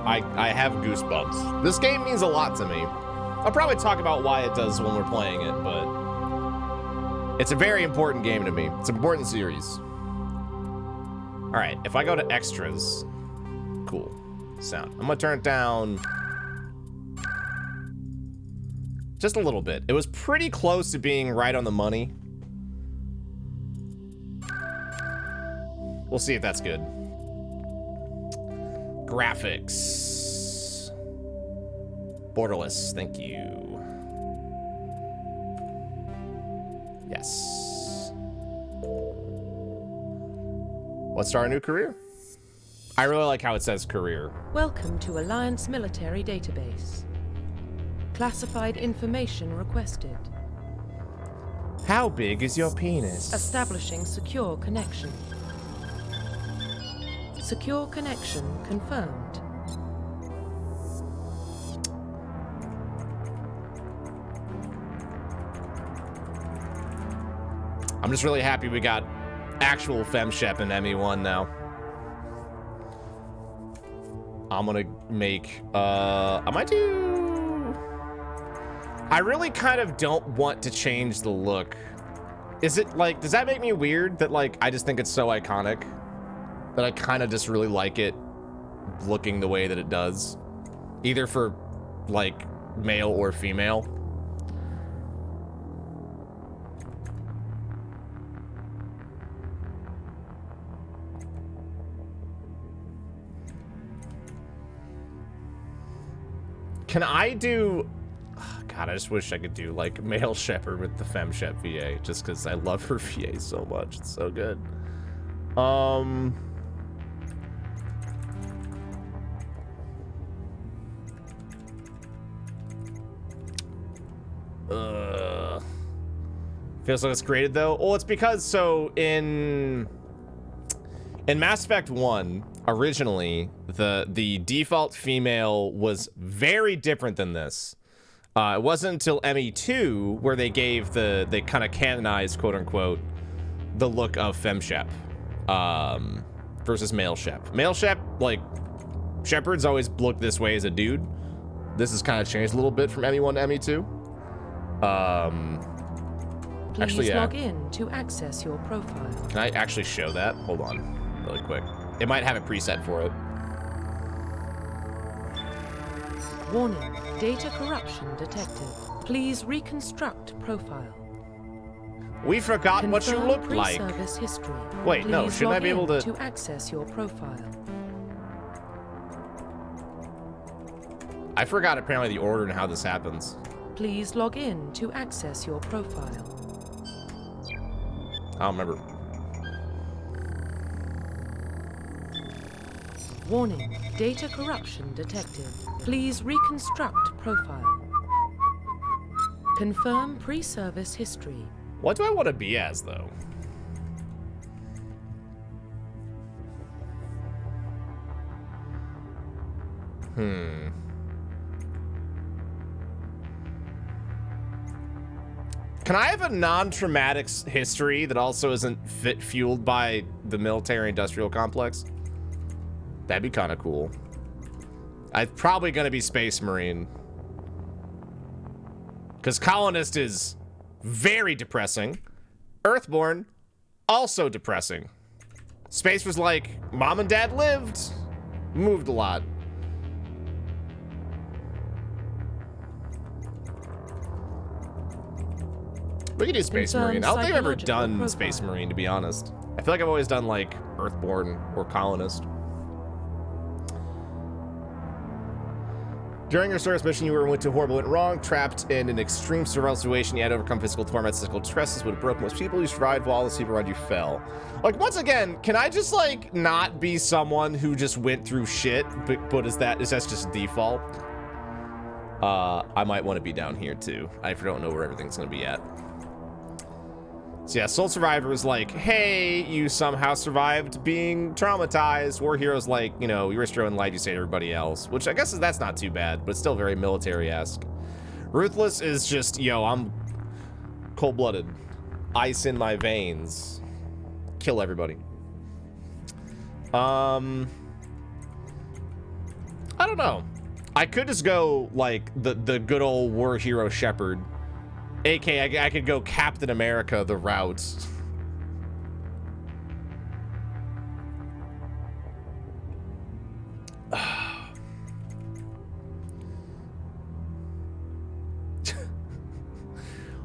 I have goosebumps. This game means a lot to me. I'll probably talk about why it does when we're playing it, but it's a very important game to me. It's an important series. All right, if I go to extras, cool, sound. I'm gonna turn it down just a little bit. It was pretty close to being right on the money. We'll see if that's good. Graphics. Borderless, thank you. Yes. Let's start a new career. I really like how it says career. Welcome to Alliance Military Database. Classified information requested. How big is your penis? Establishing secure connection. Secure connection confirmed. I'm just really happy we got actual FemShep in ME1 now. I'm gonna make, I might do... I really kind of don't want to change the look. Is it like, does that make me weird that like, I just think it's so iconic that I kind of just really like it looking the way that it does? Either for like male or female. Can I do... Oh, God, I just wish I could do, like, male Shepard with the FemShep VA, just because I love her VA so much. It's so good. Feels like it's graded, though. Well, it's because, so, in Mass Effect 1... originally, the default female was very different than this. It wasn't until ME2 where they gave they kind of canonized, quote unquote, the look of FemShep versus male Shep. Male Shep, like, Shepard's always looked this way as a dude. This has kind of changed a little bit from ME1 to ME2. Please actually, yeah. log in to access your profile. Can I actually show that? Hold on, really quick. It might have a preset for it. Warning, data corruption detected. Please reconstruct profile. We forgot what you looked like. Pre-service history. Wait, Please no, shouldn't I be able log in to... to access your profile. I forgot apparently the order and how this happens. Please log in to access your profile. I don't remember. Warning, data corruption detected. Please reconstruct profile. Confirm pre-service history. What do I want to be as, though? Can I have a non-traumatic history that also isn't fueled by the military-industrial complex? That'd be kind of cool. I'm probably going to be Space Marine. Because Colonist is very depressing. Earthborn, also depressing. Space was like, Mom and Dad lived. Moved a lot. We could do Space Marine. I don't think I've ever done Space Marine, to be honest. I feel like I've always done, like, Earthborn or Colonist. During your service mission, you went to horrible, went wrong, trapped in an extreme survival situation. You had to overcome physical torment, physical stresses would have broken most people. You survived while all the people around you fell. Like, once again, can I just, like, not be someone who just went through shit? But is that just default? I might want to be down here, too. I don't know where everything's going to be at. So yeah, Soul Survivor is like, hey, you somehow survived being traumatized. War Hero's like, you know, you risked your own life, you saved everybody else. Which I guess that's not too bad, but still very military-esque. Ruthless is just, yo, I'm cold-blooded. Ice in my veins. Kill everybody. I don't know. I could just go like the good old war hero Shepard. AK, I could go Captain America the route.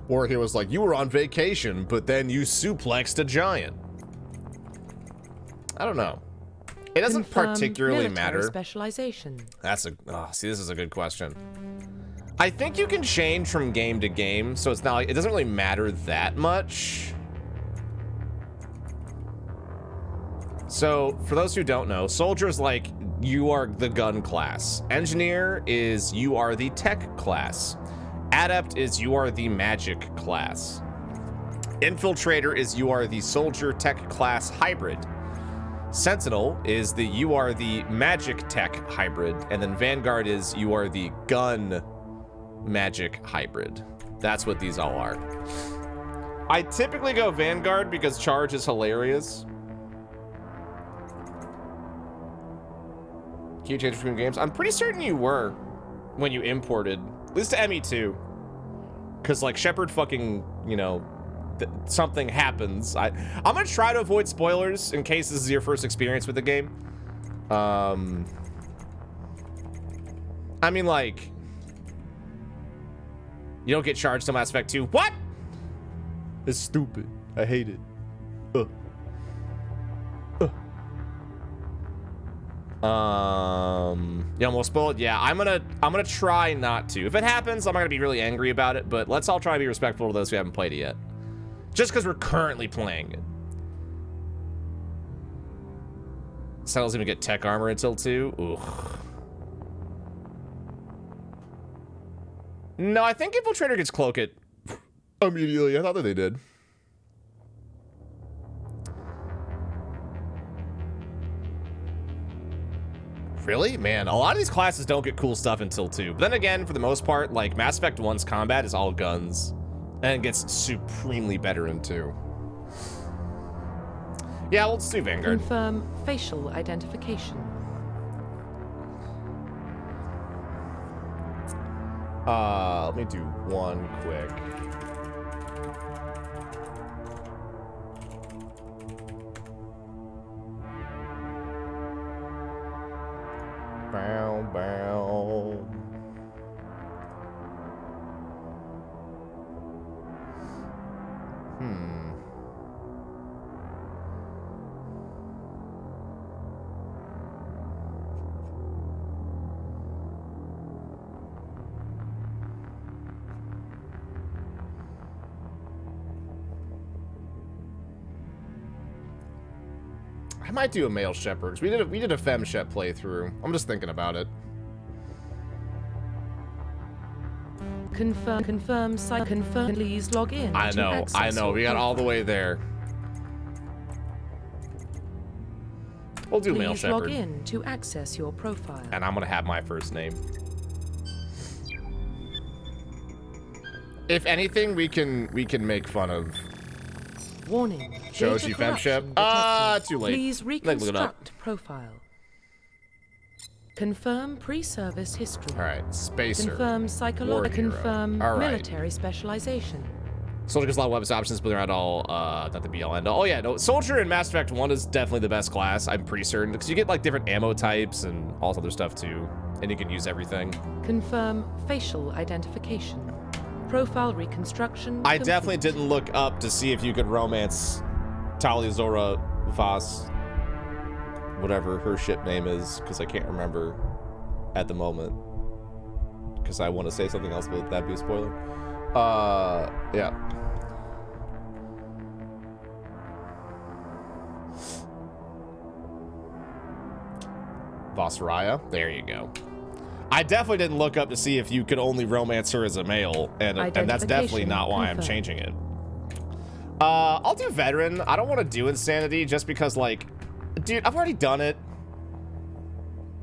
War hero's like, you were on vacation, but then you suplexed a giant. I don't know. It doesn't Confirm particularly military matter. Specialization. That's a see, this is a good question. I think you can change from game to game, so it's not like it doesn't really matter that much. So for those who don't know, soldier's like you are the gun class. Engineer is you are the tech class. Adept is you are the magic class. Infiltrator is you are the soldier tech class hybrid. Sentinel is the you are the magic tech hybrid, and then Vanguard is you are the gun magic hybrid. That's what these all are. I typically go Vanguard because charge is hilarious. Can you change between games? I'm pretty certain you were when you imported, at least to ME2, because like Shepard fucking, you know, something happens. I'm gonna try to avoid spoilers in case this is your first experience with the game. I mean, like, you don't get charged to Mass Effect 2. What? It's stupid. I hate it. You almost spoiled. Yeah, I'm gonna try not to. If it happens, I'm not gonna be really angry about it. But let's all try to be respectful to those who haven't played it yet. Just because we're currently playing it. Sentinel's gonna get tech armor until 2. Ugh. No, I think Infiltrator gets cloak it immediately. I thought that they did. Really? Man, a lot of these classes don't get cool stuff until 2. But then again, for the most part, like Mass Effect 1's combat is all guns. And it gets supremely better in 2. Yeah, let's do Vanguard. Confirm facial identification. Let me do one quick. Bow, bow. I might do a male Shepard, 'cause we did a femme Shep playthrough. I'm just thinking about it. Confirm. Please log in. I to know. access your We got all the profile. way there. We'll do male Please Shepard, log in to access your profile. and I'm gonna have my first name. If anything, we can make fun of. Warning. Shows data you femme Shep. corruption detected. Too late. Please Let me look it up. reconstruct profile. Confirm pre-service history. All right, Spacer. Confirm War psychological. hero. Confirm All right. military specialization. Soldier gets a lot of weapons options, but they're not all, not the be-all end-all. Oh yeah, no, Soldier in Mass Effect 1 is definitely the best class, I'm pretty certain, because you get like different ammo types and all this other stuff too, and you can use everything. Confirm facial identification. Profile reconstruction. I definitely complete. didn't look up to see if you could romance Tali'Zorah Voss, whatever her ship name is, because I can't remember at the moment, because I want to say something else, but that'd be a spoiler. Yeah. Vossraya, there you go. I definitely didn't look up to see if you could only romance her as a male, and that's definitely not why I'm confirmed. changing it. I'll do veteran. I don't want to do insanity just because, like, dude, I've already done it.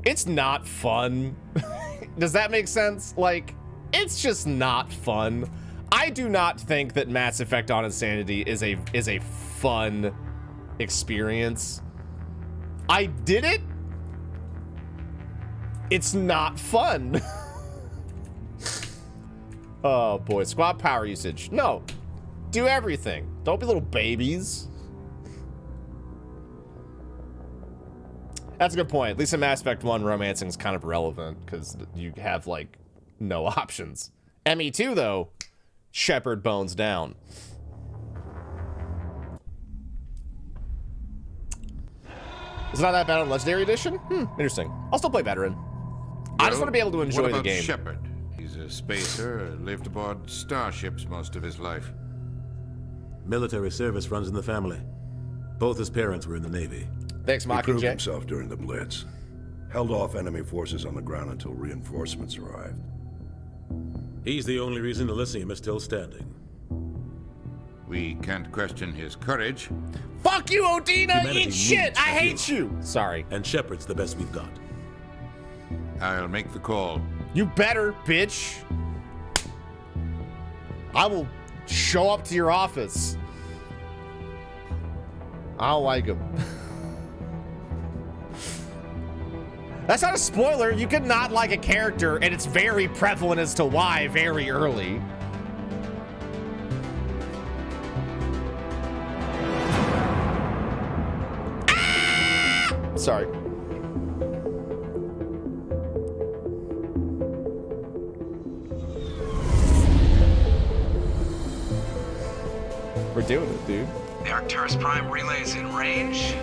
It's not fun. Does that make sense? Like, it's just not fun. I do not think that Mass Effect on Insanity is a fun experience. I did it it's not fun. Oh boy, squad power usage. No, do everything. Don't be little babies. That's a good point. At least in Mass Effect 1, romancing is kind of relevant because you have like no options. ME2 though, Shepard bones down. It's not that bad on Legendary Edition? Interesting. I'll still play Veteran. I just want to be able to enjoy the game. Shepard? He's a spacer, lived aboard starships most of his life. Military service runs in the family. Both his parents were in the Navy. Thanks, He proved Mockingjay. himself during the Blitz. Held off enemy forces on the ground until reinforcements arrived. He's the only reason Elysium is still standing. We can't question his courage. Fuck you, Odina! Humanity Eat shit! needs I a hate hero. you! Sorry. And Shepard's the best we've got. I'll make the call. You better, bitch. I will show up to your office. I don't like him. That's not a spoiler. You could not like a character, and it's very prevalent as to why very early. Ah! Sorry. We're doing it, dude. The Arcturus Prime relay is in range.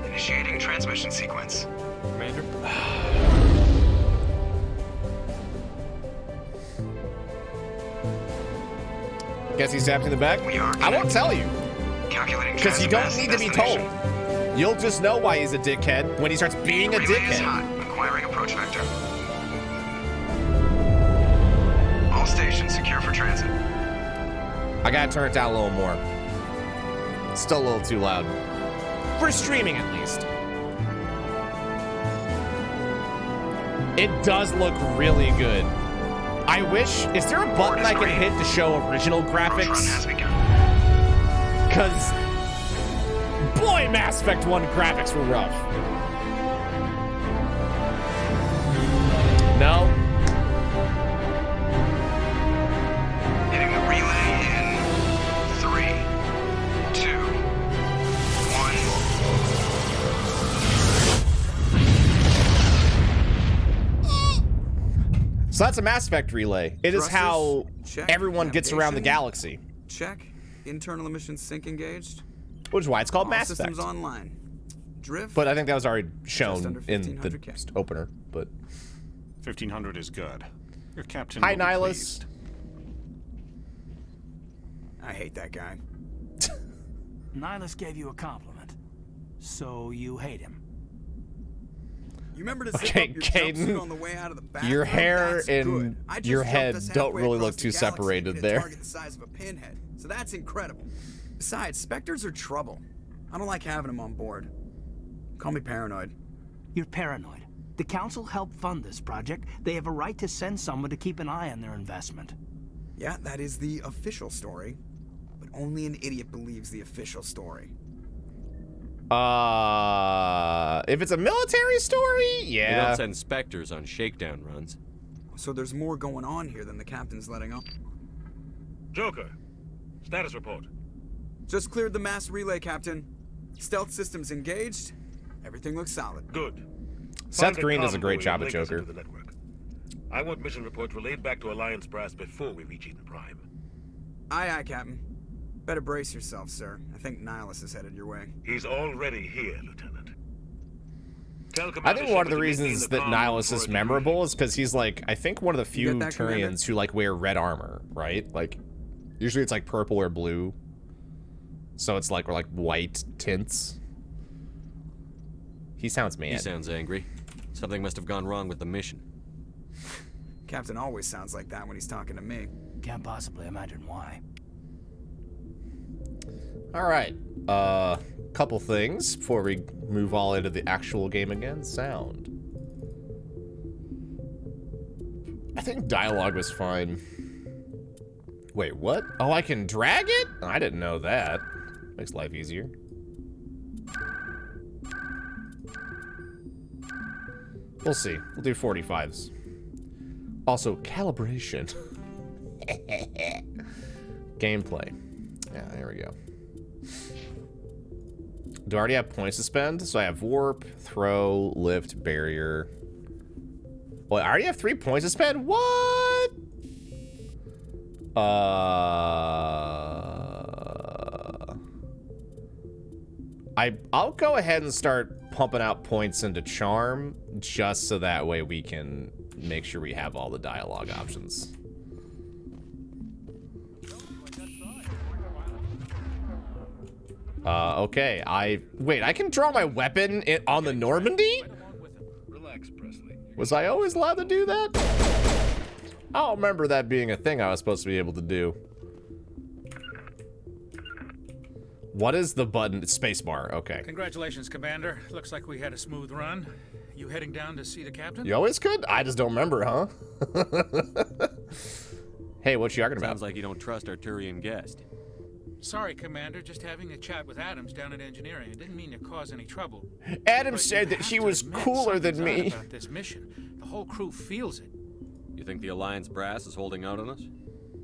Initiating transmission sequence. Commander? Guess he stabbed you in the back? We are I won't tell you, Calculating because you don't need to be told. destination. You'll just know why he's a dickhead when he starts being a Relay is dickhead. hot. Acquiring approach vector. All stations secure for transit. I gotta turn it down a little more. It's still a little too loud. For streaming, at least. It does look really good. I wish... Is there a button I can hit to show original Approach run graphics? has begun. Because... Boy, Mass Effect 1 graphics were rough. No? Hitting the relay in 3, 2, 1. So that's a Mass Effect relay. It is Thrusters? how Check. everyone gets around the Navigation? galaxy. Check. Internal emissions sync engaged. Which is why it's called All Mass systems Effect. online. Drift. But I think that was already under shown in the 1500 K. opener. But 1500 is good. Your captain hi, will be Nihilus. pleased. I hate that guy. Nihilus gave you a compliment, so you hate him. You remember to zip Okay, up your Caden, jumpsuit on the way out of the bathroom? your hair That's and good. I just your jumped head us don't halfway really across look the too galaxy separated to hit a there. target the size of a pinhead, so that's incredible. Besides, Spectres are trouble. I don't like having them on board. Call me paranoid. You're paranoid. The Council helped fund this project. They have a right to send someone to keep an eye on their investment. Yeah, that is the official story. But only an idiot believes the official story. If it's a military story, You yeah. don't send Spectres on shakedown runs. So there's more going on here than the captain's letting on. Joker, status report. Just cleared the mass relay, Captain. Stealth systems engaged. Everything looks solid. Good. Seth Green does a great job at at Joker. I want mission reports relayed back to Alliance brass before we reach Eden Prime. Aye, aye, Captain. Better brace yourself, sir. I think Nihilus is headed your way. He's already here, Lieutenant. Tell I Commander think one of the Shepard to meet me in reasons the that comm Nihilus room is for a memorable is because he's like, I think one of the few get that, Commander? Turians who like wear red armor, right? Like, usually it's like purple or blue. So it's like, or like white tints. He sounds mad. He sounds angry. Something must have gone wrong with the mission. Captain always sounds like that when he's talking to me. Can't possibly imagine why. All right. Couple things before we move all into the actual game again. Sound. I think dialogue was fine. Wait, what? Oh, I can drag it? I didn't know that. Makes life easier. We'll see. We'll do 45s. Also, calibration. Gameplay. Yeah, there we go. Do I already have points to spend? So I have warp, throw, lift, barrier. Well, I already have 3 points to spend? What? I'll go ahead and start pumping out points into charm, just so that way we can make sure we have all the dialogue options. Okay, wait, I can draw my weapon on the Normandy? Relax, Presley. Was I always allowed to do that? I don't remember that being a thing I was supposed to be able to do. What is the button? It's spacebar, okay. Congratulations, Commander. Looks like we had a smooth run. You heading down to see the captain? You always could? I just don't remember, huh? Hey, what you arguing about? Sounds like you don't trust our Turian guest. Sorry, Commander. Just having a chat with Adams down at engineering. I didn't mean to cause any trouble. Adams said that she was cooler than me. About this mission. The whole crew feels it. You think the Alliance brass is holding out on us?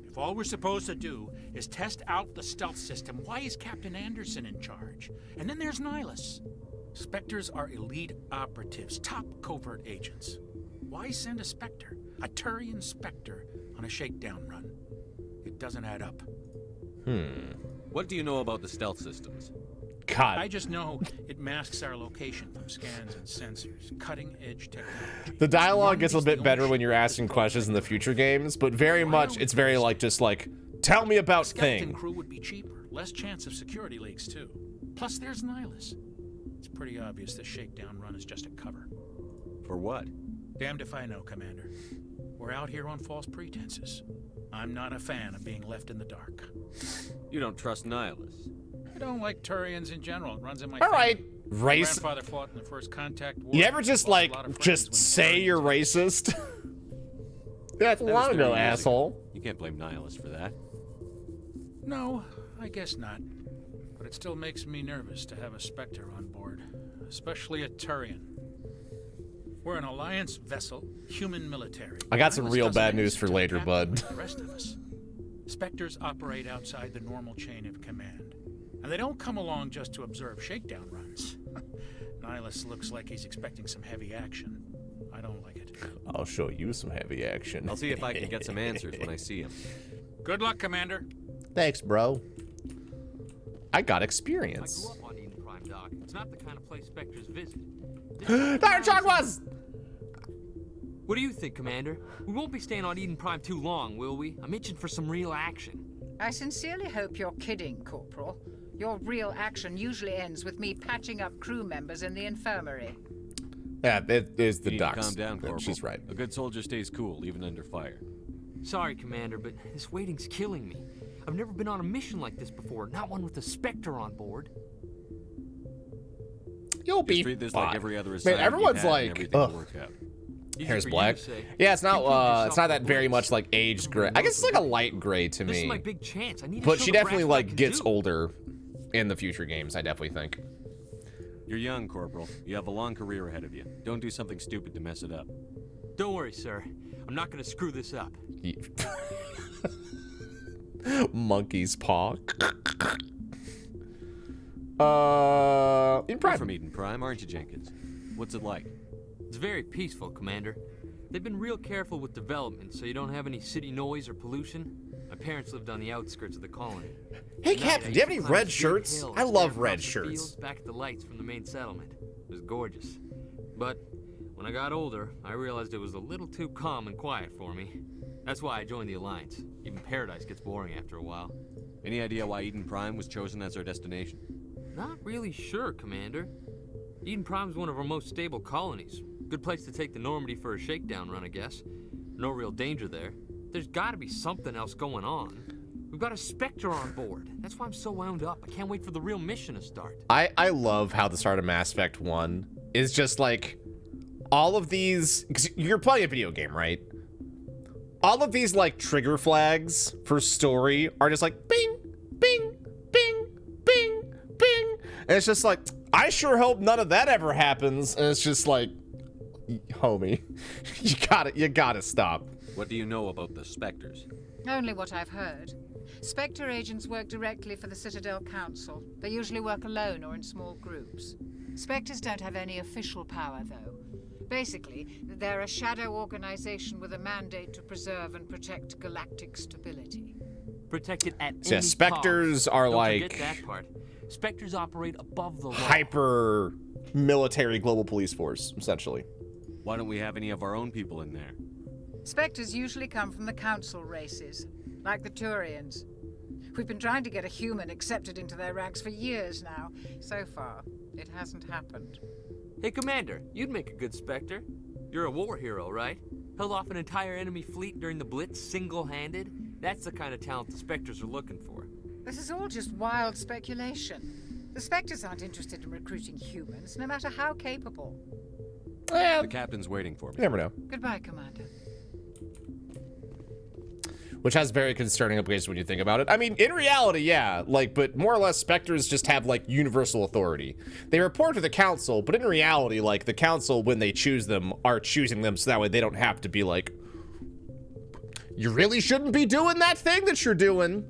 If all we're supposed to do is test out the stealth system, why is Captain Anderson in charge? And then there's Nihilus. Spectres are elite operatives, top covert agents. Why send a Spectre, a Turian Spectre, on a shakedown run? It doesn't add up. What do you know about the stealth systems? God. I just know it masks our location from scans and sensors. Cutting-edge technology. The dialogue gets a bit better when you're asking questions in the future games, but very much, it's very like, just like, tell me about Skeleton thing. crew would be cheaper. Less chance of security leaks, too. Plus, there's Nihilus. It's pretty obvious the shakedown run is just a cover. For what? Damned if I know, Commander. We're out here on false pretenses. I'm not a fan of being left in the dark. You don't trust Nihilus? I don't like Turians in general. It runs in my All right, family. race. My grandfather fought in the First Contact War. You ever just Lost a like, lot of friends just when say Turians you're were- racist? That's a That was long 30 ago, years ago. asshole. You can't blame Nihilus for that. No, I guess not. But it still makes me nervous to have a Spectre on board, especially a Turian. We're an Alliance vessel, human military. I got some Nihilus real doesn't bad news exist for to later, captain bud. like the rest of us. Spectres operate outside the normal chain of command, and they don't come along just to observe shakedown runs. Nihilus looks like he's expecting some heavy action. I don't like it. I'll show you some heavy action. I'll see if I can get some answers when I see him. Good luck, Commander. Thanks, bro. I got I experience. grew up on Eden Prime, Doc. It's not the kind of place Spectres visit. Dr. Chagwas! What do you think, Commander? We won't be staying on Eden Prime too long, will we? I'm itching for some real action. I sincerely hope you're kidding, Corporal. Your real action usually ends with me patching up crew members in the infirmary. Yeah, it is the You need to ducks. calm down, Corporal. She's right. A good soldier stays cool, even under fire. Sorry, Commander, but this waiting's killing me. I've never been on a mission like this before, not one with a Spectre on board. You'll Just be treat this fine. like every other Man, assignment everyone's you've had and like, everything will ugh. work out. Easy Hair's for you black. to say. Yeah, it's You prove not yourself that in very bliss. much like age gray. I guess it's like a light gray to This is my me. big chance. I need to But show she the definitely brass what I like can gets do. older in the future games, I definitely think. You're young, Corporal. You have a long career ahead of you. Don't do something stupid to mess it up. Don't worry, sir. I'm not gonna screw this up. Monkey's paw. In You're Prime. from Eden Prime, aren't you, Jenkins? What's it like? It's very peaceful, Commander. They've been real careful with development, so you don't have any city noise or pollution. My parents lived on the outskirts of the colony. Hey, At night, Captain, I do you have used any to climb red a big shirts? hill I and love stare red across the shirts. fields back at the lights from the main settlement. It was gorgeous. But when I got older, I realized it was a little too calm and quiet for me. That's why I joined the Alliance. Even Paradise gets boring after a while. Any idea why Eden Prime was chosen as our destination? Not really sure, Commander. Eden Prime's one of our most stable colonies. Good place to take the Normandy for a shakedown run, I guess. No real danger there. There's gotta be something else going on. We've got a Spectre on board. That's why I'm so wound up. I can't wait for the real mission to start. I love how the start of Mass Effect 1 is just like all of these, because you're playing a video game, right? All of these like trigger flags for story are just like bing, bing, bing, bing, bing. And it's just like, I sure hope none of that ever happens. And it's just like, homie, you gotta stop. What do you know about the Spectres? Only what I've heard. Spectre agents work directly for the Citadel Council. They usually work alone or in small groups. Spectres don't have any official power, though. Basically, they're a shadow organization with a mandate to preserve and protect galactic stability. Protect it at So, any Spectres cost. are Don't like forget that part. Spectres operate above the law. hyper military global police force, essentially. Why don't we have any of our own people in there? Spectres usually come from the Council races, like the Turians. We've been trying to get a human accepted into their ranks for years now. So far, it hasn't happened. Hey, Commander, you'd make a good Spectre. You're a war hero, right? Held off an entire enemy fleet during the Blitz single-handed? That's the kind of talent the Spectres are looking for. This is all just wild speculation. The Spectres aren't interested in recruiting humans, no matter how capable. The captain's waiting for me. You never know. Goodbye, Commander. Which has very concerning implications when you think about it. I mean, in reality, yeah, like, but more or less, Spectres just have, like, universal authority. They report to the Council, but in reality, like, the Council, when they choose them, are choosing them so that way they don't have to be like, you really shouldn't be doing that thing that you're doing.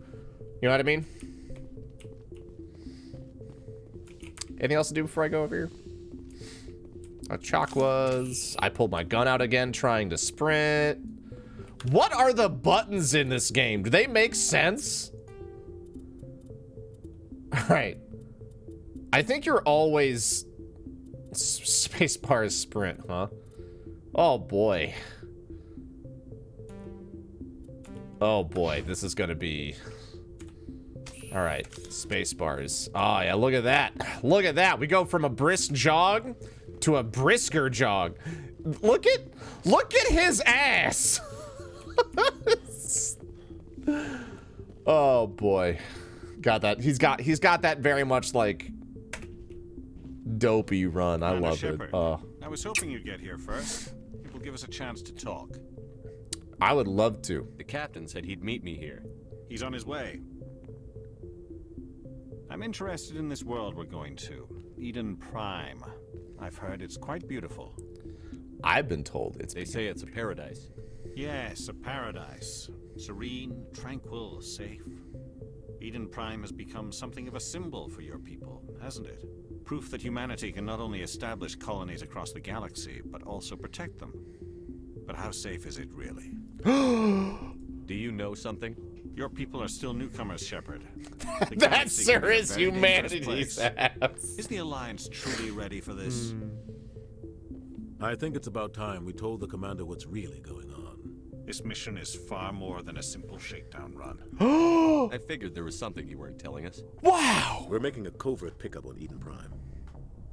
You know what I mean? Anything else to do before I go over here? Chakwas. I pulled my gun out again, trying to sprint. What are the buttons in this game? Do they make sense? All right. I think you're always spacebar is sprint, huh? Oh boy. Oh boy, this is gonna be... All right, space bars. Oh yeah, look at that. Look at that. We go from a brisk jog to a brisker jog. Look at his ass. Oh boy. Got that. He's got that very much like dopey run. I love Shepard. it. I was hoping you'd get here first. It will give us a chance to talk. I would love to. The captain said he'd meet me here. He's on his way. I'm interested in this world we're going to. Eden Prime. I've heard it's quite beautiful. I've been told it's... They say it's a paradise. Yes, a paradise. Serene, tranquil, safe. Eden Prime has become something of a symbol for your people, hasn't it? Proof that humanity can not only establish colonies across the galaxy, but also protect them. But how safe is it really? Do you know something? Your people are still newcomers, Shepard. That, sir, is humanity's ass. Is the Alliance truly ready for this? I think it's about time we told the commander what's really going on. This mission is far more than a simple shakedown run. I figured there was something you weren't telling us. Wow! We're making a covert pickup on Eden Prime.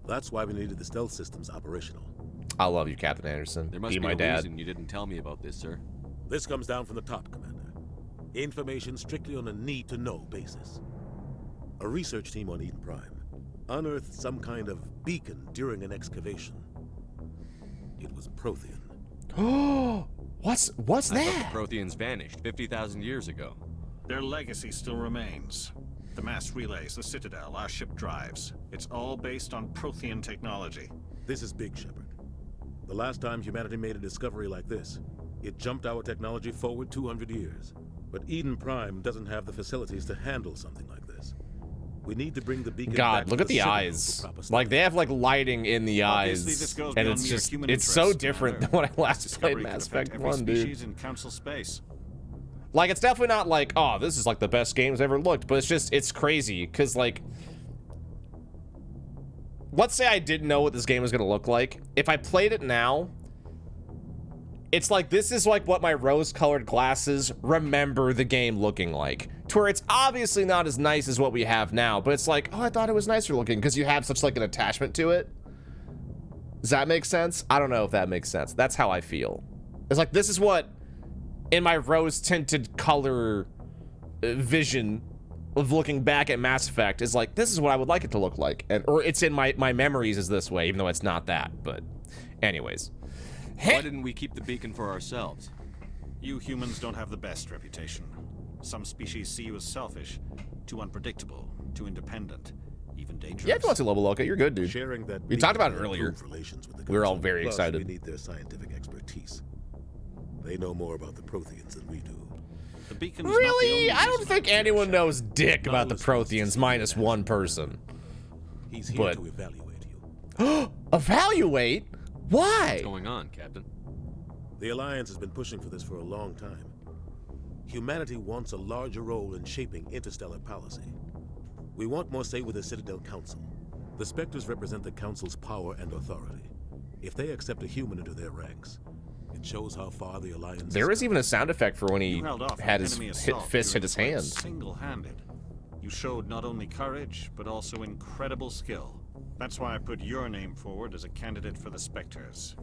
That's why we needed the stealth systems operational. I love you, Captain Anderson. There must be be my a dad. reason you didn't tell me about this, sir. This comes down from the top, Commander. Information strictly on a need-to-know basis. A research team on Eden Prime unearthed some kind of beacon during an excavation. It was Prothean. What's I thought that? the Protheans vanished 50,000 years ago. Their legacy still remains. The mass relays, the Citadel, our ship drives. It's all based on Prothean technology. This is big, Shepard. The last time humanity made a discovery like this, it jumped our technology forward 200 years. But Eden Prime doesn't have the facilities to handle something like this. We need to bring the beacon back God, to look at the Citadel eyes. for proper Like, they have, like, lighting in the Obviously, eyes. this goes And beyond it's mere just, human it's so interest, different Commander. than when I last Discovery played could Mass affect Effect every 1, dude. species in Council space. Like, it's definitely not like, oh, this is, like, the best games ever looked. But it's just, it's crazy. Because, like, let's say I didn't know what this game was going to look like. If I played it now, it's like, this is like what my rose-colored glasses remember the game looking like. To where it's obviously not as nice as what we have now, but it's like, oh, I thought it was nicer looking because you have such like an attachment to it. Does that make sense? I don't know if that makes sense. That's how I feel. It's like, this is what, in my rose-tinted color vision of looking back at Mass Effect, is like, this is what I would like it to look like. And, or it's in my memories is this way, even though it's not that. But anyways. Why didn't we keep the beacon for ourselves? You humans don't have the best reputation. Some species see you as selfish, too unpredictable, too independent. even dangerous. Yeah, if you want to level look, you're good, dude. Sharing that We talked about it beacon will earlier. improve relations with the We were all Council. very Plus, excited. We need their scientific expertise. They know more about the Protheans than we do. The beacon's Really? not the I only don't think anyone knows dick about the Protheans minus one person. He's here But to evaluate you. evaluate? Why? What's going on, Captain? The Alliance has been pushing for this for a long time. Humanity wants a larger role in shaping interstellar policy. We want more say with the Citadel Council. The Spectres represent the Council's power and authority. If they accept a human into their ranks, it shows how far the Alliance There was even a sound effect for when he You held off had an his enemy assault fist hit during his the fight hand. Single-handed. You showed not only courage, but also incredible skill. That's why I put your name forward as a candidate for the Spectres.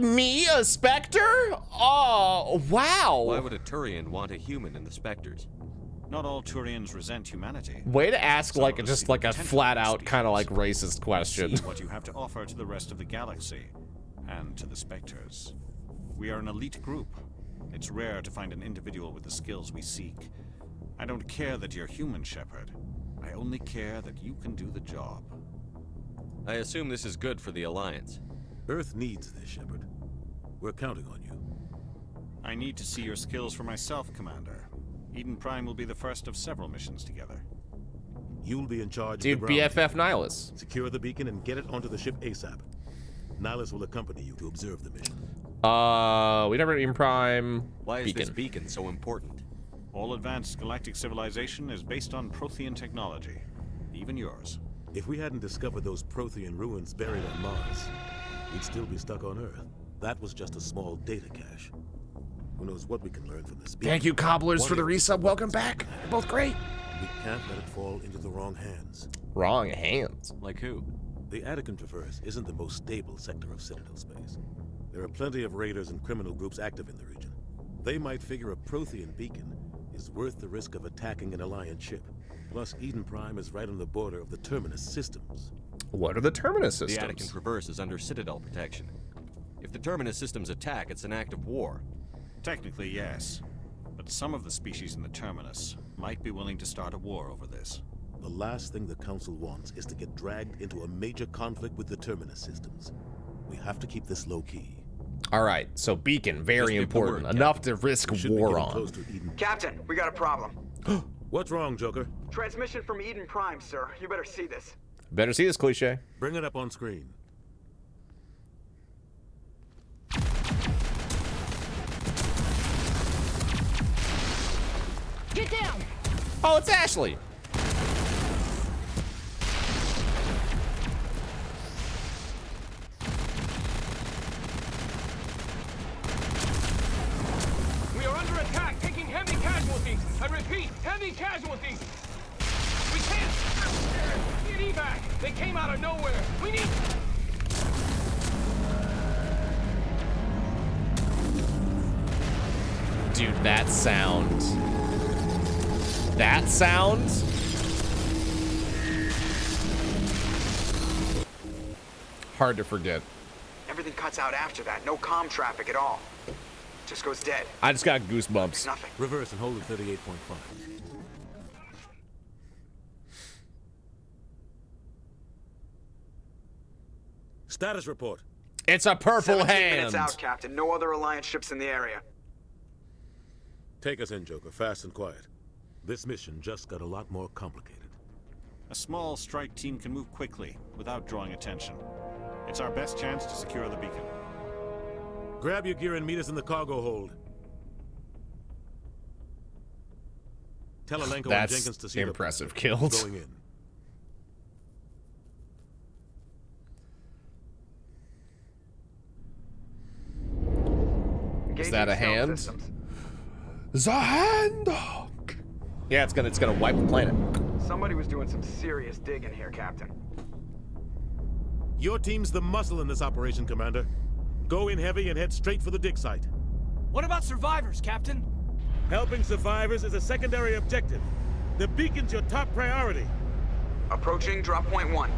Me, a Spectre? Oh, wow. Why would a Turian want a human in the Spectres? Not all Turians resent humanity. Way to ask Some like of us just see like a potential flat in the out kind of like racist question. See what you have to offer to the rest of the galaxy, and to the Spectres. We are an elite group. It's rare to find an individual with the skills we seek. I don't care that you're human, Shepard. I only care that you can do the job. I assume this is good for the Alliance. Earth needs this, Shepard. We're counting on you. I need to see your skills for myself, Commander. Eden Prime will be the first of several missions together. You'll be in charge Dude, of the ground. BFF Nihilus. Secure the beacon and get it onto the ship ASAP. Nihilus will accompany you to observe the mission. We never even prime Why is beacon. this beacon so important? All advanced galactic civilization is based on Prothean technology. Even yours. If we hadn't discovered those Prothean ruins buried on Mars, we'd still be stuck on Earth. That was just a small data cache. Who knows what we can learn from this beacon. Thank you, Cobblers, One for the of resub. Welcome back. You're both great. We can't let it fall into the wrong hands. Wrong hands. Like who? The Attican Traverse isn't the most stable sector of Citadel space. There are plenty of raiders and criminal groups active in the region. They might figure a Prothean beacon is worth the risk of attacking an Alliance ship. Plus, Eden Prime is right on the border of the Terminus systems. What are the Terminus systems? The Attican Traverse is under Citadel protection. If the Terminus systems attack, it's an act of war. Technically, yes. But some of the species in the Terminus might be willing to start a war over this. The last thing the Council wants is to get dragged into a major conflict with the Terminus systems. We have to keep this low-key. All right, so beacon, very Just give the important. word, Enough to risk We should be war getting on. close to Eden. Captain, we got a problem. What's wrong, Joker? Transmission from Eden Prime, sir. You better see this. Better see this cliche. Bring it up on screen. Get down! Oh, it's Ashley. We are under attack, taking heavy casualties. I repeat, heavy casualties. We can't get evac. They came out of nowhere. We need. Dude, that sound. That sound? Hard to forget. Everything cuts out after that. No comm traffic at all. Just goes dead. I just got goosebumps. Nothing. Reverse and hold at 38.5. Status report. It's a purple 17 hand. minutes out, Captain. No other Alliance ships in the area. Take us in, Joker, fast and quiet. This mission just got a lot more complicated. A small strike team can move quickly, without drawing attention. It's our best chance to secure the beacon. Grab your gear and meet us in the cargo hold. Tell Alenko and Jenkins to That's see impressive the kills. going in. Is that a hand? The hand. Yeah, it's gonna wipe the planet. Somebody was doing some serious digging here, Captain. Your team's the muscle in this operation, Commander. Go in heavy and head straight for the dig site. What about survivors, Captain? Helping survivors is a secondary objective. The beacon's your top priority. Approaching drop point 1.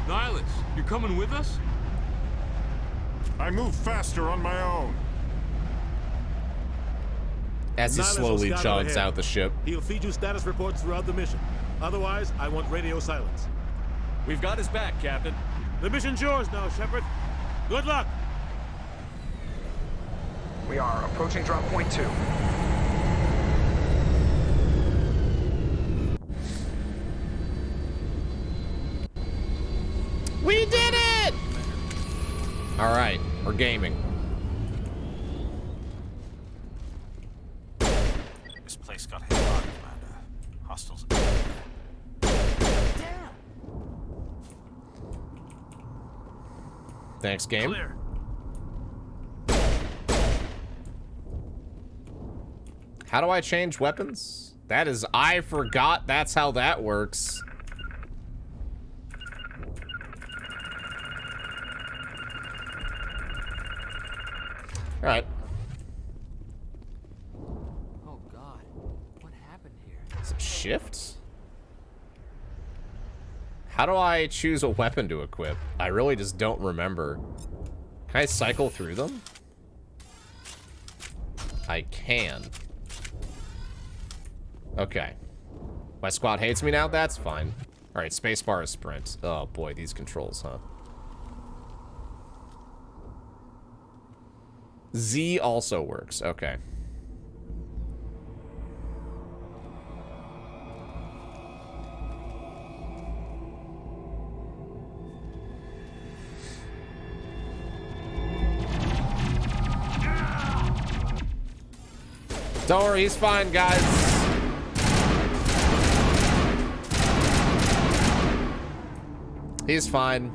Nihilus, you're coming with us? I move faster on my own. As he Nihilus will slowly scout jogs ahead. out the ship. He'll feed you status reports throughout the mission. Otherwise, I want radio silence. We've got his back, Captain. The mission's yours now, Shepard. Good luck. We are approaching drop point 2. We did it! All right, we're gaming. This place got hit hard, Commander. Hostiles. Thanks, game. Clear. How do I change weapons? That is, I forgot that's how that works. All right. Oh God, what happened here? Is it shift? How do I choose a weapon to equip? I really just don't remember. Can I cycle through them? I can. Okay. My squad hates me now? That's fine. All right, spacebar is sprint. Oh boy, these controls, huh? Z also works. Okay. Don't worry, he's fine, guys. He's fine.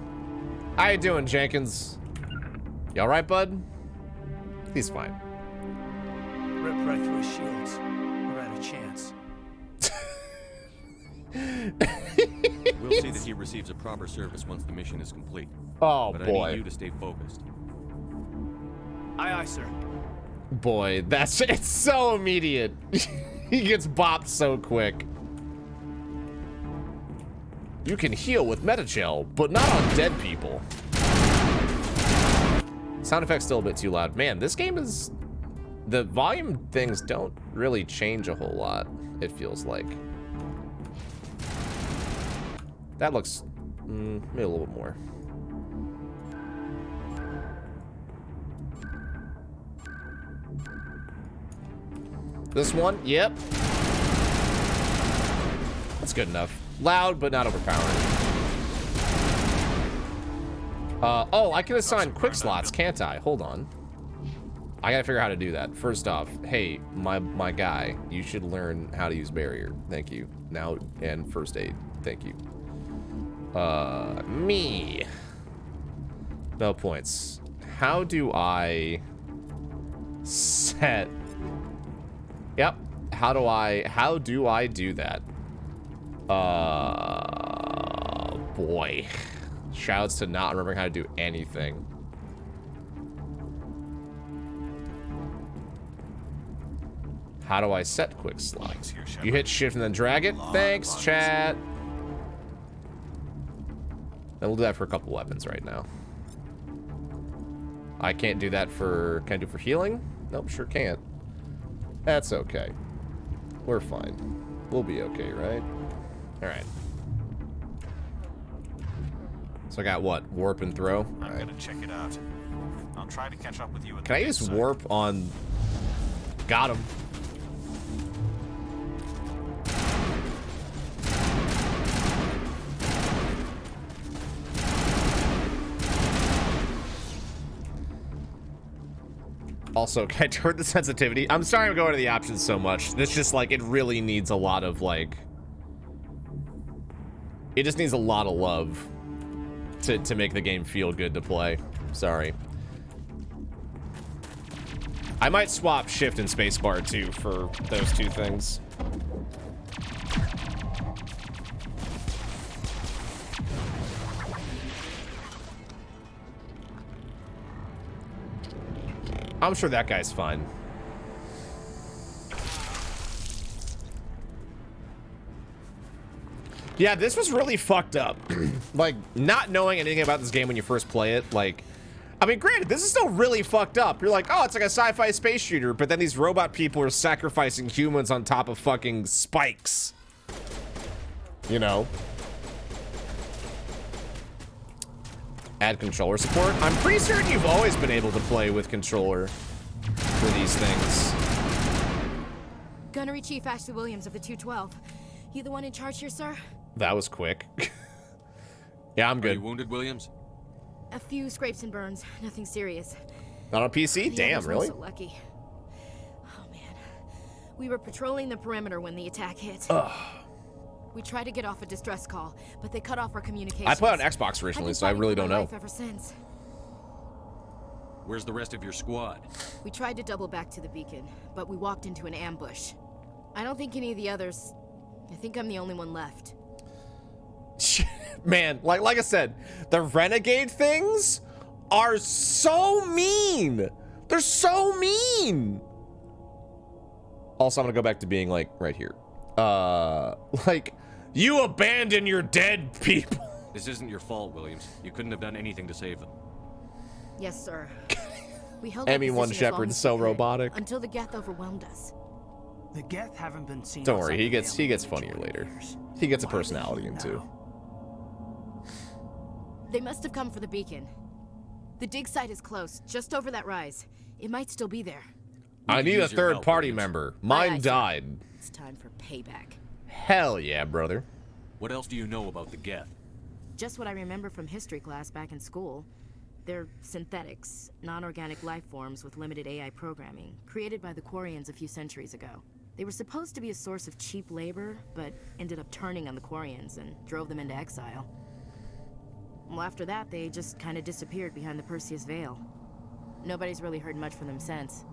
How you doing, Jenkins? You all right, bud? He's fine. Rip right through his shields. We're out of chance. We'll see that he receives a proper service once the mission is complete. Oh, but boy. I need you to stay focused. Aye, aye, sir. Boy, it's so immediate. He gets bopped so quick. You can heal with Metagel, but not on dead people. Sound effect's still a bit too loud. Man, this game is... The volume things don't really change a whole lot, it feels like. That looks... maybe a little bit more. This one? Yep. That's good enough. Loud, but not overpowering. Oh, I can assign quick slots, can't I? Hold on. I gotta figure out how to do that. First off, hey, my guy, you should learn how to use barrier. Thank you. Now, and first aid. Thank you. Me. No points. How do I set... Yep. How do I do that? Boy. Shouts to not remembering how to do anything. How do I set quick slots? You hit shift and then drag it? Thanks, chat. Then we'll do that for a couple weapons right now. I can't do that for... Can I do it for healing? Nope, sure can't. That's okay. We're fine. We'll be okay, right? Alright. So I got what? Warp and throw? I'm gonna check it out. I'll try to catch up with you. Can I use warp on... Got him. Also, can I turn the sensitivity? I'm sorry I'm going to the options so much. This just, like, it really needs a lot of, like... It just needs a lot of love to make the game feel good to play. Sorry. I might swap shift and spacebar, too, for those two things. I'm sure that guy's fine. Yeah, this was really fucked up. Like, not knowing anything about this game when you first play it, like... I mean, granted, this is still really fucked up. You're like, oh, it's like a sci-fi space shooter, but then these robot people are sacrificing humans on top of fucking spikes. you know? Add controller support. I'm pretty certain you've always been able to play with controller for these things. Gunnery Chief Ashley Williams of the 212. You the one in charge here, sir? That was quick. Yeah, I'm good. Are you wounded, Williams? A few scrapes and burns, nothing serious. Not on PC? The Damn, others really? weren't so lucky. Oh man, we were patrolling the perimeter when the attack hit. Ugh. We tried to get off a distress call, but they cut off our communications. I played on Xbox originally, so I really don't know. Ever since. Where's the rest of your squad? We tried to double back to the beacon, but we walked into an ambush. I don't think any of the others. I think I'm the only one left. Man, like I said, the renegade things are so mean. They're so mean. Also, I'm gonna go back to being like right here. Like, you abandon your dead people. This isn't your fault, Williams. You couldn't have done anything to save them. Yes, sir. We held ME1 Shepard, so robotic. Until the Geth overwhelmed us. The Geth haven't been seen. Don't worry, he gets funnier later. He gets a personality in too. They must have come for the beacon. The dig site is close, just over that rise. It might still be there. I need a third party member. Mine died. It's time for payback. Hell yeah, brother. What else do you know about the Geth? Just what I remember from history class back in school. They're synthetics, non-organic life forms with limited AI programming, created by the Quarians a few centuries ago. They were supposed to be a source of cheap labor, but ended up turning on the Quarians and drove them into exile. Well, after that, they just kind of disappeared behind the Perseus Veil. Nobody's really heard much from them since.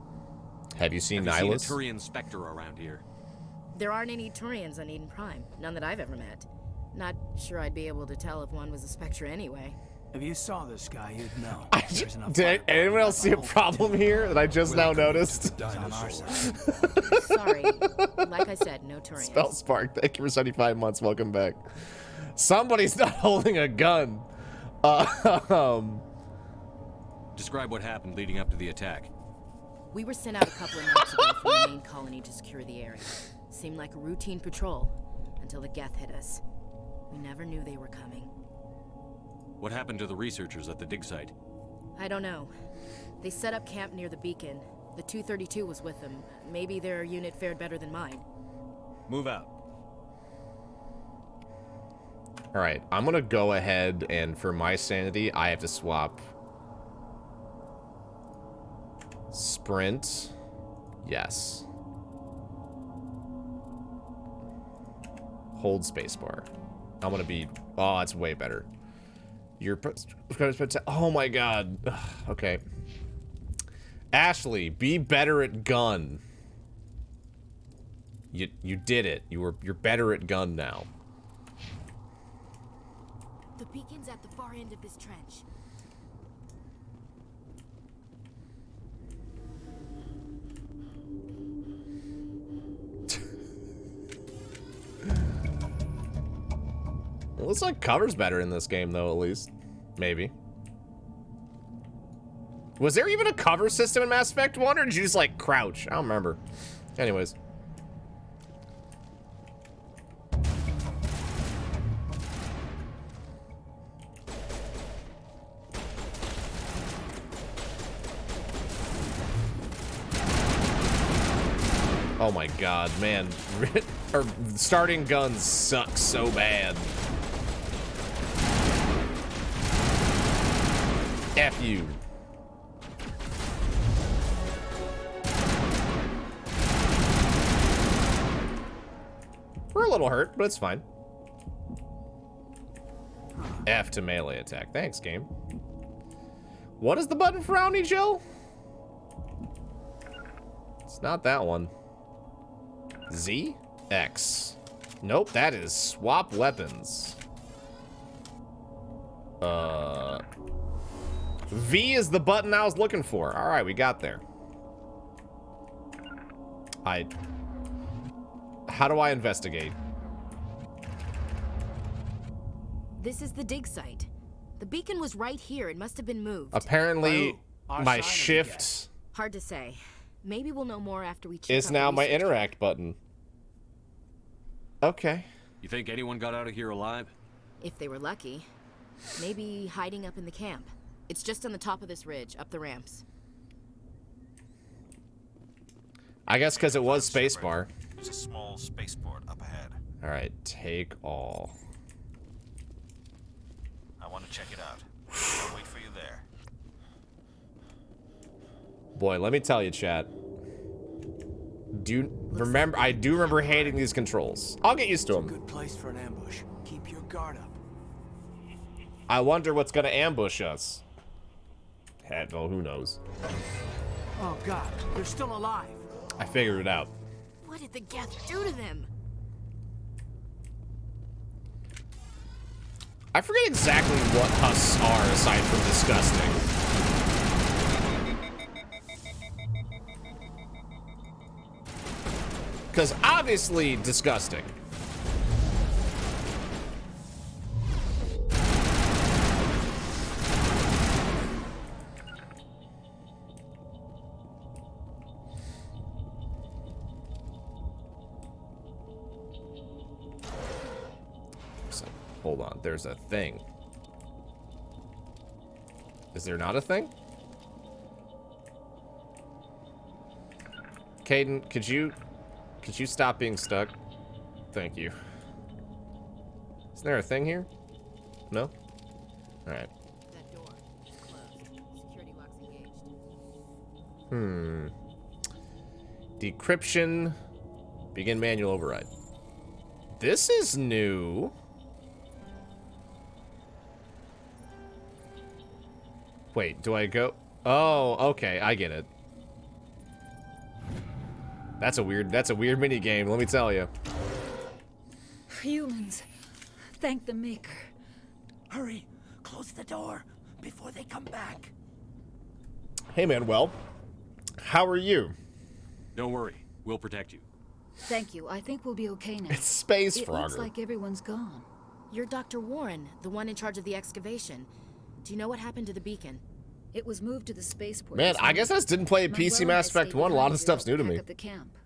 Have you seen Have you Nihilus? seen a Turian Spectre around here? There aren't any Turians on Eden Prime. None that I've ever met. Not sure I'd be able to tell if one was a Spectre anyway. If you saw this guy, you'd know. Did anyone else see a problem here that I just now noticed? Sorry. Like I said, no Turians. Spell Spark, thank you for 75 months. Welcome back. Somebody's not holding a gun. Describe what happened leading up to the attack. We were sent out a couple of nights ago from the main colony to secure the area. Seemed like a routine patrol until the Geth hit us. We never knew they were coming. What happened to the researchers at the dig site? I don't know. They set up camp near the beacon. The 232 was with them. Maybe their unit fared better than mine. Move out. All right, I'm gonna go ahead and for my sanity, I have to swap sprint. Yes. Hold spacebar. I'm gonna be. Oh, that's way better. Oh my god. Ugh, okay. Ashley, be better at gun. You did it. You're better at gun now. The beacon's at the far end of this trench. It looks like cover's better in this game, though, at least. Maybe. Was there even a cover system in Mass Effect 1, or did you just, like, crouch? I don't remember. Anyways. Oh my god, man. Starting guns suck so bad. F you. We're a little hurt, but it's fine. F to melee attack. Thanks, game. What is the button for Omni, Jill? It's not that one. Z? X. Nope, that is swap weapons. V is the button I was looking for. All right, we got there. How do I investigate? This is the dig site. The beacon was right here. It must have been moved. Apparently, my shift Hard to say. Maybe we'll know more after we check is out now the my research. interact button. Okay. You think anyone got out of here alive? If they were lucky. Maybe hiding up in the camp. It's just on the top of this ridge, up the ramps. I guess because it was spacebar. There's a small spaceport up ahead. All right, take all. I want to check it out. I'll wait for you there. Boy, let me tell you, chat. I do remember hating these controls. I'll get used to them. Good place for an ambush. Keep your guard up. I wonder what's gonna ambush us. Well, who knows? Oh God, they're still alive. I figured it out. What did the Geth do to them? I forget exactly what husks are aside from disgusting. Because obviously disgusting. Hold on, there's a thing. Is there not a thing? Caden, could you stop being stuck? Thank you. Isn't there a thing here? No? Alright. That door is closed. Security locks engaged. Decryption. Begin manual override. This is new. Wait, do I go? Oh, okay, I get it. That's a weird mini game, let me tell you. Humans, thank the Maker. Hurry, close the door before they come back. Hey, Manuel. How are you? Don't worry, we'll protect you. Thank you. I think we'll be okay now. It's Space It Frogger. looks like everyone's gone. You're Dr. Warren, the one in charge of the excavation. Do you know what happened to the beacon? It was moved to the spaceport. Man, I guess I just didn't play PC Mass Effect 1. A lot of stuff's new to me. The camp.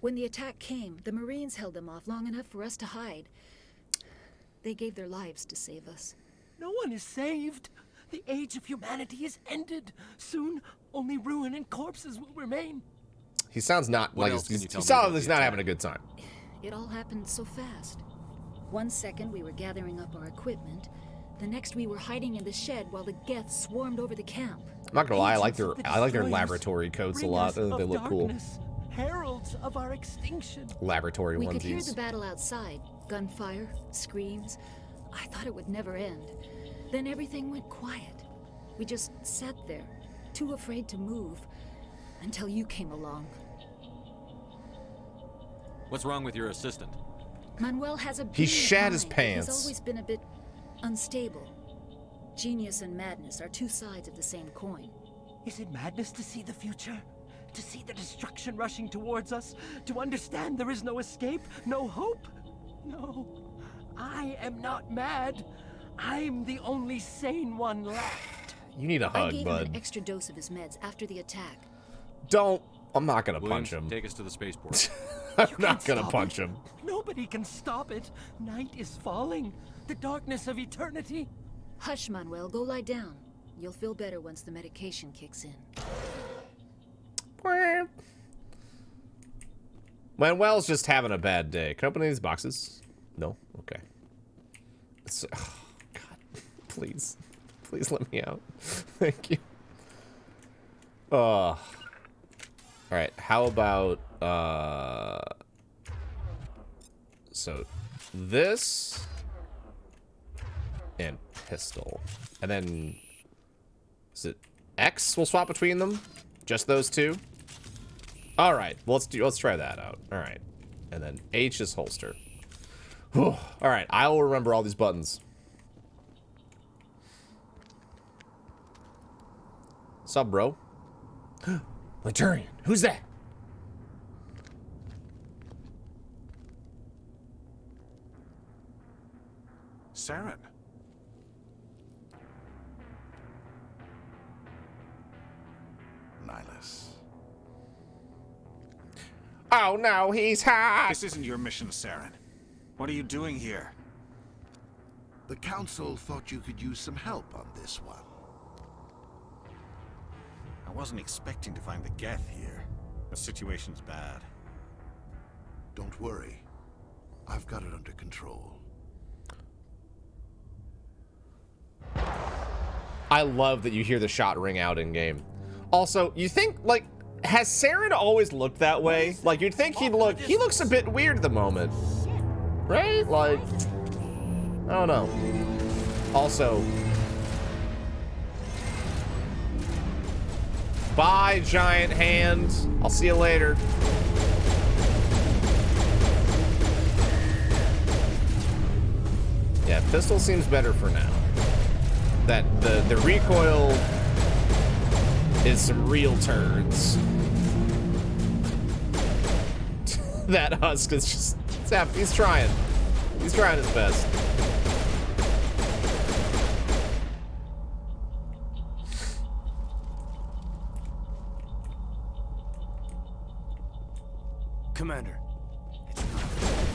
When the attack came, the Marines held them off long enough for us to hide. They gave their lives to save us. No one is saved. The age of humanity is ended. Soon, only ruin and corpses will remain. He sounds not What like else can you he tell me sounds about like he's the not attack? having a good time. It all happened so fast. 1 second we were gathering up our equipment. The next we were hiding in the shed while the Geth swarmed over the camp. I'm not gonna lie, I like their Destroyers, laboratory coats a lot. I think they look cool. Heralds of our extinction. Laboratory We could hear onesies. the battle outside. Gunfire, screams. I thought it would never end. Then everything went quiet. We just sat there, too afraid to move, until you came along. What's wrong with your assistant? Manuel has a He brilliant shat his mind, but pants. He's always been a bit unstable. Genius and madness are two sides of the same coin. Is it madness to see the future? To see the destruction rushing towards us? To understand there is no escape? No hope? No. I am not mad. I'm the only sane one left. You need a I hug, gave him bud. an extra dose of his meds after the attack. Don't. I'm not gonna Williams, punch him. take us to the spaceport. I'm not can't gonna stop punch it. him. Nobody can stop it. Night is falling. The darkness of eternity. Hush, Manuel. Go lie down. You'll feel better once the medication kicks in. Manuel's just having a bad day. Can I open any of these boxes? No? Okay. Oh, God. Please. Please let me out. Thank you. Alright, how about, so, this, and pistol. And then, is it X we'll swap between them? Just those two? Alright, well, let's try that out. Alright. And then H is holster. Alright, I will remember all these buttons. Sup, bro? Laturian, who's that? Saren. Nihilus. Oh no, he's hot! This isn't your mission, Saren. What are you doing here? The Council thought you could use some help on this one. I wasn't expecting to find the Geth here. The situation's bad. Don't worry. I've got it under control. I love that you hear the shot ring out in game. Also, you think, like, has Saren always looked that way? Like, you'd think he looks a bit weird at the moment. Right? Like, I don't know. Also, bye, giant hand. I'll see you later. Yeah, pistol seems better for now. That the recoil is some real turds. That Husk is just, he's trying. He's trying his best. Commander.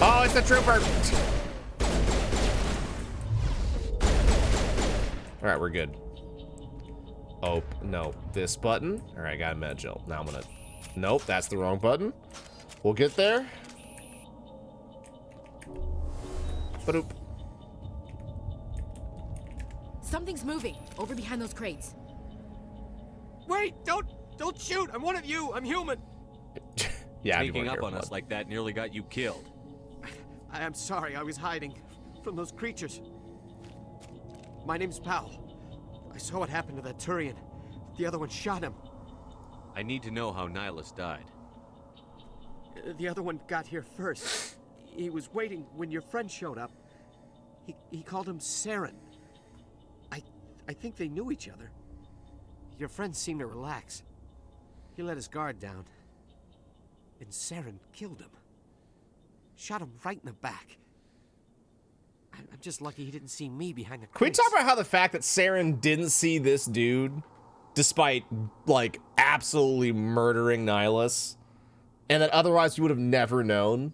Oh, it's the trooper. All right, we're good. Oh, no, this button. All right, got a med gel. Now I'm gonna, nope, that's the wrong button. We'll get there. Ba-doop. Something's moving over behind those crates. Wait, don't shoot. I'm one of you. I'm human. Yeah, sneaking up on us like that nearly got you killed. I am sorry. I was hiding from those creatures. My name's Powell. I saw what happened to that Turian. The other one shot him. I need to know how Nihilus died. The other one got here first. He was waiting when your friend showed up. He called him Saren. I think they knew each other. Your friend seemed to relax. He let his guard down. And Saren killed him. Shot him right in the back. I'm just lucky he didn't see me behind the Can we crates. talk about how the fact that Saren didn't see this dude, despite, like, absolutely murdering Nihilus, and that otherwise you would have never known?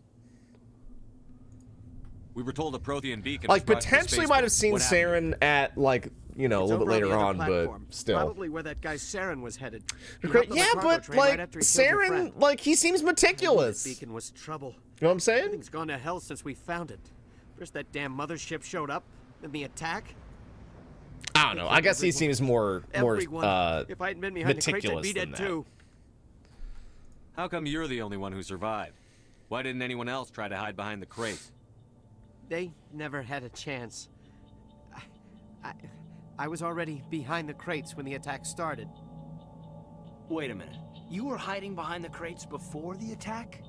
We were told a Prothean beacon. Like, was brought to the potentially might have seen What happened? Saren at, like, you know, a It's little bit over later the other on, but platform. still. Probably where that guy Saren was headed. He Great. hopped on the Yeah, cargo but, train like, right after he killed your Saren, friend. like, he seems meticulous. That beacon was trouble. You know what I'm saying? Everything's gone to hell since we found it. First that damn mothership showed up, then the attack. I don't know. I guess he seems more If I hadn't been behind the crates, I'd meticulous be than dead that. too. How come you're the only one who survived? Why didn't anyone else try to hide behind the crates? They never had a chance. I was already behind the crates when the attack started. Wait a minute. You were hiding behind the crates before the attack?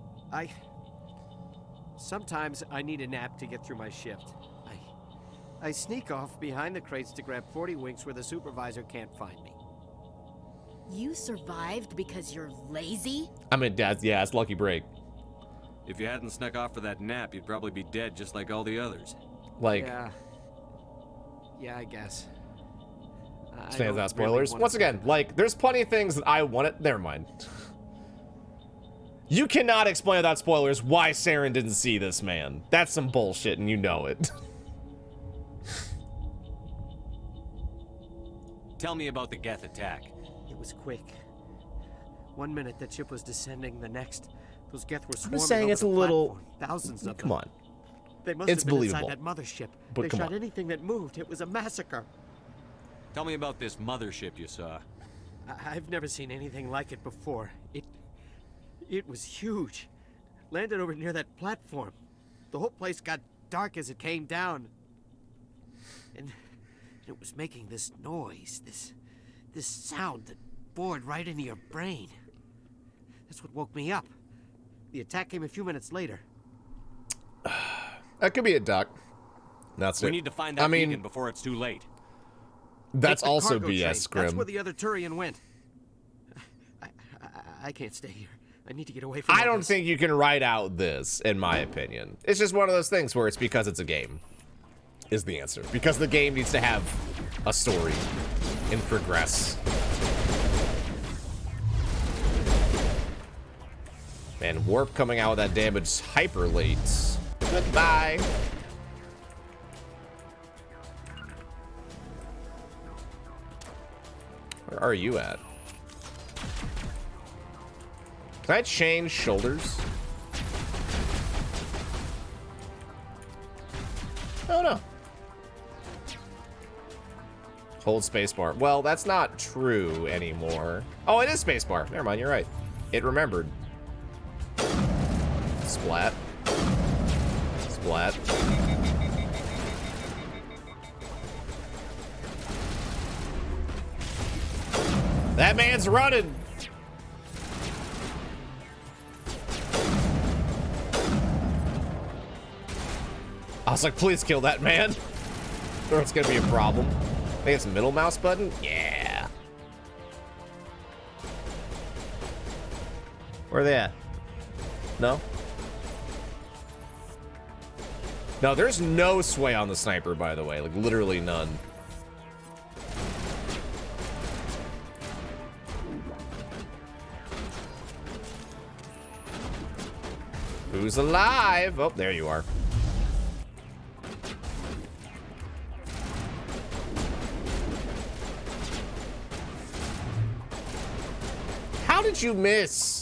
Sometimes I need a nap to get through my shift. I sneak off behind the crates to grab 40 winks where the supervisor can't find me. You survived because you're lazy? I mean, yeah, it's lucky break. If you hadn't snuck off for that nap, you'd probably be dead just like all the others. Like, Yeah, I guess. stands out spoilers. Once again, like, there's plenty of things that I wanted. Never mind. You cannot explain without spoilers why Saren didn't see this man. That's some bullshit, and you know it. Tell me about the Geth attack. It was quick. 1 minute that ship was descending, the next, those Geth were I'm swarming just saying over it's a the little. platform. Thousands of them. Come on. They must It's have been believable. inside that mothership. But They come shot on. anything that moved. It was a massacre. Tell me about this mothership you saw. I've never seen anything like it before. It was huge. Landed over near that platform. The whole place got dark as it came down. And it was making this noise, this sound that bored right into your brain. That's what woke me up. The attack came a few minutes later. That could be a duck. That's it. We need to find that beacon before it's too late. That's Take the also cargo BS, train. Scrim. That's where the other Turian went. I can't stay here. I need to get away from I all don't this. think you can write out this, in my opinion. It's just one of those things where it's because it's a game, is the answer. Because the game needs to have a story and progress. Man, Warp coming out with that damage hyper late. Goodbye. Where are you at? Can I change shoulders? Oh no. Hold spacebar. Well, that's not true anymore. Oh, it is spacebar. Never mind, you're right. It remembered. Splat. Splat. That man's running. I was like, please kill that man. Or it's gonna be a problem. I think it's middle mouse button. Yeah. Where are they at? No? No, there's no sway on the sniper, by the way. Like, literally none. Who's alive? Oh, there you are. How did you miss?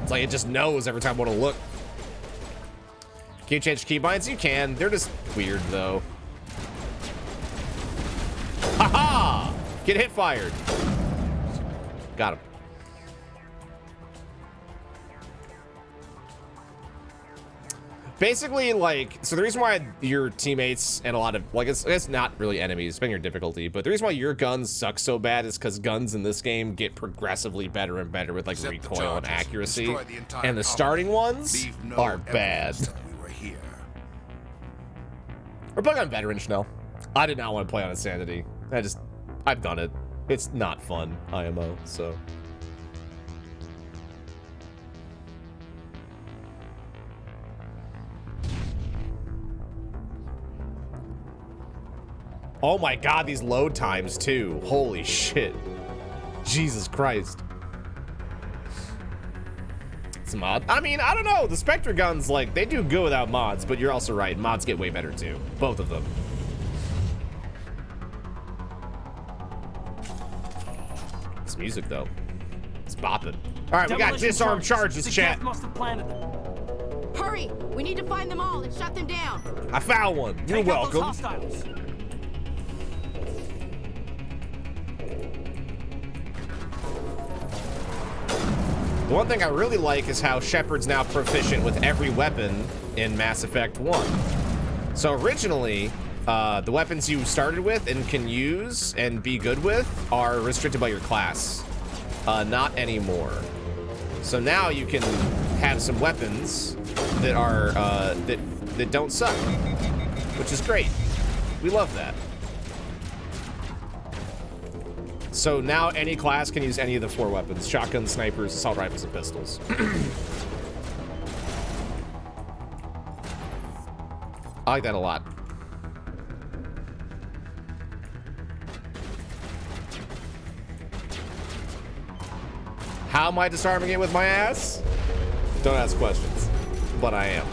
It's like it just knows every time I want to look. Can you change keybinds? You can. They're just weird, though. Haha! Get hit fired. Got him. Basically, like, so the reason why your teammates and a lot of, like, it's not really enemies, depending on your difficulty, but the reason why your guns suck so bad is because guns in this game get progressively better and better with, like, recoil and accuracy. And the starting ones are bad. We're playing on veteran now. I did not want to play on Insanity. I've done it. It's not fun, IMO, so. Oh my god, these load times too. Holy shit. Jesus Christ. It's a mod. I mean, I don't know. The Spectre guns, like, they do good without mods, but you're also right. Mods get way better too. Both of them. This music, though. It's bopping. All right, we got disarm charges, chat. Must have planted them. Hurry! We need to find them all and shut them down. I found one. You're welcome. Hostiles. The one thing I really like is how Shepard's now proficient with every weapon in Mass Effect 1. So originally, the weapons you started with and can use and be good with are restricted by your class. Not anymore. So now you can have some weapons that are that don't suck, which is great. We love that. So now any class can use any of the 4 weapons: shotguns, snipers, assault rifles, and pistols. I like that a lot. How am I disarming it with my ass? Don't ask questions, but I am.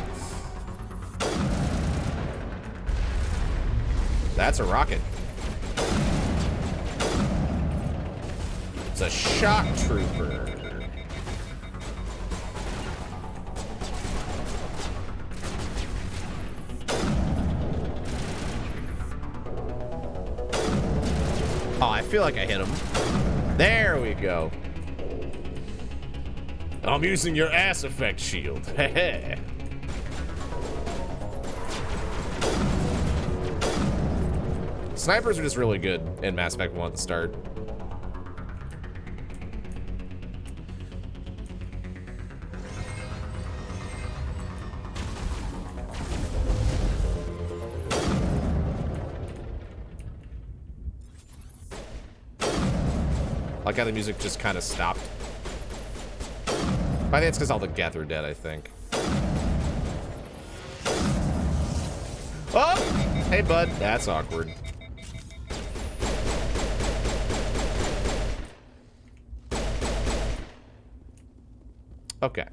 That's a rocket. It's a shock trooper. Oh, I feel like I hit him. There we go. I'm using your ass effect shield. Heh. Snipers are just really good in Mass Effect 1 at the start. I like how the music just kind of stopped. I think it's because all the Geth are dead, I think. Oh! Hey, bud. That's awkward. Okay.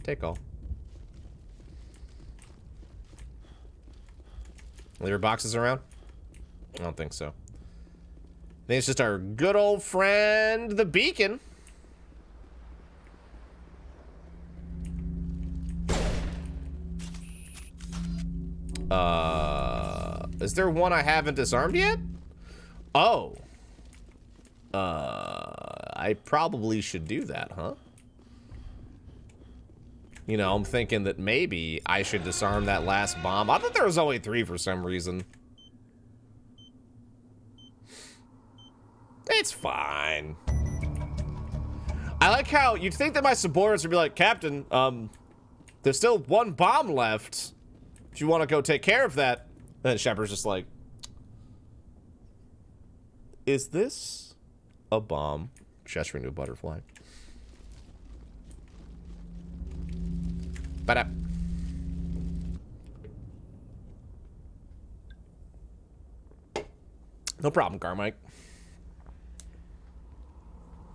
Take all. Leave your boxes around? I don't think so. I think it's just our good old friend, the beacon. Is there one I haven't disarmed yet? Oh. I probably should do that, huh? You know, I'm thinking that maybe I should disarm that last bomb. I thought there was only 3 for some reason. It's fine. I like how you'd think that my subordinates would be like, Captain, there's still 1 bomb left. Do you want to go take care of that? And then Shepard's just like, is this a bomb? Gesturing to a butterfly. Ba-da. No problem, Carmike.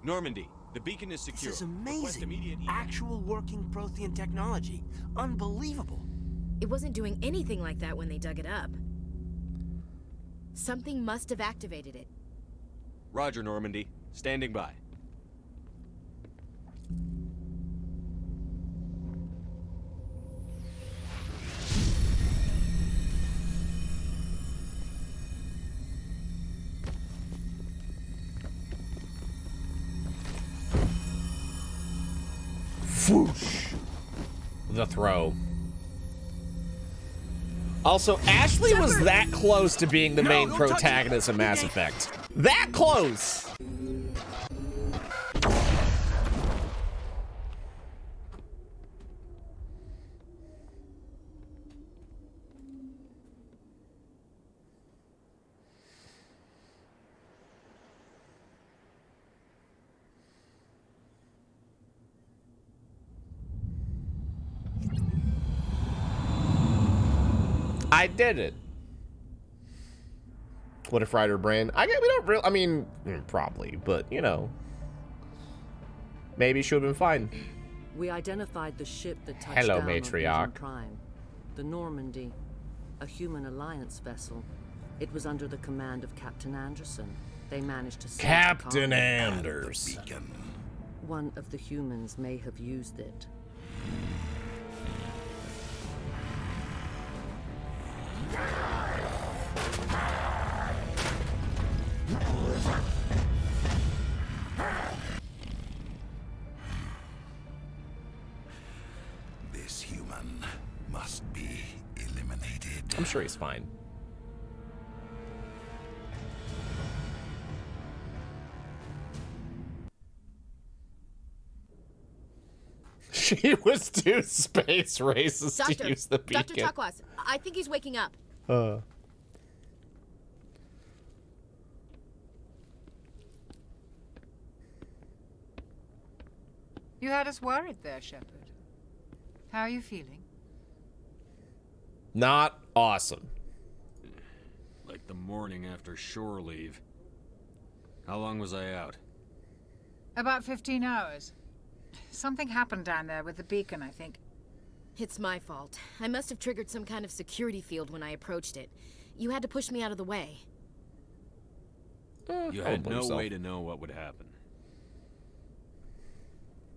Normandy, the beacon is secure. This is amazing. Actual working Prothean technology. Unbelievable. It wasn't doing anything like that when they dug it up. Something must have activated it. Roger, Normandy. Standing by. Whoosh. The throw. Also, Ashley was that close to being the main protagonist of Mass Effect. That close! I did it. What if Ryder Brain? We don't really, I mean, probably, but you know. Maybe she would have been fine. We identified the ship that touched Hello, down on Matriarch. Eden Prime. The Normandy, a human alliance vessel. It was under the command of Captain Anderson. They managed to save Captain the colony. Anders. One of the humans may have used it. This human must be eliminated. I'm sure he's fine. She was too space racist to use the beacon. Dr. Chakwas, I think he's waking up. You had us worried there, Shepard. How are you feeling? Not awesome. Like the morning after shore leave. How long was I out? About 15 hours. Something happened down there with the beacon, I think. It's my fault. I must have triggered some kind of security field when I approached it. You had to push me out of the way. You had no way to know what would happen.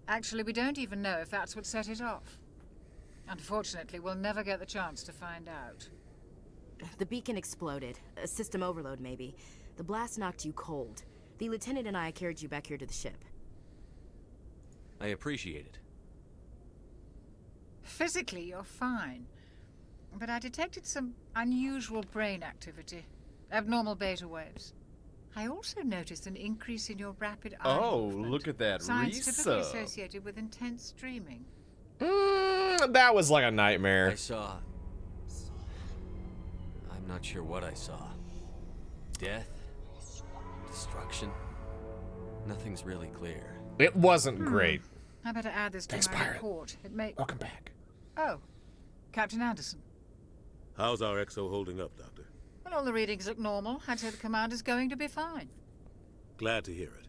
Actually, we don't even know if that's what set it off. Unfortunately, we'll never get the chance to find out. The beacon exploded. A system overload, maybe. The blast knocked you cold. The lieutenant and I carried you back here to the ship. I appreciate it. Physically, you're fine. But I detected some unusual brain activity. Abnormal beta waves. I also noticed an increase in your rapid eye movement. Look at that Signs typically resub. associated with intense dreaming. That was like a nightmare. I saw... I'm not sure what I saw. Death? destruction. Nothing's really clear. It wasn't great. I better add this to Thanks, my Pirate. report. It may. Welcome back. Oh, Captain Anderson. How's our XO holding up, Doctor? Well, all the readings look normal. I'd say the commander's going to be fine. Glad to hear it.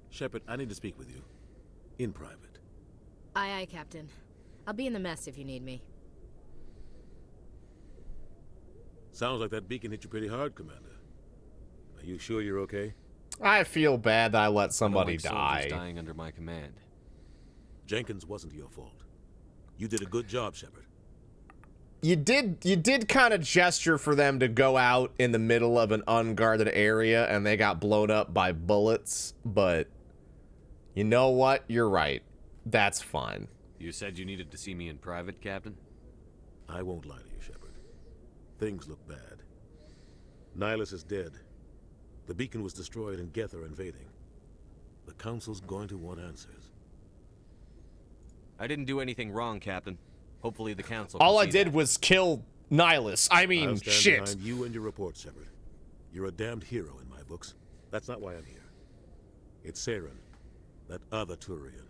Shepard, I need to speak with you. In private. Aye, aye, Captain. I'll be in the mess if you need me. Sounds like that beacon hit you pretty hard, Commander. Are you sure you're okay? I feel bad that I let somebody I don't like die. soldiers dying under my command. Jenkins wasn't your fault. You did a good job, Shepard. You did kind of gesture for them to go out in the middle of an unguarded area and they got blown up by bullets, but you know what? You're right. That's fine. You said you needed to see me in private, Captain? I won't lie to you, Shepard. Things look bad. Nihilus is dead. The beacon was destroyed and Geth are invading. The Council's going to want answers. I didn't do anything wrong, Captain. Hopefully the Council All can I see did that. was kill Nihilus. I mean, I'll stand shit. behind you and your report, Shepard. You're a damned hero in my books. That's not why I'm here. It's Saren, that other Turian.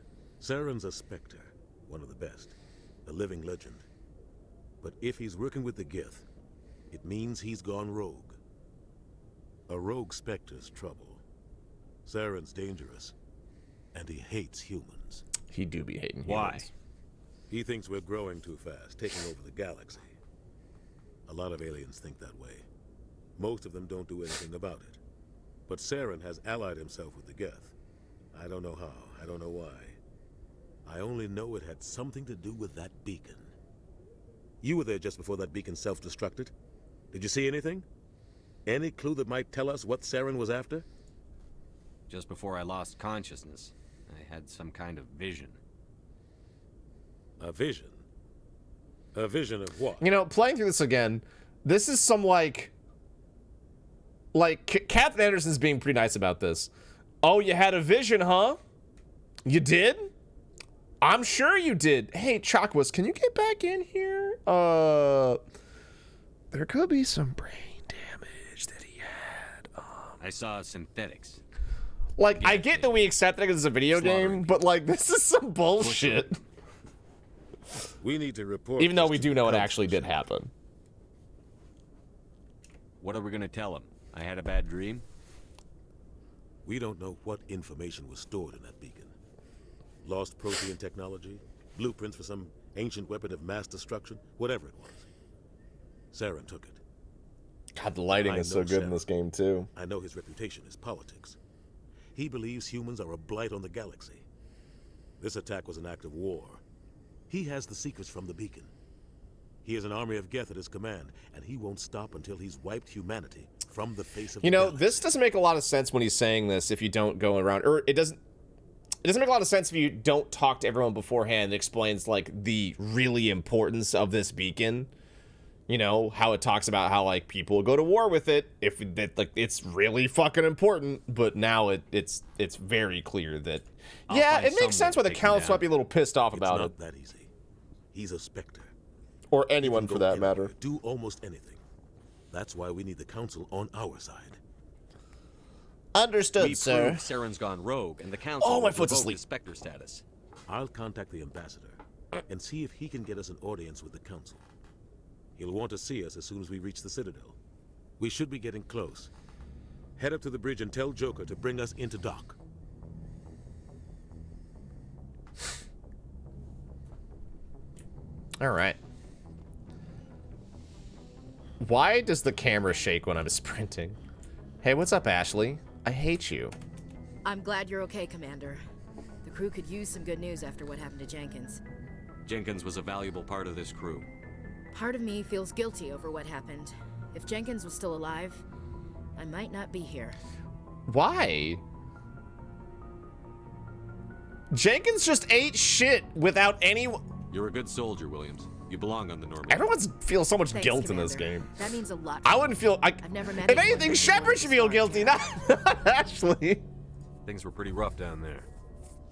Saren's a Spectre, one of the best, a living legend. But if he's working with the Geth, it means he's gone rogue. A rogue Spectre's trouble. Saren's dangerous, and he hates humans. He do be hating humans. Why? He thinks we're growing too fast, taking over the galaxy. A lot of aliens think that way. Most of them don't do anything about it. But Saren has allied himself with the Geth. I don't know how, I don't know why. I only know it had something to do with that beacon. You were there just before that beacon self-destructed. Did you see anything? Any clue that might tell us what Saren was after? Just before I lost consciousness, I had some kind of vision. A vision? A vision of what? You know, playing through this again, this is some like Captain Anderson's being pretty nice about this. Oh, you had a vision, huh? You did? I'm sure you did. Hey, Chakwas, can you get back in here? There could be some brain damage that he had. I saw synthetics. Like, I get that we accept that it's a video game, but like, this is some bullshit. We need to report. Even though this we to do the know it Council, actually did happen. What are we gonna tell him? I had a bad dream? We don't know what information was stored in that beacon. Lost protein technology, blueprints for some ancient weapon of mass destruction, whatever it was. Saren took it. God, the lighting I is so know good in Saren. this game, too. I know his reputation is politics. He believes humans are a blight on the galaxy. This attack was an act of war. He has the secrets from the beacon. He has an army of Geth at his command, and he won't stop until he's wiped humanity from the face of You the know, galaxy. this doesn't make a lot of sense when he's saying this if you don't go around, or it doesn't make a lot of sense if you don't talk to everyone beforehand. It explains like the really importance of this beacon. You know, how it talks about how like people go to war with it if that like it's really fucking important, but now it's very clear that yeah, it makes sense why the council might be a little pissed off about it. It's not that easy. He's a Spectre. Or anyone for that matter. Do almost anything. That's why we need the council on our side. Understood, We sir. proved Saren's gone rogue, and the Council Oh, my will foot's revoke asleep. his Spectre status. I'll contact the ambassador and see if he can get us an audience with the council. He'll want to see us as soon as we reach the Citadel. We should be getting close. Head up to the bridge and tell Joker to bring us into dock. All right. Why does the camera shake when I'm sprinting? Hey, what's up, Ashley? I hate you. I'm glad you're okay, Commander. The crew could use some good news after what happened to Jenkins. Jenkins was a valuable part of this crew. Part of me feels guilty over what happened. If Jenkins was still alive, I might not be here. Why? Jenkins just ate shit without any... You're a good soldier, Williams. You belong on the Normandy. Everyone feels so much Thanks, guilt in this Commander. game. That means a lot. I wouldn't feel... I've never met if anyone anything, who'd be Shepard more should feel guilty, not Ashley. Things were pretty rough down there.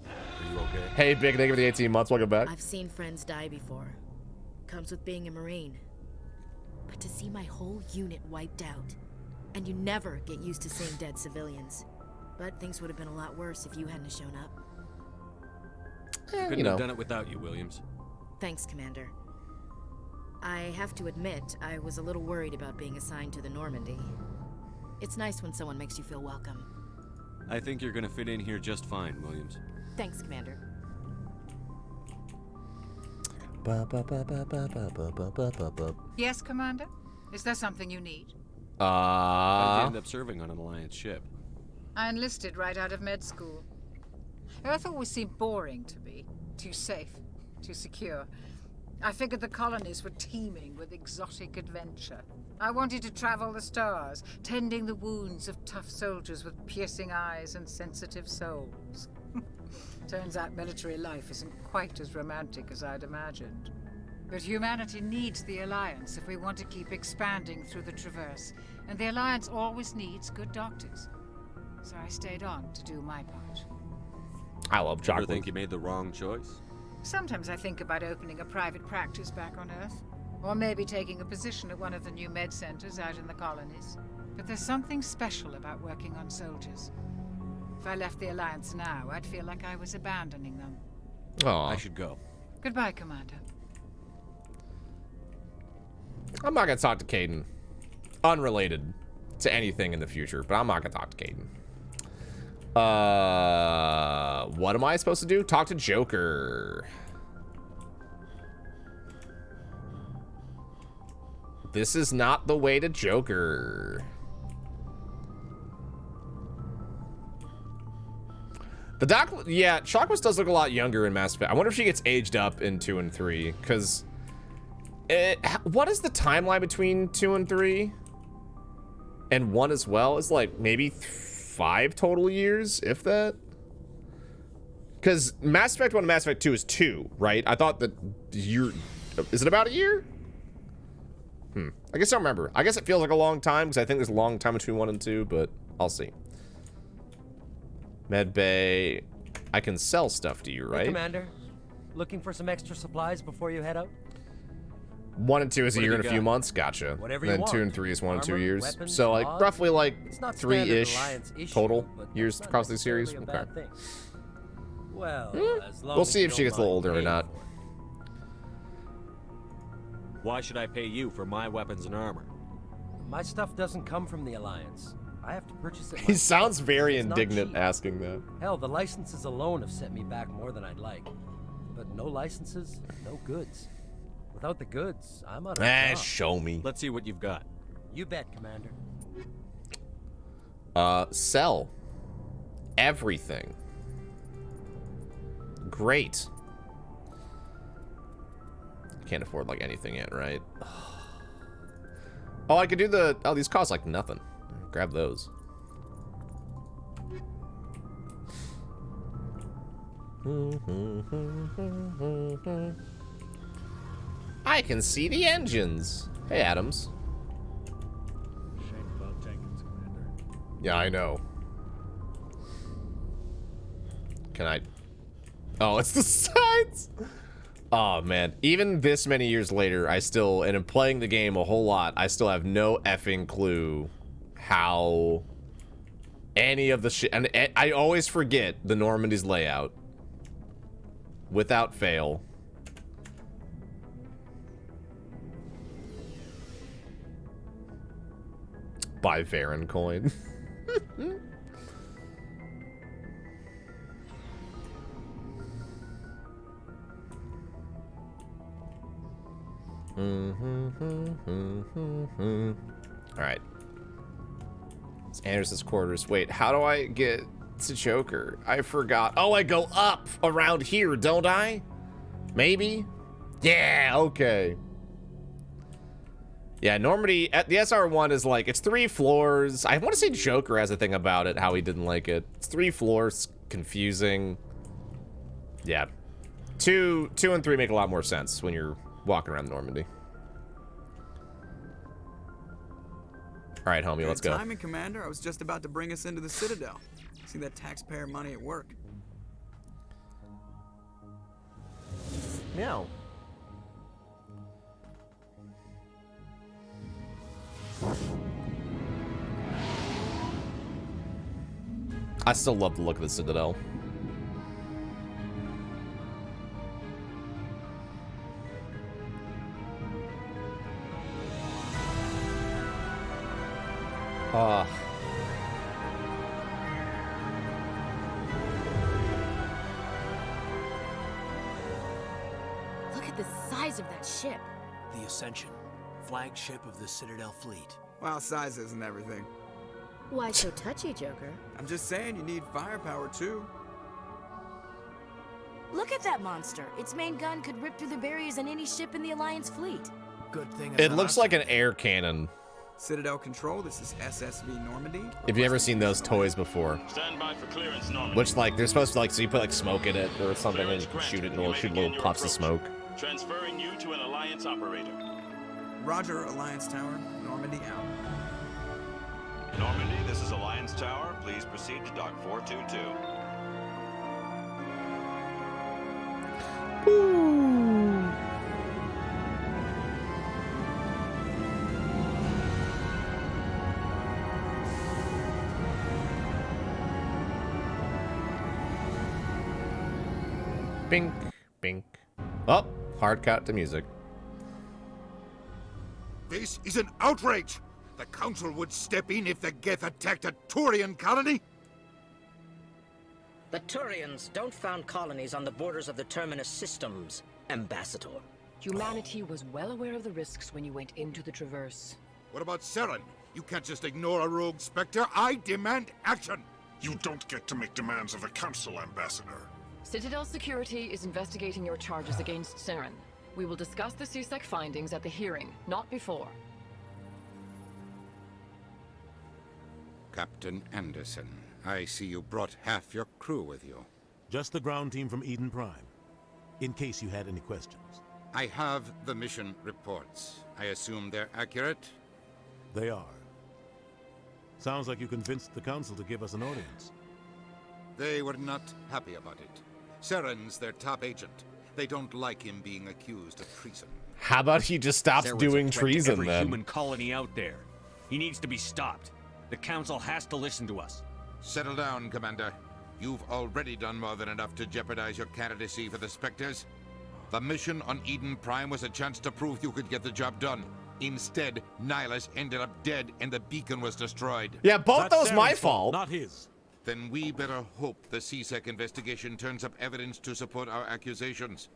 Are you okay? Hey, Big, thank you for the 18 months. Welcome back. I've seen friends die before. Comes with being a Marine. But to see my whole unit wiped out, And you never get used to seeing dead civilians. But things would have been a lot worse if you hadn't shown up. Couldn't have done it without you, Williams. Thanks, Commander. I have to admit, I was a little worried about being assigned to the Normandy. It's nice when someone makes you feel welcome. I think you're gonna fit in here just fine, Williams. Thanks, Commander. Yes, Commander? Is there something you need? I did end up serving on an Alliance ship. I enlisted right out of med school. Earth always seemed boring to me. Too safe, too secure. I figured the colonies were teeming with exotic adventure. I wanted to travel the stars, tending the wounds of tough soldiers with piercing eyes and sensitive souls. Turns out military life isn't quite as romantic as I'd imagined. But humanity needs the Alliance if we want to keep expanding through the Traverse, and the Alliance always needs good doctors. So I stayed on to do my part. I love chocolate. Ever think you made the wrong choice? Sometimes I think about opening a private practice back on Earth, or maybe taking a position at one of the new med centers out in the colonies. But there's something special about working on soldiers. If I left the Alliance now, I'd feel like I was abandoning them. Oh, I should go. Goodbye, Commander. I'm not gonna talk to Caden. Unrelated to anything in the future, but I'm not gonna talk to Caden. What am I supposed to do? Talk to Joker. This is not the way to Joker. The doc, yeah, Chakwas does look a lot younger in Mass Effect. I wonder if she gets aged up in 2 and 3, because what is the timeline between 2 and 3? And 1 as well? It's like maybe 5 total years, if that. Because Mass Effect 1 and Mass Effect 2 is 2, right? I thought that is it about a year? I guess I don't remember. I guess it feels like a long time, because I think there's a long time between 1 and 2, but I'll see. Medbay, I can sell stuff to you, right? Hey, Commander, looking for some extra supplies before you head out? 1 and 2 is a What year have and you a few got? months, gotcha. Whatever And you then 2 want. and 3 is 1 and 2 Armor, years. weapons, So like odds. roughly like It's not standard 3-ish Alliance issue, total but years that's across the series. necessarily a Okay. bad thing. Well, as long We'll as see you if she don't gets a little mind older or paying not. for it. Why should I pay you for my weapons and armor? My stuff doesn't come from the Alliance. I have to purchase it He myself. sounds very It's not indignant cheap. asking that. Hell, the licenses alone have set me back more than I'd like. But no licenses, no goods. Without the goods, I'm out of a job. Show me. Let's see what you've got. You bet, Commander. Sell everything. Great. Can't afford like anything yet, right? Oh, I could do the. Oh, these cost like nothing. Grab those. I can see the engines. Hey, Adams. Shame about Jenkins, Commander. Yeah, I know. Can I? Oh, it's the sides. Oh man, even this many years later, I still, and in playing the game a whole lot, I still have no effing clue how any of the shit, and I always forget the Normandy's layout without fail. Buy Varen coin. All right. It's Anderson's quarters. Wait, how do I get to Joker? I forgot. Oh, I go up around here, don't I? Maybe? Yeah, okay. Yeah, Normandy, the SR1 is like, it's 3 floors. I want to say Joker has a thing about it, how he didn't like it. It's 3 floors, confusing. Yeah. 2 and 3 make a lot more sense when you're walking around Normandy. All right, homie, let's go. Timing, Commander. I was just about to bring us into the Citadel. See that taxpayer money at work. Meow. I still love the look of the Citadel. Look at the size of that ship. The Ascension, flagship of the Citadel fleet. Well, size isn't everything. Why so touchy, Joker? I'm just saying you need firepower too. Look at that monster. Its main gun could rip through the barriers in any ship in the Alliance fleet. Good thing. It looks like an air cannon. Citadel Control, this is SSV Normandy. If you've ever seen those toys before. Stand by for clearance, Normandy. Which, like, they're supposed to, like, so you put, like, smoke in it or something and you can shoot it and it'll shoot little puffs of smoke. Transferring you to an Alliance operator. Roger, Alliance Tower. Normandy out. Normandy, this is Alliance Tower. Please proceed to Dock 422. Bink, bink. Oh, hard cut to music. This is an outrage! The Council would step in if the Geth attacked a Turian colony? The Turians don't found colonies on the borders of the Terminus systems, Ambassador. Humanity was well aware of the risks when you went into the Traverse. What about Saren? You can't just ignore a rogue Spectre. I demand action! You don't get to make demands of the Council, Ambassador. Citadel Security is investigating your charges against Saren. We will discuss the CSEC findings at the hearing, not before. Captain Anderson, I see you brought half your crew with you. Just the ground team from Eden Prime, in case you had any questions. I have the mission reports. I assume they're accurate? They are. Sounds like you convinced the Council to give us an audience. They were not happy about it. Saren's their top agent. They don't like him being accused of treason. How about he just stops Saren's doing a threat to treason every then? human colony out there. He needs to be stopped. The Council has to listen to us. Settle down, Commander. You've already done more than enough to jeopardize your candidacy for the Spectres. The mission on Eden Prime was a chance to prove you could get the job done. Instead, Nihilus ended up dead and the beacon was destroyed. Yeah, both those my fault. Not his. Then we better hope the CSEC investigation turns up evidence to support our accusations.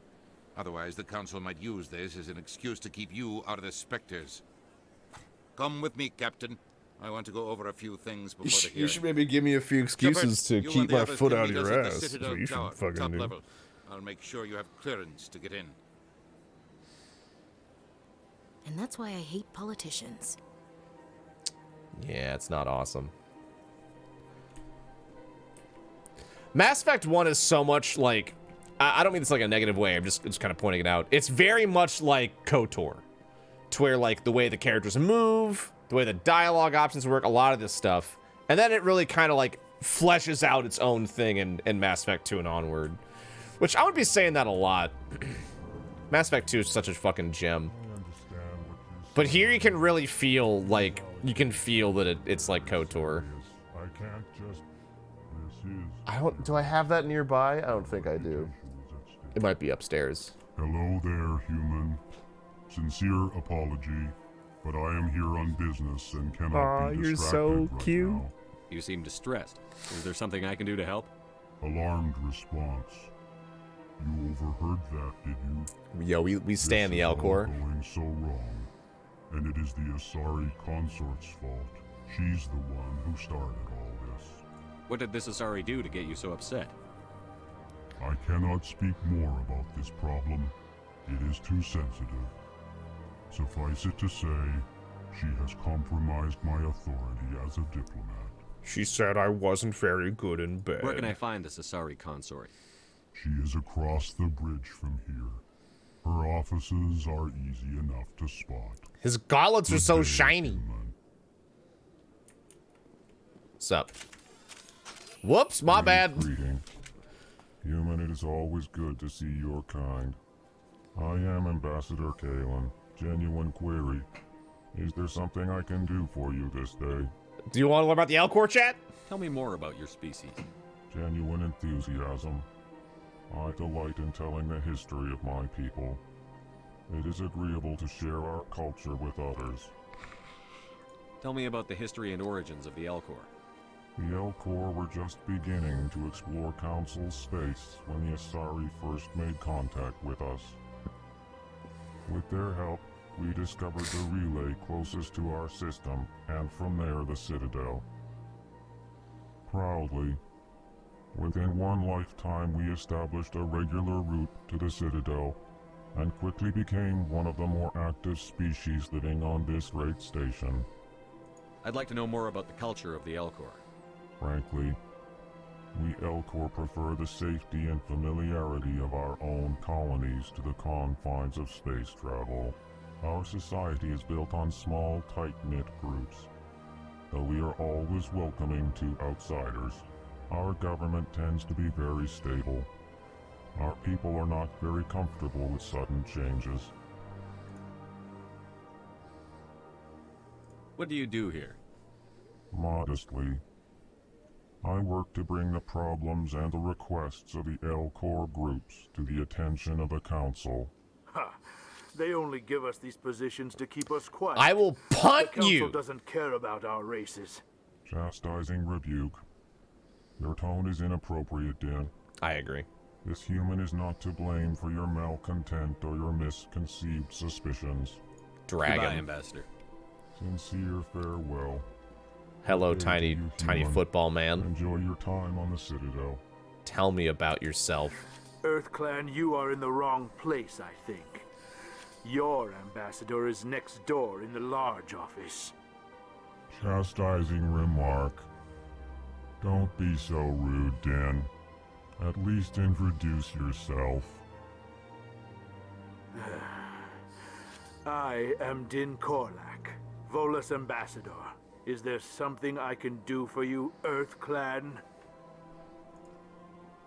Otherwise, the Council might use this as an excuse to keep you out of the Spectres. Come with me, Captain. I want to go over a few things before the hearing. You should maybe give me a few excuses Shepard, to you keep and the my others foot can out of meet us your at the ass. That's Citadel what you should Tower, fucking top do. level. I'll make sure you have clearance to get in. And that's why I hate politicians. Yeah, it's not awesome. Mass Effect 1 is so much like... I don't mean this like a negative way, I'm just kind of pointing it out. It's very much like KOTOR. To where, like, the way the characters move, the way the dialogue options work, a lot of this stuff. And then it really kind of, like, fleshes out its own thing in Mass Effect 2 and onward. Which, I would be saying that a lot. Mass Effect 2 is such a fucking gem. But here you can really feel, like, you can feel that it's like KOTOR. I can't just... I don't... Do I have that nearby? I don't think I do. It might be upstairs. Hello there, human. Sincere apology, but I am here on business and cannot be distracted right now. You seem distressed. Is there something I can do to help? Alarmed response. You overheard that, did you? Yo, we stand the This is all Alcor. going so wrong, and it is the Asari consort's fault. She's the one who started all this. What did this Asari do to get you so upset? I cannot speak more about this problem. It is too sensitive. Suffice it to say, she has compromised my authority as a diplomat. She said I wasn't very good in bed. Where can I find this Asari consort? She is across the bridge from here. Her offices are easy enough to spot. His gauntlets are so shiny. What's up? Whoops, my bad. Greeting. Human, it is always good to see your kind. I am Ambassador Kalen. Genuine query. Is there something I can do for you this day? Do you want to learn about the Alcor, chat? Tell me more about your species. Genuine enthusiasm. I delight in telling the history of my people. It is agreeable to share our culture with others. Tell me about the history and origins of the Alcor. The Alcor were just beginning to explore Council space when the Asari first made contact with us. With their help, we discovered the relay closest to our system, and from there the Citadel. Proudly, within one lifetime we established a regular route to the Citadel, and quickly became one of the more active species living on this great station. I'd like to know more about the culture of the Alcor. Frankly, we Alcor prefer the safety and familiarity of our own colonies to the confines of space travel. Our society is built on small, tight-knit groups. Though we are always welcoming to outsiders, our government tends to be very stable. Our people are not very comfortable with sudden changes. What do you do here? Modestly, I work to bring the problems and the requests of the Alcor groups to the attention of the Council. Ha! They only give us these positions to keep us quiet. I will punt the Council you! Doesn't care about our races. Chastising rebuke. Your tone is inappropriate, Din. I agree. This human is not to blame for your malcontent or your misconceived suspicions. Dragon. Goodbye, Ambassador. Sincere farewell. Hello, Good day tiny, to you, tiny human. football man. Enjoy your time on the Citadel. Tell me about yourself. EarthClan, you are in the wrong place, I think. Your ambassador is next door in the large office. Chastising remark. Don't be so rude, Din. At least introduce yourself. I am Din Korlak, Volus ambassador. Is there something I can do for you, EarthClan?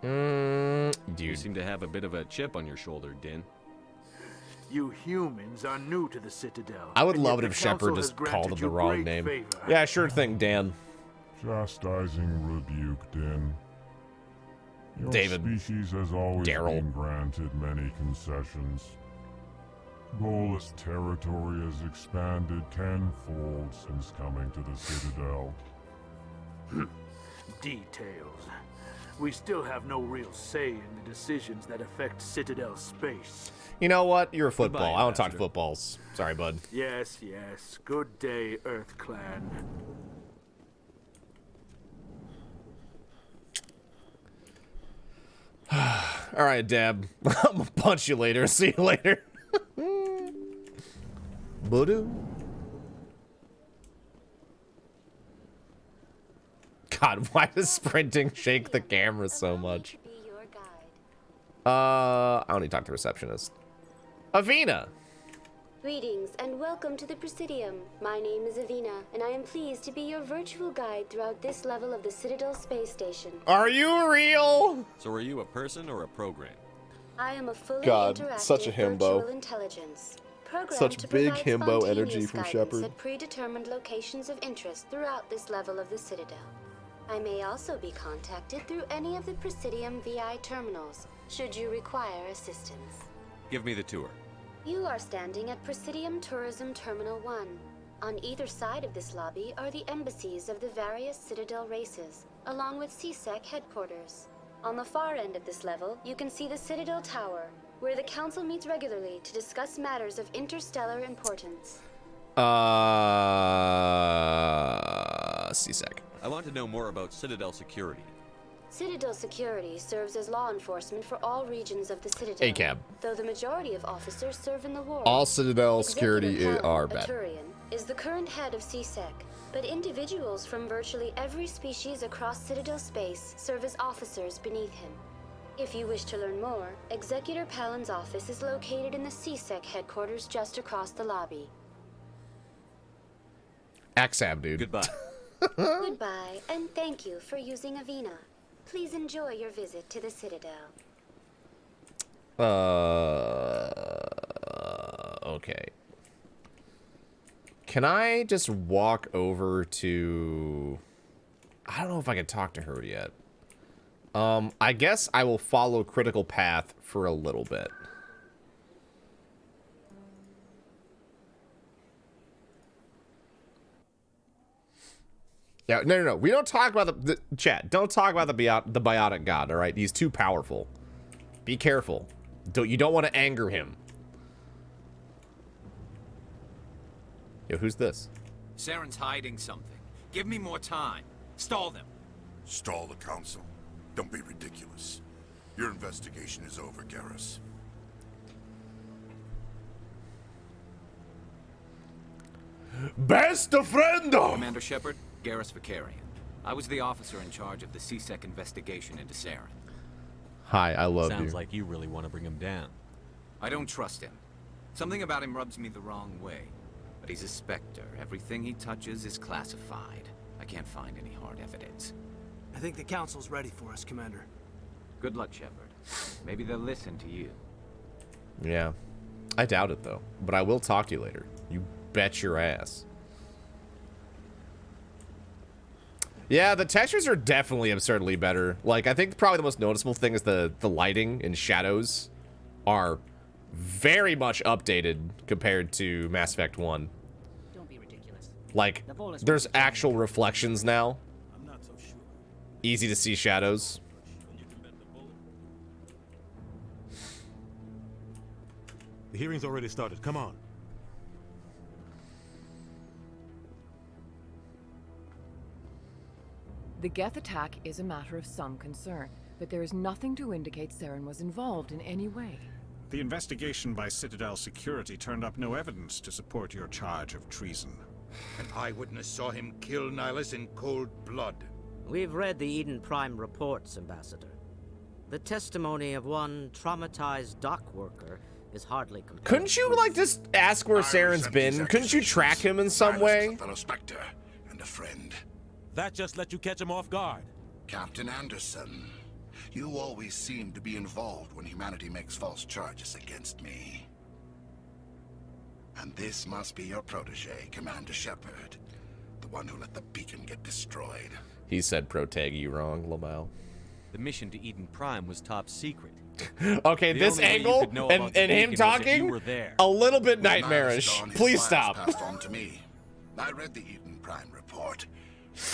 You seem to have a bit of a chip on your shoulder, Din. You humans are new to the Citadel. I would and love yet it if the Council Shepard has just called granted him the you wrong great name. favor. Yeah, sure thing, Dan. Chastising rebuke, Din. Your David. species has always Daryl. been granted many concessions. Bolus territory has expanded tenfold since coming to the Citadel. Details. We still have no real say in the decisions that affect Citadel space. You know what? You're a football. Goodbye, I don't talk Ambassador. footballs. Sorry, bud. Yes, yes. Good day, EarthClan. All right, Dab. I'm gonna punch you later. See you later. Voodoo. God, why does sprinting shake the camera so much? I don't need to talk to receptionist. Avina. Greetings and welcome to the Presidium. My name is Avina, and I am pleased to be your virtual guide throughout this level of the Citadel Space Station. Are you real? So are you a person or a program? I am a fully God, interactive such a himbo. virtual intelligence. Programmed Such to big provide himbo energy spontaneous from guidance Shepard. at predetermined locations of interest throughout this level of the Citadel. I may also be contacted through any of the Presidium VI terminals, should you require assistance. Give me the tour. You are standing at Presidium Tourism Terminal 1. On either side of this lobby are the embassies of the various Citadel races, along with CSEC headquarters. On the far end of this level, you can see the Citadel Tower, where the Council meets regularly to discuss matters of interstellar importance. CSEC. I want to know more about Citadel security. Citadel security serves as law enforcement for all regions of the Citadel. ACAB. Though the majority of officers serve in the war. All Citadel security are bad. Aturian is the current head of CSEC, but individuals from virtually every species across Citadel space serve as officers beneath him. If you wish to learn more, Executor Palin's office is located in the CSEC headquarters just across the lobby. Axab, dude. Goodbye. Goodbye, and thank you for using Avina. Please enjoy your visit to the Citadel. Okay. Can I just walk over to... I don't know if I can talk to her yet. I guess I will follow Critical Path for a little bit. Yeah, no. We don't talk about the chat. Don't talk about the biotic god, all right? He's too powerful. Be careful. You don't want to anger him. Yo, who's this? Saren's hiding something. Give me more time. Stall them. Stall the council. Don't be ridiculous. Your investigation is over, Garrus. Best of friend! Commander Shepard, Garrus Vicarian. I was the officer in charge of the CSEC investigation into Saren. Hi, I love you. Sounds like you really want to bring him down. I don't trust him. Something about him rubs me the wrong way. But he's a Spectre. Everything he touches is classified. I can't find any hard evidence. I think the council's ready for us, Commander. Good luck, Shepard. Maybe they'll listen to you. Yeah. I doubt it, though. But I will talk to you later. You bet your ass. Yeah, the textures are definitely absurdly better. Like, I think probably the most noticeable thing is the lighting and shadows are very much updated compared to Mass Effect 1. Don't be ridiculous. Like, there's actual reflections now. Easy to see shadows. The hearing's already started. Come on. The Geth attack is a matter of some concern, but there is nothing to indicate Saren was involved in any way. The investigation by Citadel Security turned up no evidence to support your charge of treason. An eyewitness saw him kill Nihilus in cold blood. We've read the Eden Prime reports, Ambassador. The testimony of one traumatized dock worker is hardly complete. Couldn't you, like, just ask where Saren's been? Couldn't you track him in some way? Fellow Spectre and a friend. That just let you catch him off guard. Captain Anderson, you always seem to be involved when humanity makes false charges against me. And this must be your protege, Commander Shepard. The one who let the beacon get destroyed. He said protege wrong, Lamau. The mission to Eden Prime was top secret. Okay, this angle and him talking, a little bit nightmarish. Please stop. Passed on to me. I read the Eden Prime report.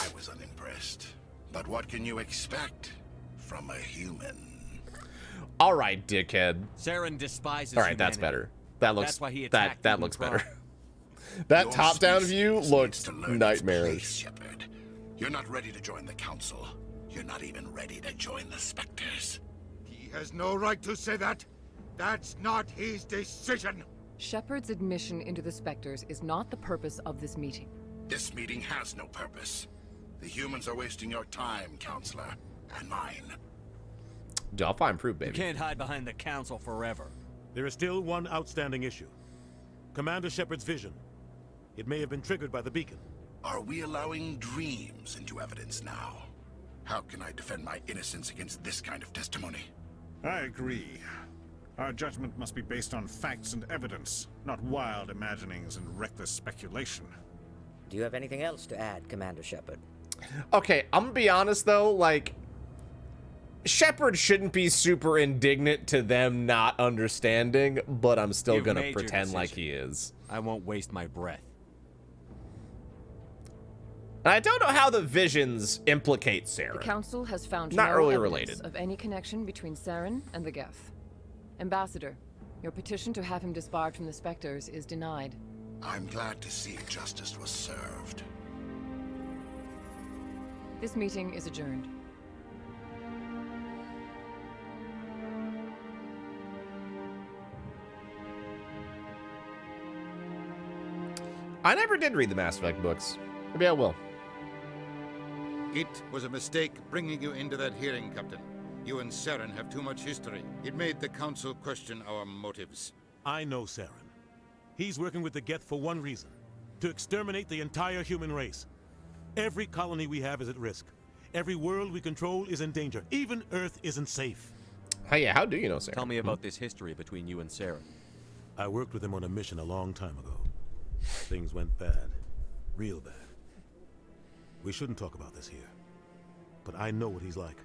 I was unimpressed. But what can you expect from a human? All right, dickhead. Saren despises All right, that's humanity. better. That looks That's why he that attacked looks Eden better. Prime. That Your top-down species view needs looks to learn its nightmarish. place, Shepard. You're not ready to join the Council. You're not even ready to join the Spectres. He has no right to say that. That's not his decision. Shepard's admission into the Spectres is not the purpose of this meeting. This meeting has no purpose. The humans are wasting your time, Counselor, and mine. Dude, I'll find proof, baby. You can't hide behind the council forever. There is still one outstanding issue. Commander Shepard's vision. It may have been triggered by the beacon. Are we allowing dreams into evidence now? How can I defend my innocence against this kind of testimony? I agree. Our judgment must be based on facts and evidence, not wild imaginings and reckless speculation. Do you have anything else to add, Commander Shepard? Okay, I'm gonna be honest though, like, Shepard shouldn't be super indignant to them not understanding, but I'm still You've gonna made your pretend like decision. he is. I won't waste my breath. And I don't know how the visions implicate Saren. The Council has found Not no really evidence related. of any connection between Saren and the Geth. Ambassador, your petition to have him disbarred from the Spectres is denied. I'm glad to see justice was served. This meeting is adjourned. I never did read the Mass Effect books. Maybe I will. It was a mistake bringing you into that hearing, Captain. You and Saren have too much history. It made the Council question our motives. I know Saren. He's working with the Geth for one reason. To exterminate the entire human race. Every colony we have is at risk. Every world we control is in danger. Even Earth isn't safe. Hey, yeah, how do you know Saren? Tell me about this history between you and Saren. I worked with him on a mission a long time ago. Things went bad. Real bad. We shouldn't talk about this here. But I know what he's like.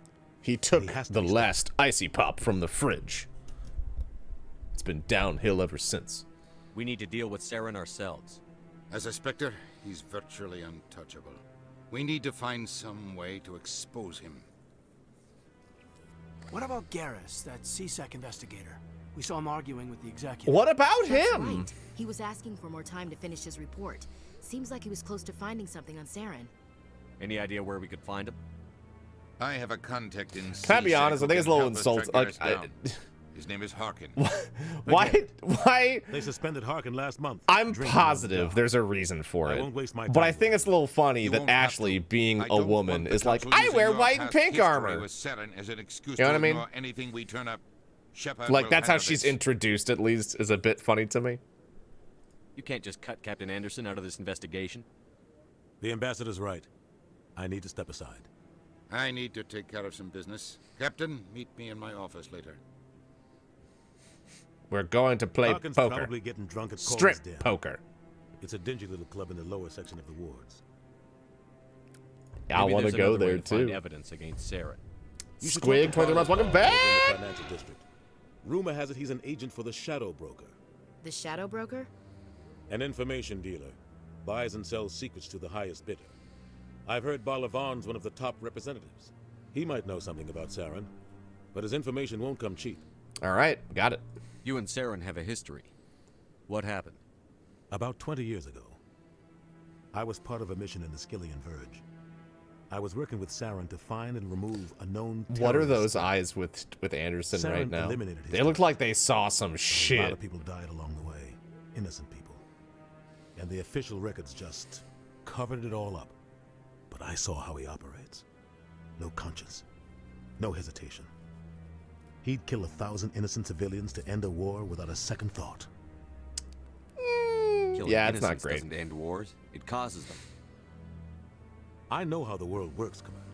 He took the last icy pop from the fridge. It's been downhill ever since. We need to deal with Saren ourselves. As a Spectre, he's virtually untouchable. We need to find some way to expose him. What about Garrus, that CSEC investigator? We saw him arguing with the executive. What about That's him? Right. He was asking for more time to finish his report. Seems like he was close to finding something on Saren. Any idea where we could find him? I have a contact in Can I be honest? I think it's a little insulting. Like, his name is Harkin. Why? They suspended Harkin last month. I'm positive there's a reason for it. I won't waste my But I time think it's a little funny that Ashley, being a woman, is like, I wear white and pink armor. You know what I mean? Anything we turn up, Shepard Like, will that's how handle she's this. introduced, at least, is a bit funny to me. You can't just cut Captain Anderson out of this investigation. The ambassador's right. I need to step aside. I need to take care of some business. Captain, meet me in my office later. We're going to play Harkin's poker. probably getting drunk at Strip Cole's Den. poker. It's a dingy little club in the lower section of the wards. Yeah, I want to go there Find too. evidence against Saren. Squig, 23 months, welcome back. In the financial district. Rumor has it he's an agent for the Shadow Broker. The Shadow Broker? An information dealer. Buys and sells secrets to the highest bidder. I've heard Balavan's one of the top representatives. He might know something about Saren, but his information won't come cheap. All right, got it. You and Saren have a history. What happened? About 20 years ago, I was part of a mission in the Skillian Verge. I was working with Saren to find and remove a known terrorist. What are those eyes with Anderson Saren right now? eliminated his They look like they saw some shit. A lot of people died along the way. Innocent people. And the official records just covered it all up. But I saw how he operates. No conscience. No hesitation. He'd kill 1,000 innocent civilians to end a war without a second thought. Killing Yeah, it's not innocents great. doesn't end wars. It causes them. I know how the world works, Commander.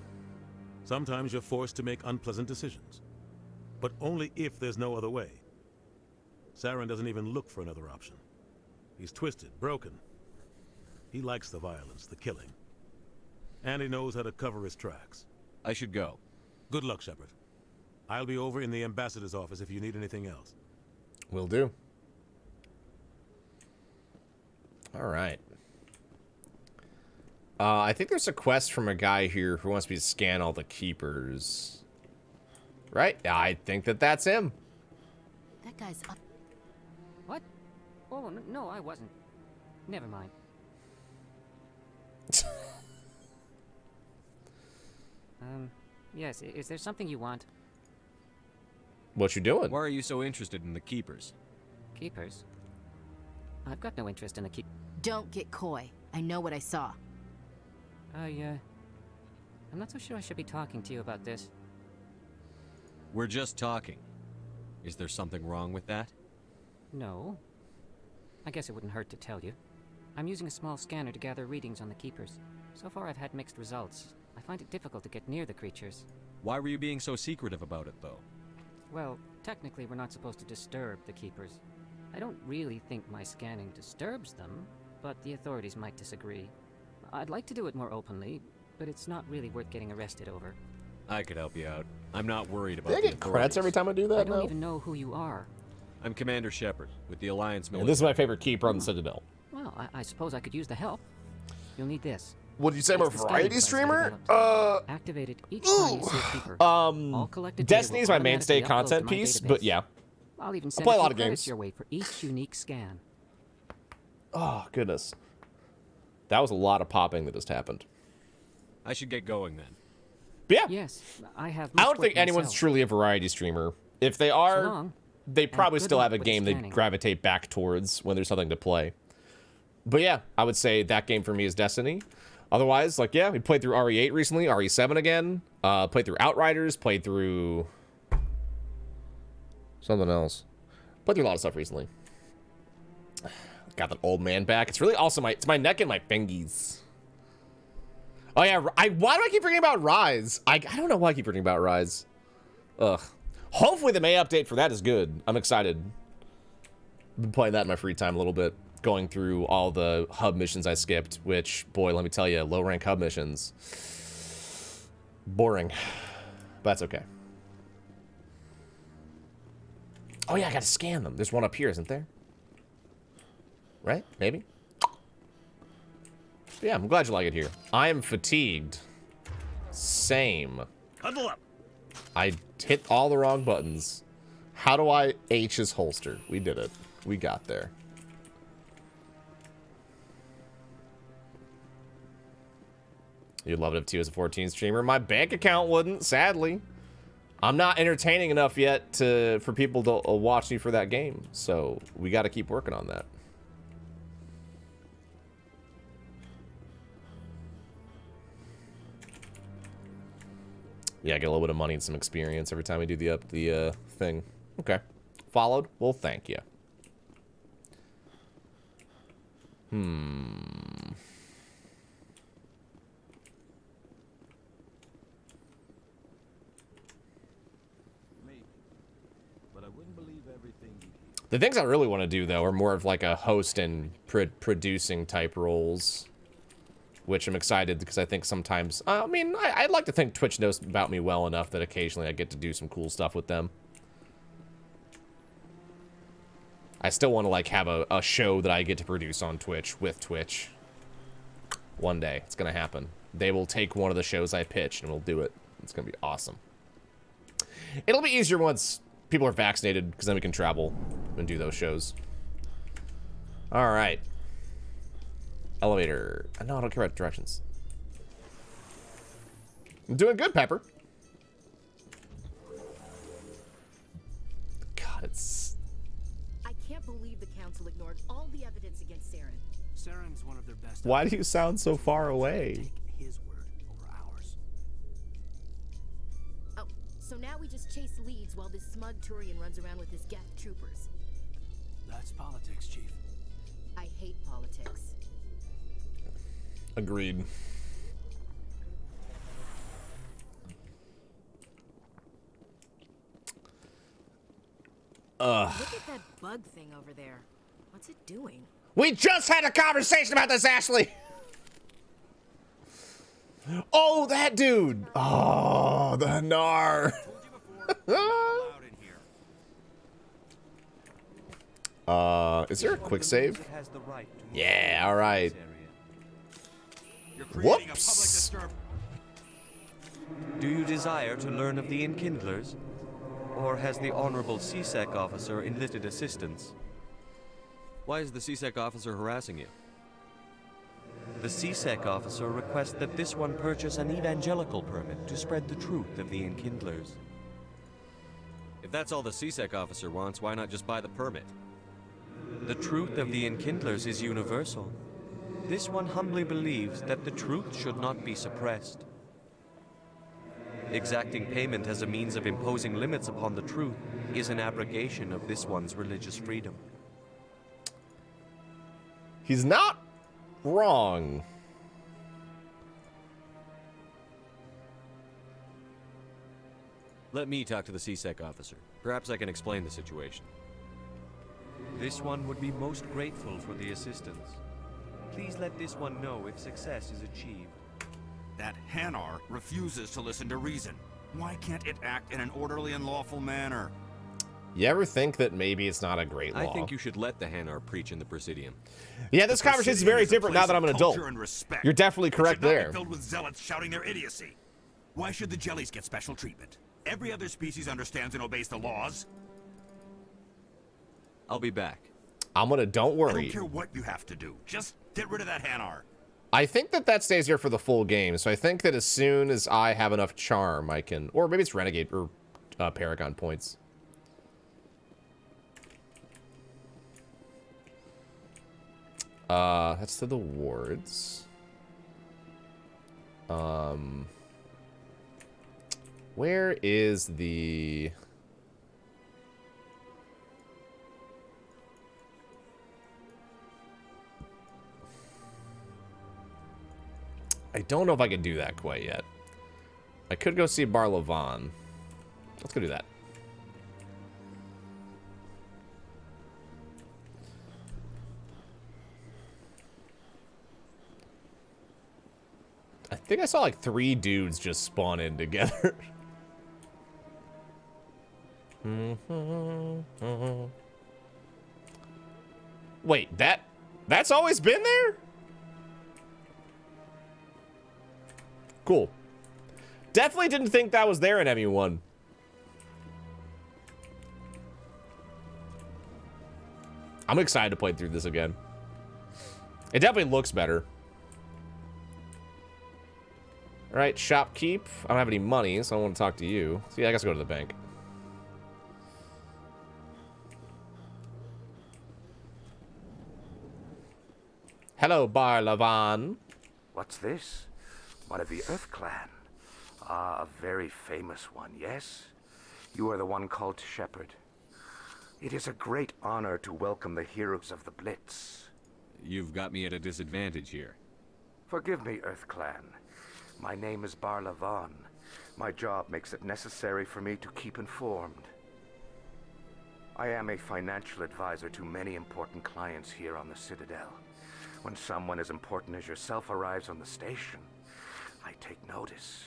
Sometimes you're forced to make unpleasant decisions. But only if there's no other way. Saren doesn't even look for another option. He's twisted, broken. He likes the violence, the killing. And he knows how to cover his tracks. I should go. Good luck, Shepard. I'll be over in the ambassador's office if you need anything else. Will do. All right. I think there's a quest from a guy here who wants me to scan all the keepers. Right? I think that's him. That guy's up. What? Oh, no, I wasn't. Never mind. Yes, is there something you want? What you doing? Why are you so interested in the keepers? Keepers? I've got no interest in the keep. Don't get coy. I know what I saw. I'm not so sure I should be talking to you about this. We're just talking. Is there something wrong with that? No. I guess it wouldn't hurt to tell you. I'm using a small scanner to gather readings on the keepers. So far I've had mixed results. I find it difficult to get near the creatures. Why were you being so secretive about it, though? Well, technically we're not supposed to disturb the keepers. I don't really think my scanning disturbs them, but the authorities might disagree. I'd like to do it more openly, but it's not really worth getting arrested over. I could help you out. I'm not worried about Do I the get credits every time I do that I don't now? even know who you are. I'm Commander Shepard, with the Alliance And military. this is my favorite keeper on the Citadel. Well, I suppose I could use the help. You'll need this. What did you say? I'm a It's the variety scanning device I streamer? developed. Activated each time you see a keeper. All collected data Destiny's will my mainstay automatically upload content to my piece, database. but yeah. I'll even I send play a few lot of credits games. your way for each unique scan. Oh, goodness. That was a lot of popping that just happened. I should get going then. Yeah. Yes, I have. I much don't work think anyone's myself. truly a variety streamer. If they are, long, they probably good still luck have a with the game they scanning. gravitate back towards when there's something to play. But yeah, I would say that game for me is Destiny. Otherwise, like, yeah, we played through RE8 recently, RE7 again, played through Outriders, played through something else. Played through a lot of stuff recently. Got that old man back. It's really also it's my neck and my fingies. Oh yeah, why do I keep forgetting about Rise? I don't know why I keep forgetting about Rise. Ugh. Hopefully the May update for that is good. I'm excited. Been playing that in my free time a little bit. going through all the hub missions I skipped, which, boy, let me tell you, low rank hub missions. Boring. But that's okay. Oh yeah, I gotta scan them. There's one up here, isn't there? Right? Maybe? But yeah, I'm glad you like it here. I am fatigued. Same. Huddle up. I hit all the wrong buttons. How do I H his holster? We did it. We got there. You'd love it if T was a 14 streamer. My bank account wouldn't, sadly. I'm not entertaining enough yet for people to watch me for that game. So we got to keep working on that. Yeah, get a little bit of money and some experience every time we do the thing. Okay. Followed? Well, thank you. The things I really want to do, though, are more of like a host and producing type roles. Which I'm excited because I think sometimes... I mean, I'd like to think Twitch knows about me well enough that occasionally I get to do some cool stuff with them. I still want to, like, have a show that I get to produce on Twitch with Twitch. One day. It's going to happen. They will take one of the shows I pitch and we'll do it. It's going to be awesome. It'll be easier once people are vaccinated because then we can travel and do those shows. All right. Elevator. No, I don't care about directions. I'm doing good, Pepper. God, it's... I can't believe the council ignored all the evidence against Saren. Saren's one of their best. Why do you sound so far away? His word over ours. Oh, so now we just chase leads while this smug Turian runs around with his Geth troopers. That's politics, Chief. I hate politics. Agreed. Look at that bug thing over there. What's it doing? We just had a conversation about this, Ashley. Oh, that dude. Oh, the Hanar. Is there a quick save? Yeah, all right. Whoops. Do you desire to learn of the Enkindlers? Or has the Honorable CSEC officer enlisted assistance? Why is the CSEC officer harassing you? The CSEC officer requests that this one purchase an evangelical permit to spread the truth of the Enkindlers. If that's all the CSEC officer wants, why not just buy the permit? The truth of the Enkindlers is universal. This one humbly believes that the truth should not be suppressed. Exacting payment as a means of imposing limits upon the truth is an abrogation of this one's religious freedom. He's not wrong. Let me talk to the CSEC officer. Perhaps I can explain the situation. This one would be most grateful for the assistance. Please let this one know if success is achieved. That Hanar refuses to listen to reason. Why can't it act in an orderly and lawful manner? You ever think that maybe it's not a great law? I think you should let the Hanar preach in the Presidium. Yeah, this conversation is very different now that I'm an adult. You're definitely correct there. Filled with zealots shouting their idiocy. Why should the jellies get special treatment? Every other species understands and obeys the laws. I'll be back. Don't worry. I don't care what you have to do. Just get rid of that Hanar. I think that stays here for the full game. So I think that as soon as I have enough charm, I can, or maybe it's Renegade or Paragon points. That's to the wards. Where is the... I don't know if I can do that quite yet. I could go see Barlovan. Let's go do that. think I saw like 3 dudes just spawn in together. Wait, that's always been there? Cool. Definitely didn't think that was there in ME1. I'm excited to play through this again. It definitely looks better. All right, shopkeep. I don't have any money, so I want to talk to you. See, I guess I'll go to the bank. Hello, Bar Lavan. What's this? One of the Earth Clan. Ah, a very famous one, yes? You are the one called Shepard. It is a great honor to welcome the heroes of the Blitz. You've got me at a disadvantage here. Forgive me, Earth Clan. My name is Bar Lavan. My job makes it necessary for me to keep informed. I am a financial advisor to many important clients here on the Citadel. When someone as important as yourself arrives on the station, I take notice.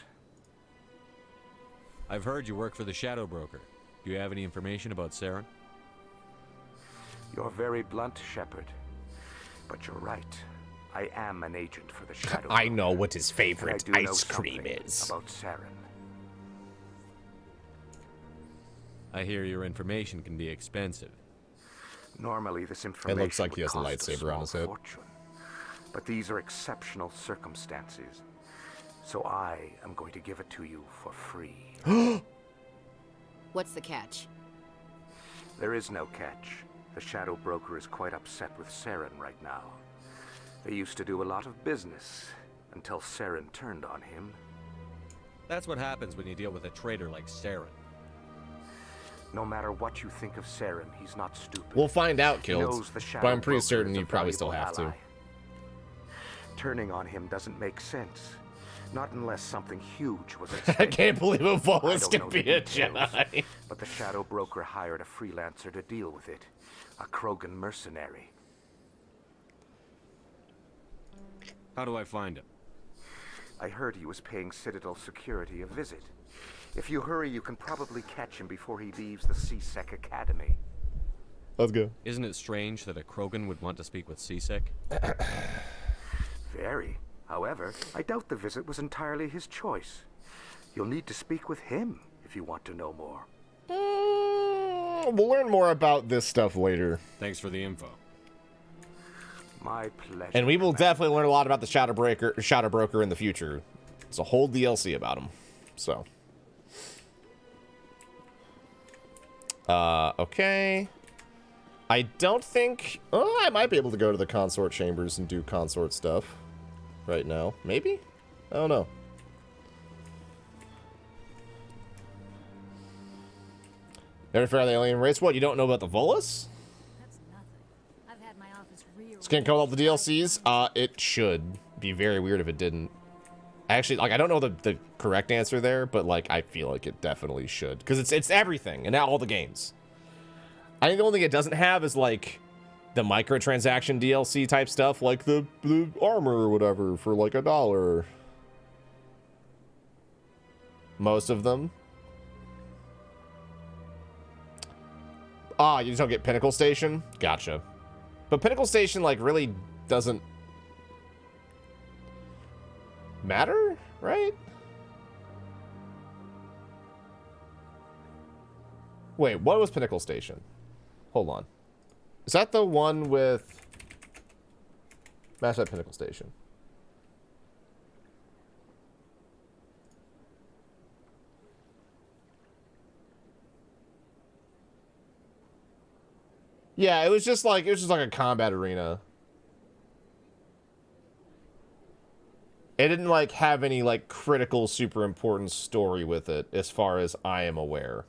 I've heard you work for the Shadow Broker. Do you have any information about Saren? You're very blunt, Shepard. But you're right. I am an agent for the Shadow Broker. I know what his favorite And I do ice know cream something is. about Saren. I hear your information can be expensive. Normally, this information It looks like he has a would cost lightsaber on his head. fortune. But these are exceptional circumstances. So I am going to give it to you for free. What's the catch? There is no catch. The Shadow Broker is quite upset with Saren right now. They used to do a lot of business until Saren turned on him. That's what happens when you deal with a traitor like Saren. No matter what you think of Saren, he's not stupid. We'll find out, He Kills. knows the Shadow But I'm pretty Broker certain is a you probably still valuable have to. ally. Turning on him doesn't make sense. Not unless something huge was at stake. I can't believe a I Volus don't can know be the a details, Jedi. But the Shadow Broker hired a freelancer to deal with it. A Krogan mercenary. How do I find him? I heard he was paying Citadel security a visit. If you hurry, you can probably catch him before he leaves the CSEC Academy. Let's go. Isn't it strange that a Krogan would want to speak with CSEC? Very. However, I doubt the visit was entirely his choice. You'll need to speak with him if you want to know more. We'll learn more about this stuff later. Thanks for the info. My pleasure. And we will definitely learn a lot about the Shadow Broker in the future. It's a whole DLC about him. So. Okay. I don't think... Oh, I might be able to go to the consort chambers and do consort stuff right now. Maybe? I don't know. Never fear the alien race. What, you don't know about the Volus? It's gonna come with all the DLCs? It should be very weird if it didn't. Actually, like, I don't know the correct answer there, but, like, I feel like it definitely should. Because it's everything, and now all the games. I think the only thing it doesn't have is, like, the microtransaction DLC type stuff, like the armor or whatever for, like, $1. Most of them. Ah, you just don't get Pinnacle Station? Gotcha. But Pinnacle Station, like, really doesn't matter, right? Wait, what was Pinnacle Station? Hold on. Is that the one with Mass Effect Pinnacle Station? Yeah, it was just like a combat arena. It didn't like have any like critical super important story with it as far as I am aware.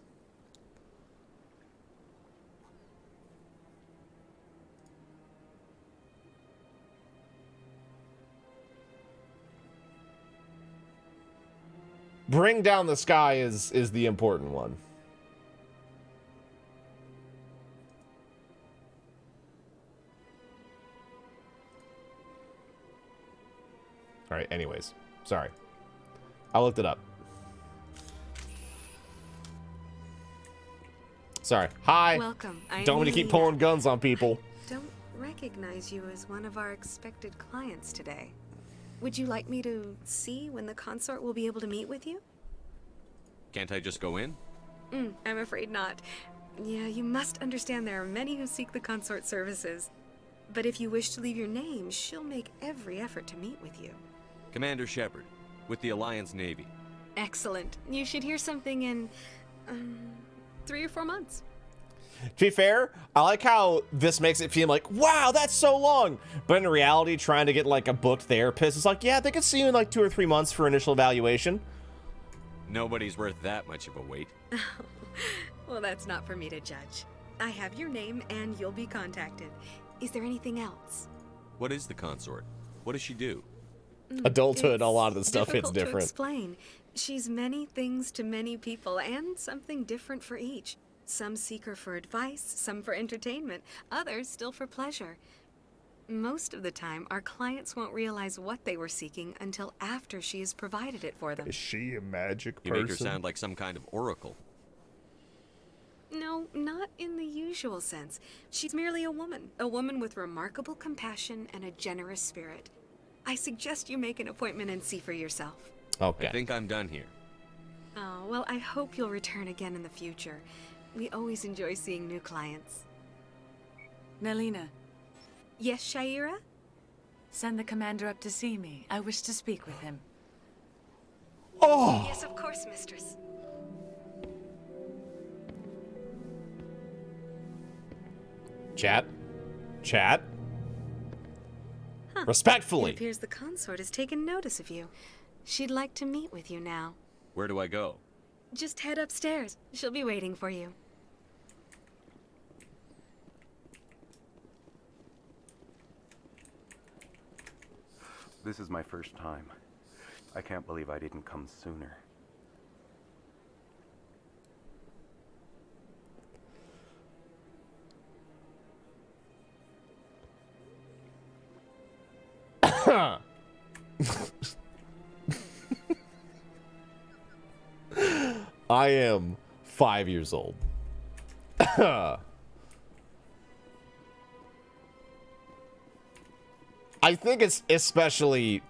Bring Down the Sky is the important one. All right, anyways. Sorry. I looked it up. Sorry. Hi. Welcome. Don't want to keep pulling guns on people. Don't recognize you as one of our expected clients today. Would you like me to see when the consort will be able to meet with you? Can't I just go in? I'm afraid not. Yeah, you must understand there are many who seek the consort services. But if you wish to leave your name, she'll make every effort to meet with you. Commander Shepard, with the Alliance Navy. Excellent. You should hear something in 3 or 4 months. To be fair, I like how this makes it feel like, wow, that's so long. But in reality, trying to get like a booked therapist is like, yeah, they could see you in like 2 or 3 months for initial evaluation. Nobody's worth that much of a wait. Well, that's not for me to judge. I have your name and you'll be contacted. Is there anything else? What is the consort? What does she do? Adulthood, a lot of the stuff hits Difficult different. to explain. She's many things to many people and something different for each. Some seek her for advice, some for entertainment, others still for pleasure. Most of the time, our clients won't realize what they were seeking until after she has provided it for them. Is she a magic You person? make her sound like some kind of oracle. No, not in the usual sense. She's merely a woman with remarkable compassion and a generous spirit. I suggest you make an appointment and see for yourself. Okay. I think I'm done here. Oh, well, I hope you'll return again in the future. We always enjoy seeing new clients. Melina. Yes, Shaira? Send the commander up to see me. I wish to speak with him. Oh! Yes, of course, mistress. Chat? Chat? Huh. Respectfully. It appears the consort has taken notice of you. She'd like to meet with you now. Where do I go? Just head upstairs. She'll be waiting for you. This is my first time. I can't believe I didn't come sooner. I am 5 years old. I think it's especially...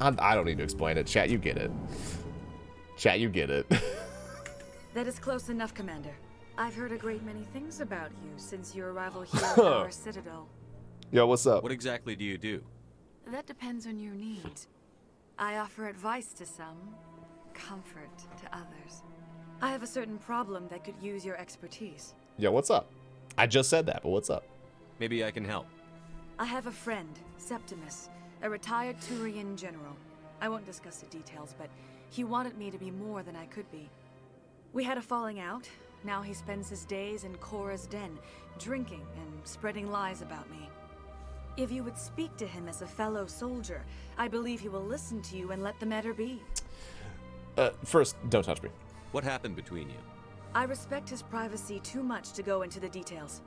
I don't need to explain it. Chat, you get it. Chat, you get it. That is close enough, Commander. I've heard a great many things about you since your arrival here at our Citadel. Yo, what's up? What exactly do you do? That depends on your needs. I offer advice to some, comfort to others. I have a certain problem that could use your expertise. Yo, what's up? I just said that, but what's up? Maybe I can help. I have a friend, Septimus, a retired Turian general. I won't discuss the details, but he wanted me to be more than I could be. We had a falling out. Now he spends his days in Cora's den, drinking and spreading lies about me. If you would speak to him as a fellow soldier, I believe he will listen to you and let the matter be. First, don't touch me. What happened between you? I respect his privacy too much to go into the details.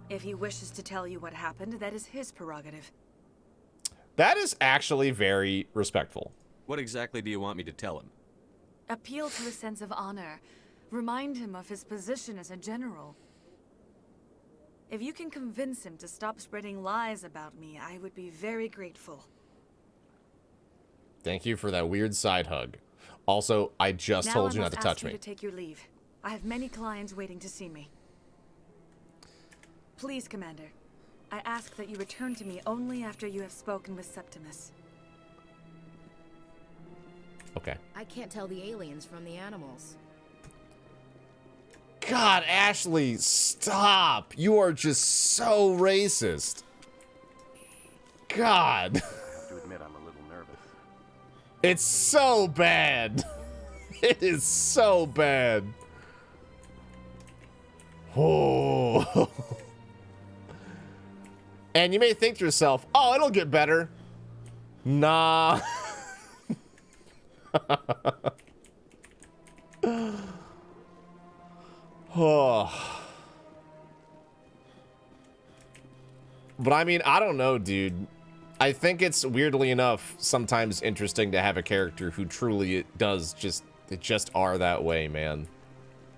If he wishes to tell you what happened, that is his prerogative. That is actually very respectful. What exactly do you want me to tell him? Appeal to his sense of honor. Remind him of his position as a general. If you can convince him to stop spreading lies about me, I would be very grateful. Thank you for that weird side hug. Also, I just told you not to touch me. Now I must ask you to take your leave. I have many clients waiting to see me. Please, Commander. I ask that you return to me only after you have spoken with Septimus. Okay. I can't tell the aliens from the animals. God, Ashley, stop. You are just so racist. God. I have to admit, I'm a little nervous. It's so bad. It is so bad. Oh. And you may think to yourself, oh, it'll get better. Nah. Oh. But I mean, I don't know, dude. I think it's weirdly enough sometimes interesting to have a character who truly does they just are that way, man.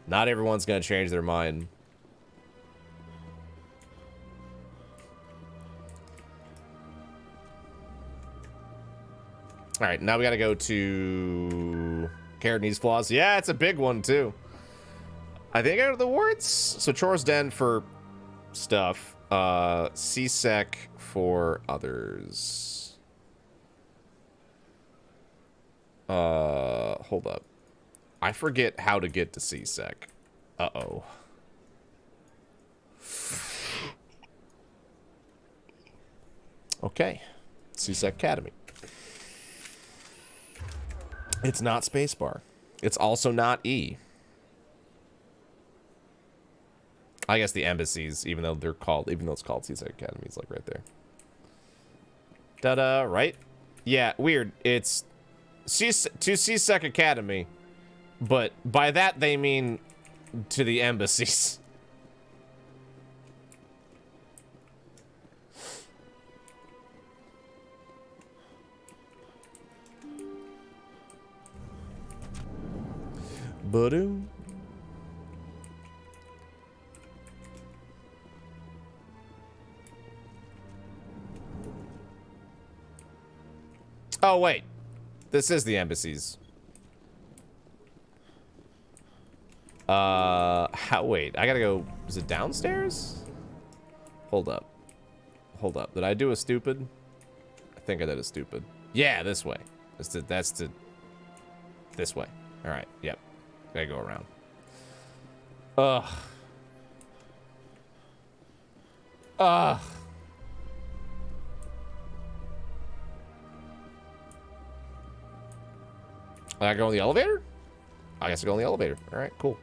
Not everyone's gonna change their mind. All right, now we gotta go to Carrot Needs Flaws. Yeah, it's a big one too. I think out of the words, so Chor's Den for stuff, CSEC for others. Hold up. I forget how to get to CSEC. Uh-oh. Okay. CSEC Academy. It's not spacebar. It's also not E. I guess the embassies, even though it's called CSEC Academy, is like right there. Da-da, right? Yeah, weird. It's to CSEC Academy, but by that they mean to the embassies. Ba-doom. Oh, wait. This is the embassies. Wait, I gotta go. Is it downstairs? Hold up. Hold up. Did I do a stupid? I think I did a stupid. Yeah, this way. That's this way. All right. Yep. Gotta go around. Ugh. Ugh. I gotta go in the elevator? I guess I go in the elevator. All right, cool.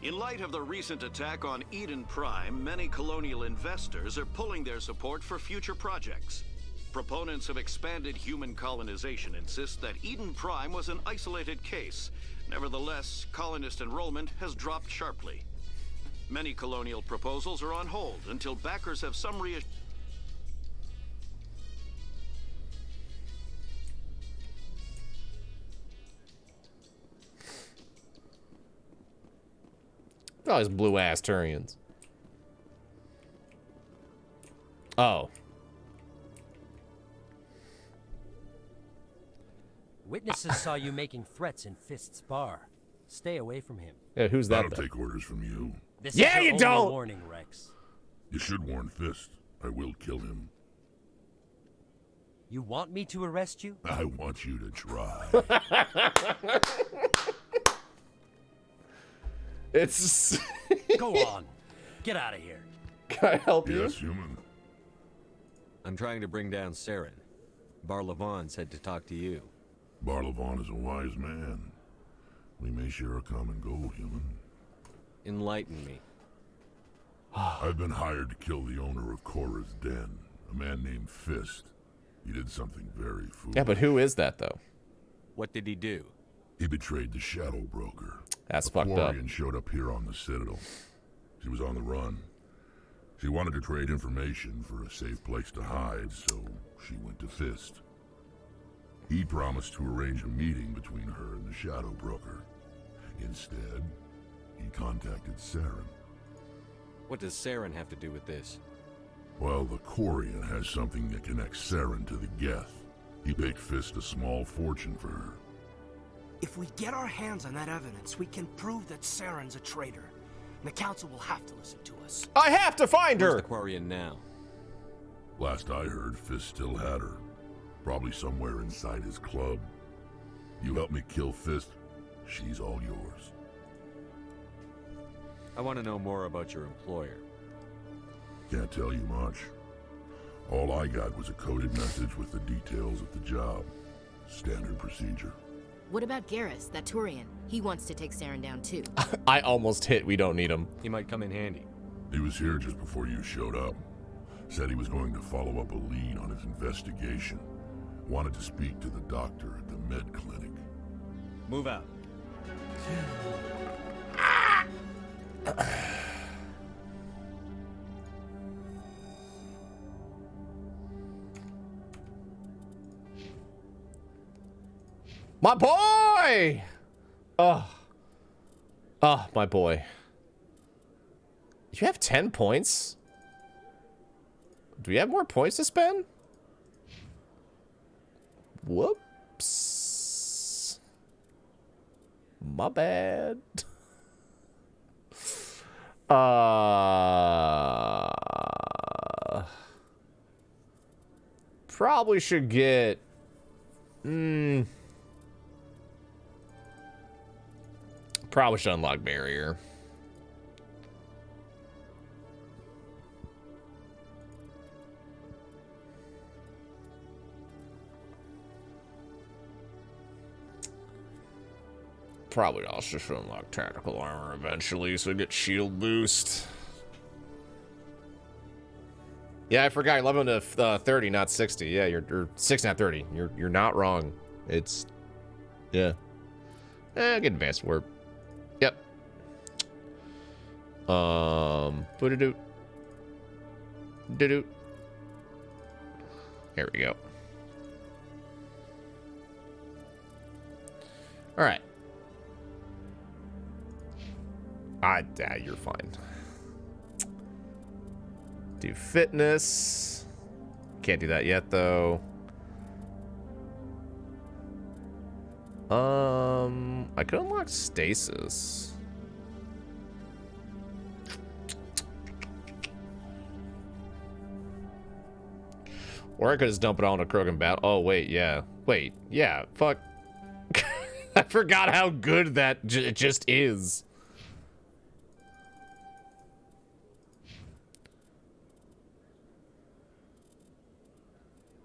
In light of the recent attack on Eden Prime, many colonial investors are pulling their support for future projects. Proponents of expanded human colonization insist that Eden Prime was an isolated case. Nevertheless, colonist enrollment has dropped sharply. Many colonial proposals are on hold until backers have some reassurance. Oh, these blue-ass Turians. Oh. Witnesses saw you making threats in Fist's bar. Stay away from him. Yeah, who's that? I don't take orders from you. This yeah, is you your don't. only warning, Rex. You should warn Fist. I will kill him. You want me to arrest you? I want you to try. It's. Go on. Get out of here. Can I help you? Yes, human. I'm trying to bring down Saren. Barlavon said to talk to you. Barlavon is a wise man. We may share a common goal, human. Enlighten me. I've been hired to kill the owner of Cora's Den, a man named Fist. He did something very foolish. Yeah, but who is that, though? What did he do? He betrayed the Shadow Broker. That's fucked up. Quarian showed up here on the Citadel. She was on the run. She wanted to trade information for a safe place to hide, so she went to Fist. He promised to arrange a meeting between her and the Shadow Broker. Instead, he contacted Saren. What does Saren have to do with this? Well, the Quarian has something that connects Saren to the Geth. He paid Fist a small fortune for her. If we get our hands on that evidence, we can prove that Saren's a traitor. And the Council will have to listen to us. I have to find her! Where's the Quarian now? Last I heard, Fist still had her. Probably somewhere inside his club. You help me kill Fist, she's all yours. I want to know more about your employer. Can't tell you much. All I got was a coded message with the details of the job. Standard procedure. What about Garrus, that Turian? He wants to take Saren down too. I almost hit. We don't need him. He might come in handy. He was here just before you showed up. Said he was going to follow up a lead on his investigation. Wanted to speak to the doctor at the med clinic. Move out. My boy! Oh. Oh, my boy. You have 10 points? Do we have more points to spend? Whoops. My bad. Probably should get... Probably should unlock barrier. Probably also should unlock tactical armor eventually, so we get shield boost. Yeah, I forgot. 11 to 30, not 60. Yeah, you're 60, not 30. You're not wrong. It's yeah. Get advanced warp. Yep. Put-a-doot. Do-doot. Here we go. All right. You're fine. Do fitness. Can't do that yet, though. I could unlock stasis. Or I could just dump it all into Krogan battle. Oh, wait, yeah. Wait, yeah, fuck. I forgot how good that just is.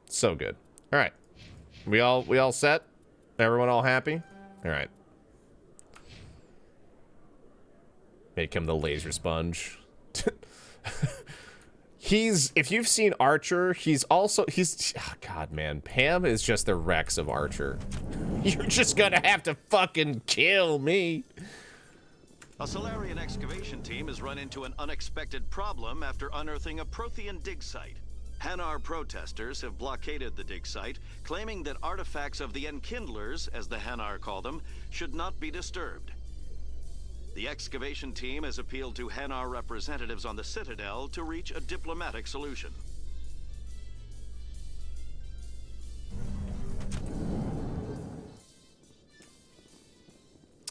So good. All right. We all set? Everyone all happy? All right. Make him the laser sponge. If you've seen Archer, oh God, man. Pam is just the Rex of Archer. You're just gonna have to fucking kill me. A Solarian excavation team has run into an unexpected problem after unearthing a Prothean dig site. Hanar protesters have blockaded the dig site, claiming that artifacts of the Enkindlers, as the Hanar call them, should not be disturbed. The excavation team has appealed to Hanar representatives on the Citadel to reach a diplomatic solution.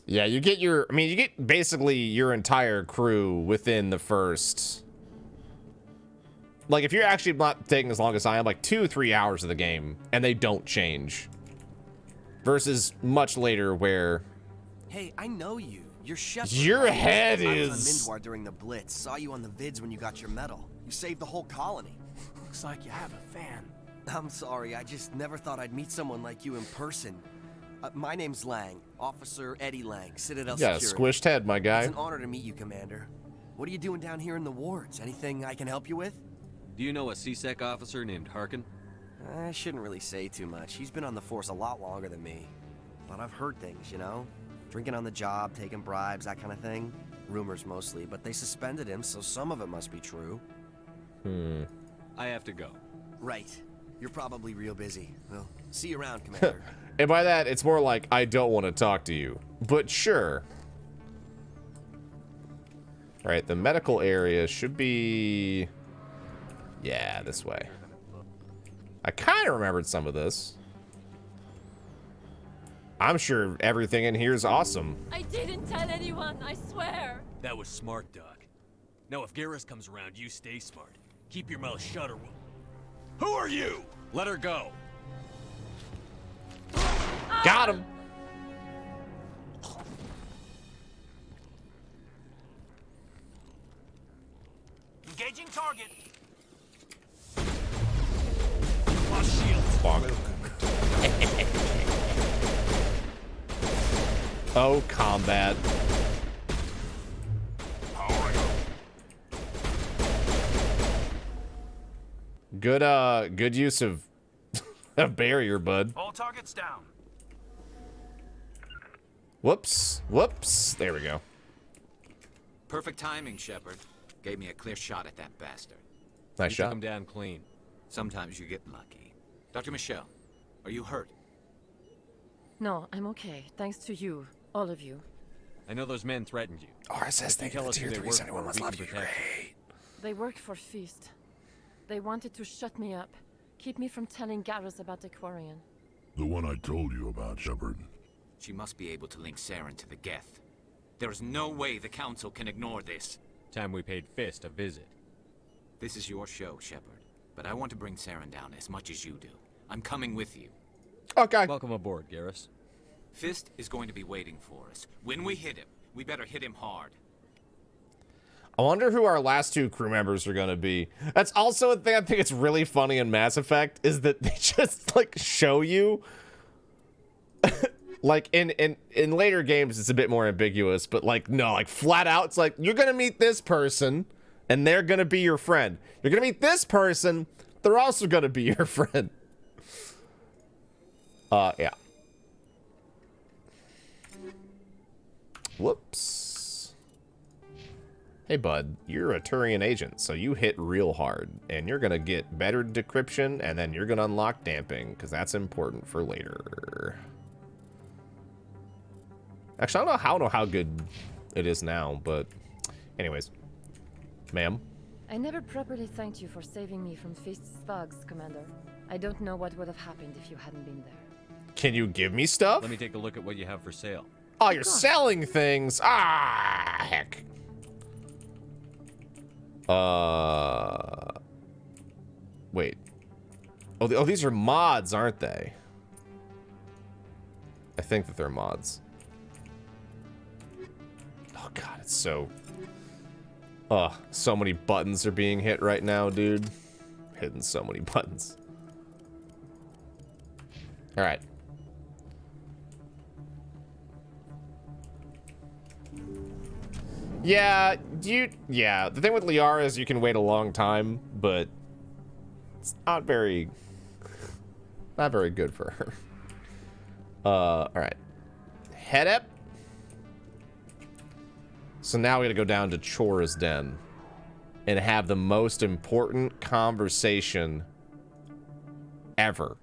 Yeah, you get basically your entire crew within the first... Like, if you're actually not taking as long as I am, like 2-3 hours of the game, and they don't change. Versus much later where... Hey, I know you. You're Shepard. Your head I is... was on Mindwar during the Blitz. Saw you on the vids when you got your medal. You saved the whole colony. Looks like you have a fan. I'm sorry, I just never thought I'd meet someone like you in person. My name's Lang. Officer Eddie Lang, Citadel Security. Yeah, squished head, my guy. It's an honor to meet you, Commander. What are you doing down here in the wards? Anything I can help you with? Do you know a CSEC officer named Harkin? I shouldn't really say too much. He's been on the force a lot longer than me. But I've heard things, you know? Drinking on the job, taking bribes, that kind of thing. Rumors mostly, but they suspended him, so some of it must be true. I have to go. Right. You're probably real busy. Well, see you around, Commander. And by that, it's more like, I don't want to talk to you. But sure. Right, the medical area should be... Yeah, this way. I kind of remembered some of this. I'm sure everything in here is awesome. I didn't tell anyone, I swear. That was smart, Doc. Now if Garrus comes around, you stay smart. Keep your mouth shut or we'll... Who are you? Let her go. Got him. Engaging target. Lost shield. Bonk. Oh, combat. Good use of a barrier, bud. All targets down. Whoops. Whoops. There we go. Perfect timing, Shepard. Gave me a clear shot at that bastard. Nice shot. Took him down clean. Sometimes you get lucky. Dr. Michelle, are you hurt? No, I'm okay. Thanks to you. All of you. I know those men threatened you. RSS, If you tell us who they work for, we can protect you. They worked for Feast. They wanted to shut me up. Keep me from telling Garrus about the Quarian. The one I told you about, Shepard. She must be able to link Saren to the Geth. There is no way the Council can ignore this. Time we paid Fist a visit. This is your show, Shepard. But I want to bring Saren down as much as you do. I'm coming with you. Okay. Welcome aboard, Garrus. Fist is going to be waiting for us. When we hit him, we better hit him hard. I wonder who our last two crew members are going to be. That's also a thing I think it's really funny in Mass Effect, is that they just, like, show you... like, in later games, it's a bit more ambiguous, but, like, no, like, flat out, it's like, you're going to meet this person, and they're going to be your friend. You're going to meet this person, they're also going to be your friend. Yeah. Whoops. Hey, bud, you're a Turian agent, so you hit real hard, and you're gonna get better decryption, and then you're gonna unlock damping, because that's important for later. Actually, I don't know how good it is now, but anyways. Ma'am? I never properly thanked you for saving me from Feast's thugs, Commander. I don't know what would have happened if you hadn't been there. Can you give me stuff? Let me take a look at what you have for sale. Oh, you're selling things. Ah, heck. Wait. Oh, these are mods, aren't they? I think that they're mods. Oh, God, it's so... so many buttons are being hit right now, dude. Hitting so many buttons. All right. Yeah, yeah, the thing with Liara is you can wait a long time, but it's not very good for her. All right. Head up. So now we gotta go down to Chora's Den and have the most important conversation ever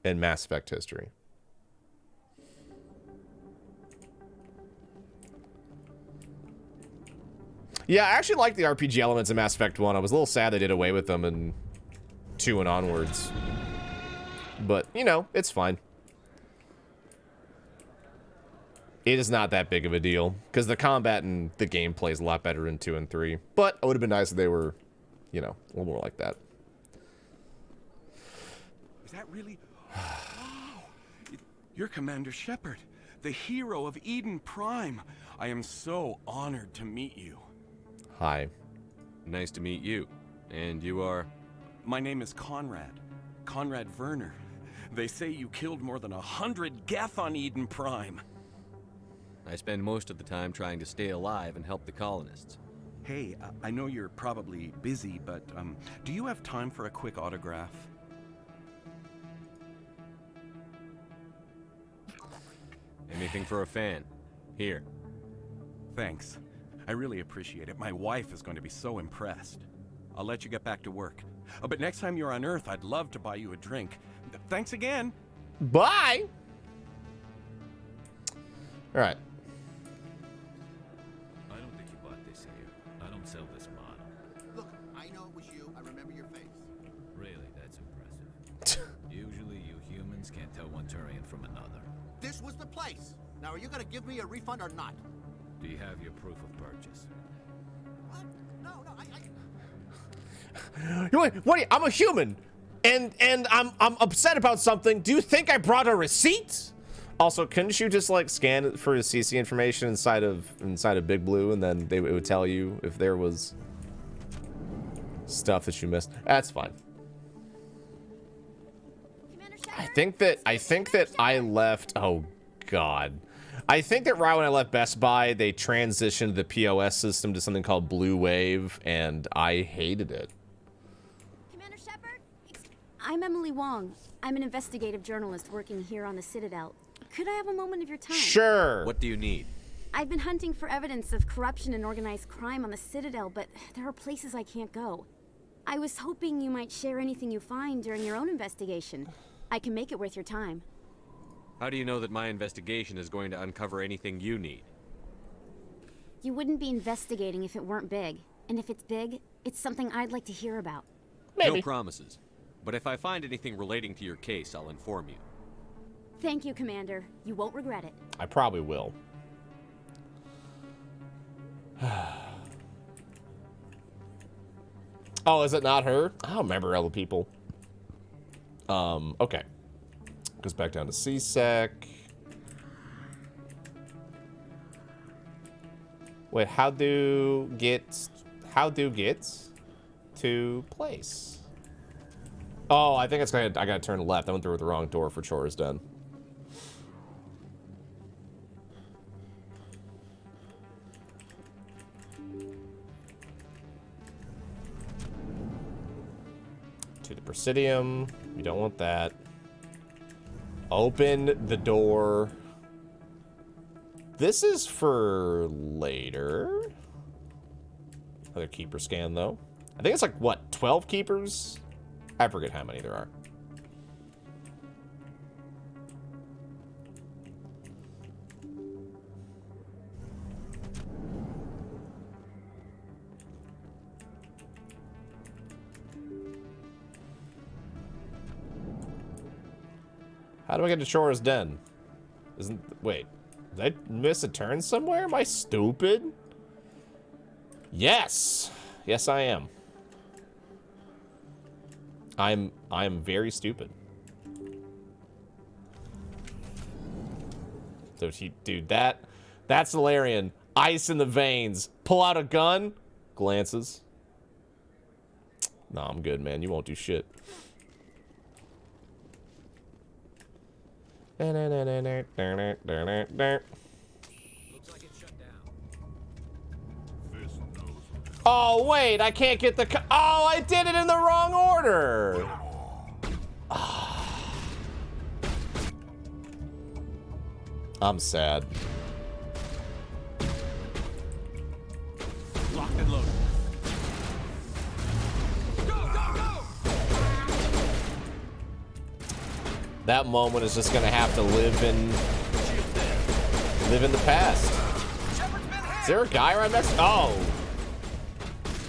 in Mass Effect history. Yeah, I actually like the RPG elements in Mass Effect 1. I was a little sad they did away with them in 2 and onwards. But, you know, it's fine. It is not that big of a deal, because the combat and the gameplay is a lot better in 2 and 3. But it would have been nice if they were, you know, a little more like that. Is that really... Wow! You're Commander Shepard, the hero of Eden Prime. I am so honored to meet you. Hi. Nice to meet you. And you are? My name is Conrad. Conrad Werner. They say you killed more than 100 Geth on Eden Prime. I spend most of the time trying to stay alive and help the colonists. Hey, I know you're probably busy, but do you have time for a quick autograph? Anything for a fan. Here. Thanks. I really appreciate it. My wife is going to be so impressed. I'll let you get back to work. But next time you're on Earth, I'd love to buy you a drink. Thanks again. Bye. All right. I don't think you bought this here. I don't sell this model. Look, I know it was you. I remember your face. Really, that's impressive. Usually you humans can't tell one Turian from another. This was the place. Now, are you going to give me a refund or not? Do you have your proof of purchase? What? No, What? I'm a human, and I'm upset about something. Do you think I brought a receipt? Also, couldn't you just like scan it for the CC information inside of Big Blue, and then it would tell you if there was stuff that you missed? That's fine. I think that I left. Oh God. I think that right when I left Best Buy, they transitioned the POS system to something called Blue Wave, and I hated it. Commander Shepard? I'm Emily Wong. I'm an investigative journalist working here on the Citadel. Could I have a moment of your time? Sure. What do you need? I've been hunting for evidence of corruption and organized crime on the Citadel, but there are places I can't go. I was hoping you might share anything you find during your own investigation. I can make it worth your time. How do you know that my investigation is going to uncover anything you need? You wouldn't be investigating if it weren't big. And if it's big, it's something I'd like to hear about. No promises. But if I find anything relating to your case, I'll inform you. Thank you, Commander. You won't regret it. I probably will. Oh, is it not her? I don't remember other people. Okay. Goes back down to CSEC. Wait, how do get to place? Oh, I think it's I gotta turn left. I went through the wrong door for chores done. To the Presidium. We don't want that. Open the door. This is for later. Another keeper scan, though. I think it's like, what, 12 keepers? I forget how many there are. How do I get to Chora's Den? Wait, did I miss a turn somewhere? Am I stupid? Yes. Yes, I am. I am very stupid. So dude, that's Valerian. Ice in the veins. Pull out a gun. Glances. Nah, I'm good, man. You won't do shit. Oh, wait, I can't get the... Oh, I did it in the wrong order. I'm sad. Locked and loaded. That moment is just gonna have to live in the past. Is there a guy right next? Oh,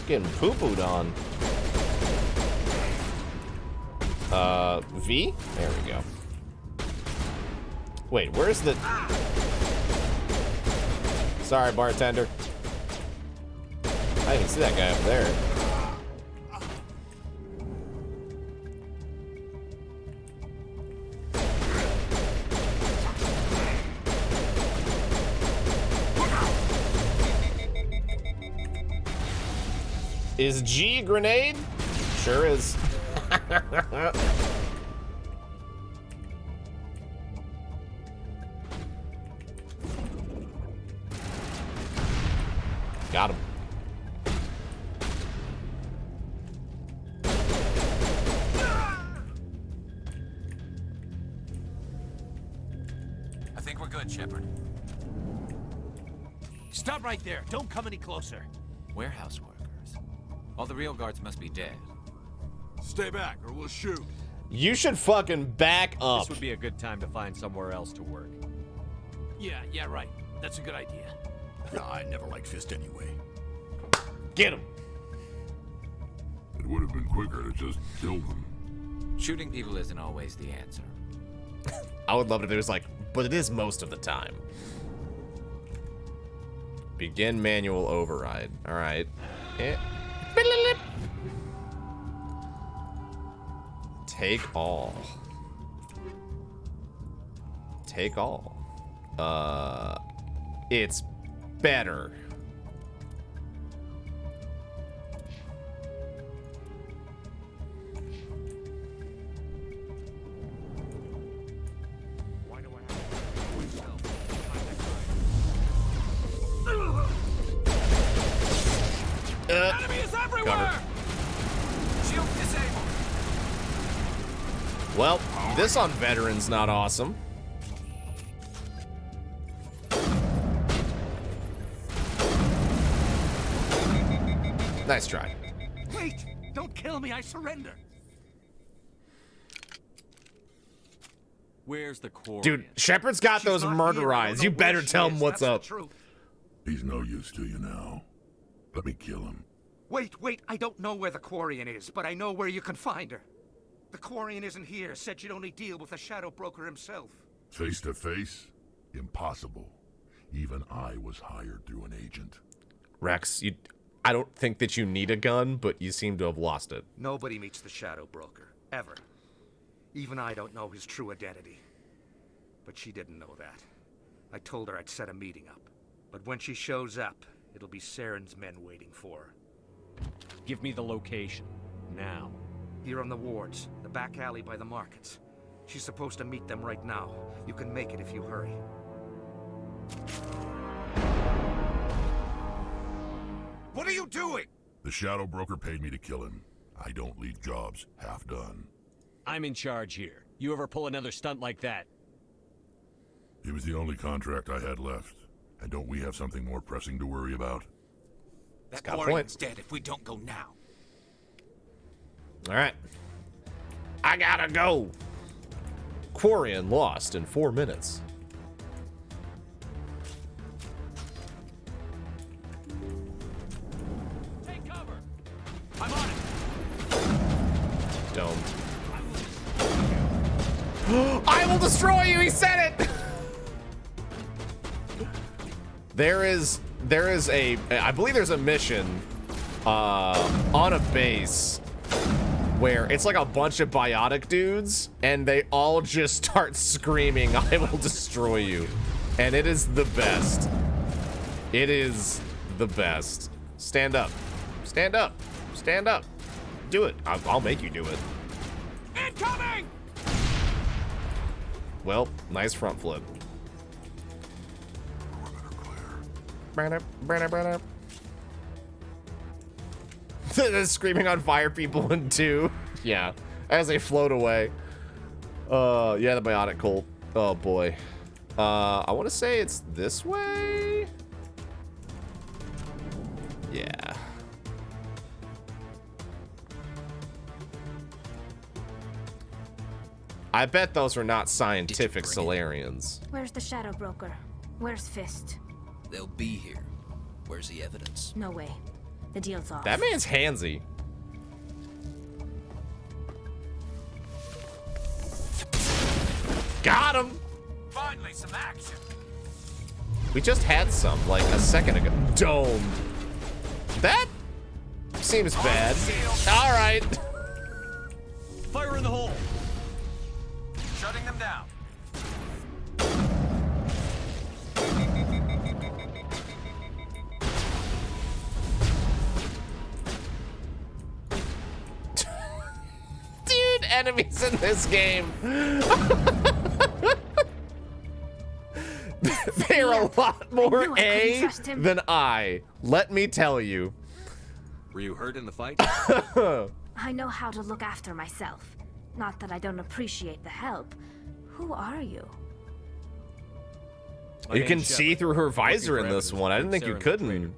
getting poo-pooed on. V? There we go. Wait, where's the... Sorry, bartender. I didn't even see that guy up there. Is G a grenade? Sure is. Got him. I think we're good, Shepard. Stop right there. Don't come any closer. Warehouse workers. All the real guards must be dead. Stay back, or we'll shoot. You should fucking back up. This would be a good time to find somewhere else to work. Yeah, right. That's a good idea. Yeah, I never liked Fist anyway. Get him. It would have been quicker to just kill them. Shooting people isn't always the answer. I would love it if it was like, but it is most of the time. Begin manual override. All right. Take all. Take all. It's better. Enemies everywhere! Shield disabled. Well, this on veteran's not awesome. Nice try. Wait! Don't kill me, I surrender! Where's the core? Dude, Shepard's got those murder eyes. You better tell him what's up. He's no use to you now. Let me kill him. Wait, I don't know where the Quarian is, but I know where you can find her. The Quarian isn't here, said you'd only deal with the Shadow Broker himself. Face to face? Impossible. Even I was hired through an agent. Rex, I don't think that you need a gun, but you seem to have lost it. Nobody meets the Shadow Broker, ever. Even I don't know his true identity. But she didn't know that. I told her I'd set a meeting up. But when she shows up, it'll be Saren's men waiting for her. Give me the location. Now. Here on the wards, the back alley by the markets. She's supposed to meet them right now. You can make it if you hurry. What are you doing? The Shadow Broker paid me to kill him. I don't leave jobs half done. I'm in charge here. You ever pull another stunt like that? It was the only contract I had left. And don't we have something more pressing to worry about? That Quarian's dead if we don't go now. All right. I gotta go. Quarian lost in 4 minutes. Take cover. I'm on it. Dome. I will destroy you. He said it. There is a, I believe there's a mission on a base where it's like a bunch of biotic dudes and they all just start screaming, I will destroy you. And it is the best. It is the best. Stand up. Stand up. Stand up. Do it. I'll make you do it. Incoming! Well, nice front flip. Screaming on fire people in 2. Yeah, as they float away. Yeah, the biotic cult. Oh boy. I want to say it's this way. Yeah. I bet those are not scientific Solarians. Where's the Shadow Broker? Where's Fist? They'll be here. Where's the evidence? No way. The deal's off. That man's handsy. Got him! Finally, some action. We just had some, like, a second ago. Domed. That seems bad. All right. Fire in the hole. Shutting them down. Dude, enemies in this game. They're a lot more A than I. Let me tell you. Were you hurt in the fight? I know how to look after myself. Not that I don't appreciate the help. Who are you? You can see through her visor in this one. I didn't think you couldn't.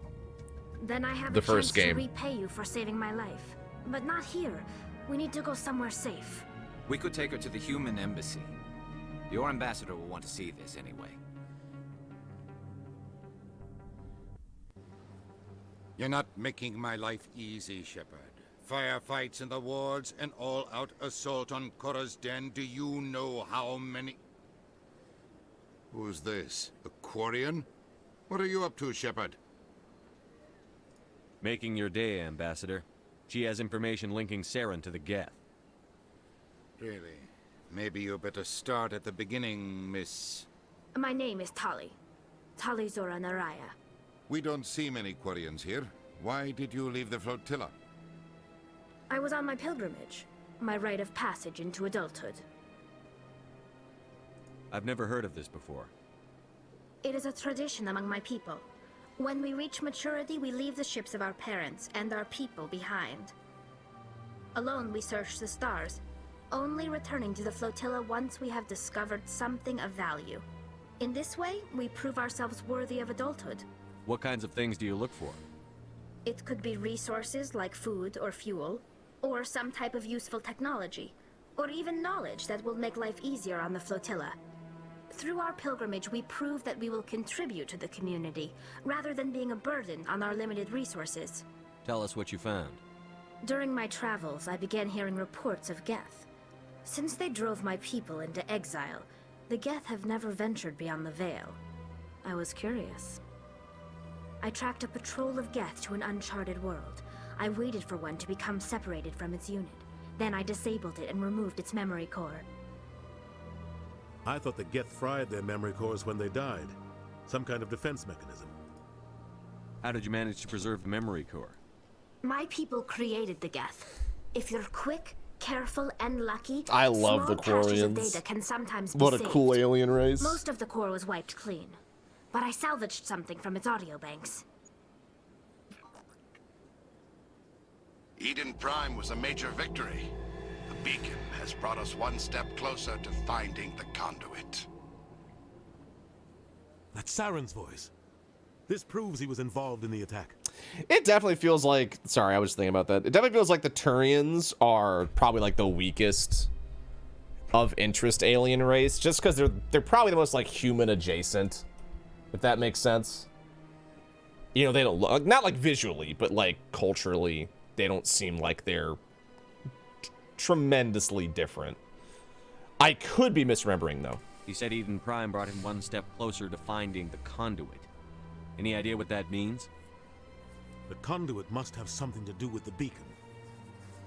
Then I have The a first chance game. to repay you for saving my life. But not here. We need to go somewhere safe. We could take her to the human embassy. Your ambassador will want to see this anyway. You're not making my life easy, Shepard. Firefights in the wards, an all-out assault on Korra's den. Do you know how many... Who's this? A Quarian? What are you up to, Shepard? Making your day, Ambassador. She has information linking Saren to the Geth. Really? Maybe you better start at the beginning, Miss... My name is Tali. Tali Zora Naraya. We don't see many Quarians here. Why did you leave the flotilla? I was on my pilgrimage. My rite of passage into adulthood. I've never heard of this before. It is a tradition among my people. When we reach maturity, we leave the ships of our parents and our people behind. Alone, we search the stars, only returning to the flotilla once we have discovered something of value. In this way, we prove ourselves worthy of adulthood. What kinds of things do you look for? It could be resources like food or fuel, or some type of useful technology. or even knowledge that will make life easier on the flotilla. Through our pilgrimage, we prove that we will contribute to the community, rather than being a burden on our limited resources. Tell us what you found. During my travels, I began hearing reports of Geth. Since they drove my people into exile, the Geth have never ventured beyond the Veil. I was curious. I tracked a patrol of Geth to an uncharted world. I waited for one to become separated from its unit. Then I disabled it and removed its memory core. I thought the Geth fried their memory cores when they died. Some kind of defense mechanism. How did you manage to preserve the memory core? My people created the Geth. If you're quick, careful, and lucky, I love the small caches of Quarians. data can sometimes be What a saved. cool alien race. Most of the core was wiped clean, but I salvaged something from its audio banks. Eden Prime was a major victory. The beacon has brought us one step closer to finding the conduit. That's Saren's voice. This proves he was involved in the attack. It definitely feels like, sorry, I was thinking about that. It definitely feels like the Turians are probably like the weakest of interest alien race, just because they're probably the most like human adjacent, if that makes sense. You know, they don't look, not like visually, but like culturally, they don't seem like they're tremendously different. I could be misremembering though. He said Eden Prime brought him one step closer to finding the conduit. Any idea what that means? The conduit must have something to do with the beacon.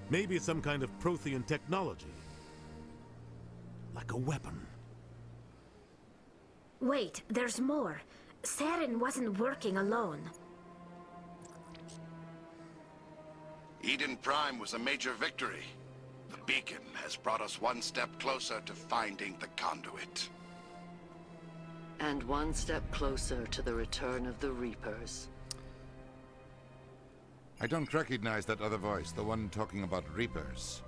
Maybe it's some kind of Prothean technology. Like a weapon. Wait, there's more. Saren wasn't working alone. Eden Prime was a major victory. The beacon has brought us one step closer to finding the conduit. And one step closer to the return of the Reapers. I don't recognize that other voice, the one talking about Reapers.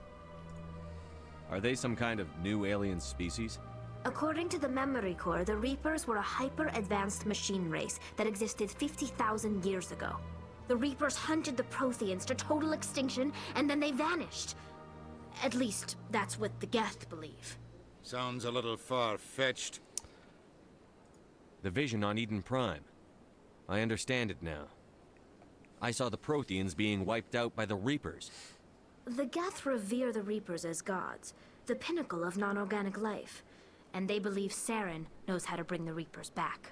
Are they some kind of new alien species? According to the memory core, the Reapers were a hyper-advanced machine race that existed 50,000 years ago. The Reapers hunted the Protheans to total extinction, and then they vanished. At least, that's what the Geth believe. Sounds a little far-fetched. The vision on Eden Prime. I understand it now. I saw the Protheans being wiped out by the Reapers. The Geth revere the Reapers as gods, the pinnacle of non-organic life. And they believe Saren knows how to bring the Reapers back.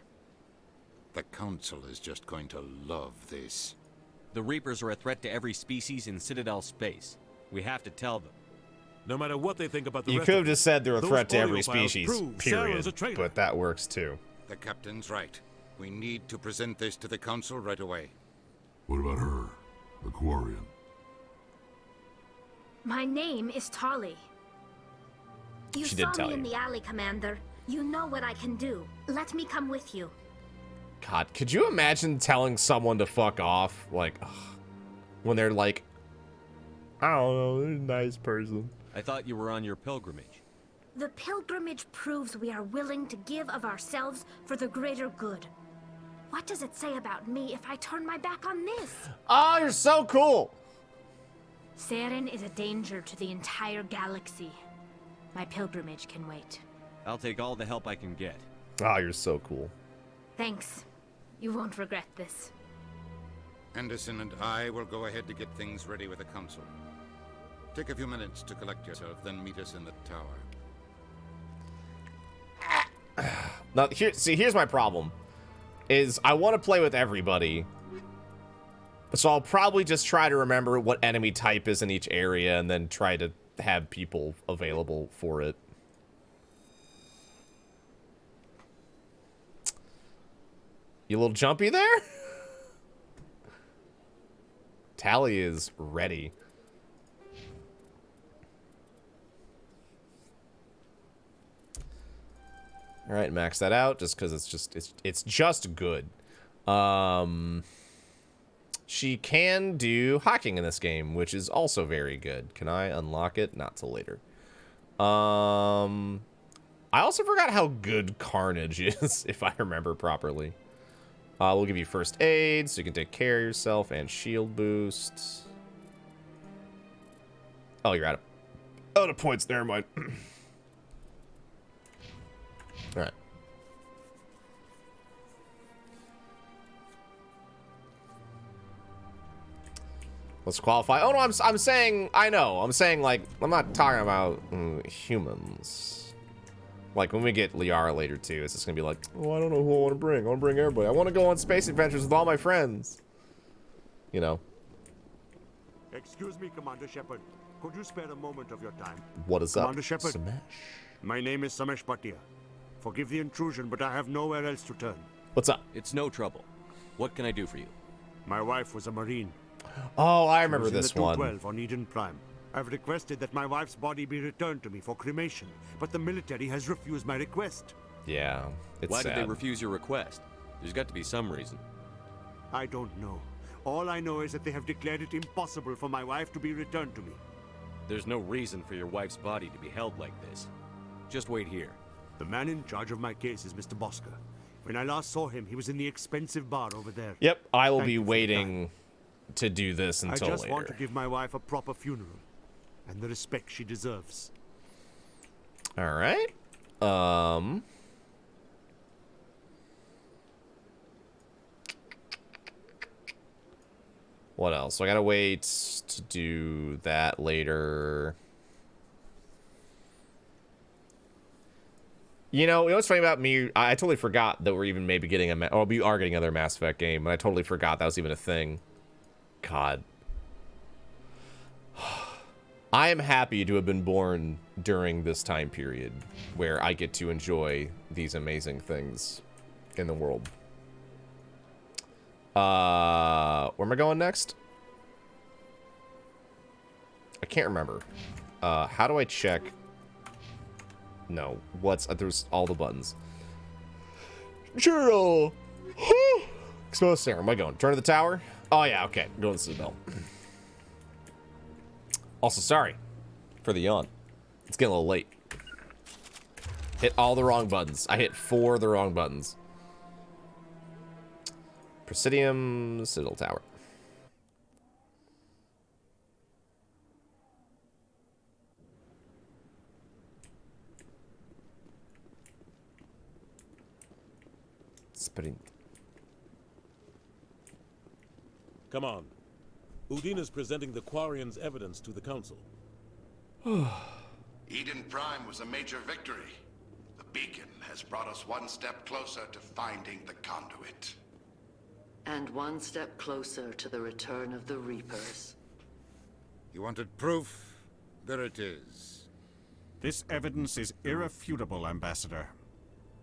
The Council is just going to love this. The Reapers are a threat to every species in Citadel space. We have to tell them. No matter what they think about the You rest could of have just said they're a those threat to audio every files species, prove period. Saren's a traitor. But that works too. The Captain's right. We need to present this to the Council right away. What about her? The Quarian? My name is Tali. You She did saw tell me in you. the alley, Commander. You know what I can do. Let me come with you. God, could you imagine telling someone to fuck off? Like, ugh, when they're like, I don't know, they're a nice person. I thought you were on your pilgrimage. The pilgrimage proves we are willing to give of ourselves for the greater good. What does it say about me if I turn my back on this? Oh, you're so cool. Saren is a danger to the entire galaxy. My pilgrimage can wait. I'll take all the help I can get. Oh, you're so cool. Thanks. You won't regret this. Anderson and I will go ahead to get things ready with the Council. Take a few minutes to collect yourself, then meet us in the tower. Now, here's my problem. Is I want to play with everybody. So I'll probably just try to remember what enemy type is in each area and then try to have people available for it. You a little jumpy there? Tally is ready. All right, max that out just because it's just good. She can do hacking in this game, which is also very good. Can I unlock it? Not till later. I also forgot how good Carnage is, if I remember properly. We'll give you first aid, so you can take care of yourself, and shield boost. Oh, you're out of... Oh, the points. Never mind. All right. Let's qualify. Oh no, I'm saying I know. I'm saying like I'm not talking about humans. Like when we get Liara later too, it's just gonna be like, oh, I don't know who I want to bring. I want to bring everybody. I want to go on space adventures with all my friends. You know. Excuse me, Commander Shepard. Could you spare a moment of your time? What is Commander up, Shepard? Samesh? My name is Samesh Bhatia. Forgive the intrusion, but I have nowhere else to turn. What's up? It's no trouble. What can I do for you? My wife was a Marine. Oh, I remember this in the one. 212 on Eden Prime. I've requested that my wife's body be returned to me for cremation, but the military has refused my request. Yeah, it's Why sad. did they refuse your request? There's got to be some reason. I don't know. All I know is that they have declared it impossible for my wife to be returned to me. There's no reason for your wife's body to be held like this. Just wait here. The man in charge of my case is Mr. Bosker. When I last saw him, he was in the expensive bar over there. Yep, I will Thank be you for waiting to do this until I just later. want to give my wife a proper funeral and the respect she deserves. All right. What else? So I gotta wait to do that later. You know what's funny about me? I totally forgot that we're even maybe getting we are getting another Mass Effect game, and I totally forgot that was even a thing. God. I am happy to have been born during this time period where I get to enjoy these amazing things in the world. Where am I going next? I can't remember. How do I check? No, there's all the buttons. Cheryl! Expose Sarah. Am I going? Turn to the tower? Oh yeah, okay. Going to the Citadel. Also, sorry for the yawn. It's getting a little late. Hit all the wrong buttons. I hit 4 of the wrong buttons. Presidium Citadel Tower. Sprint. Come on. Udine is presenting the Quarians' evidence to the Council. Eden Prime was a major victory. The beacon has brought us one step closer to finding the conduit. And one step closer to the return of the Reapers. You wanted proof? There it is. This evidence is irrefutable, Ambassador.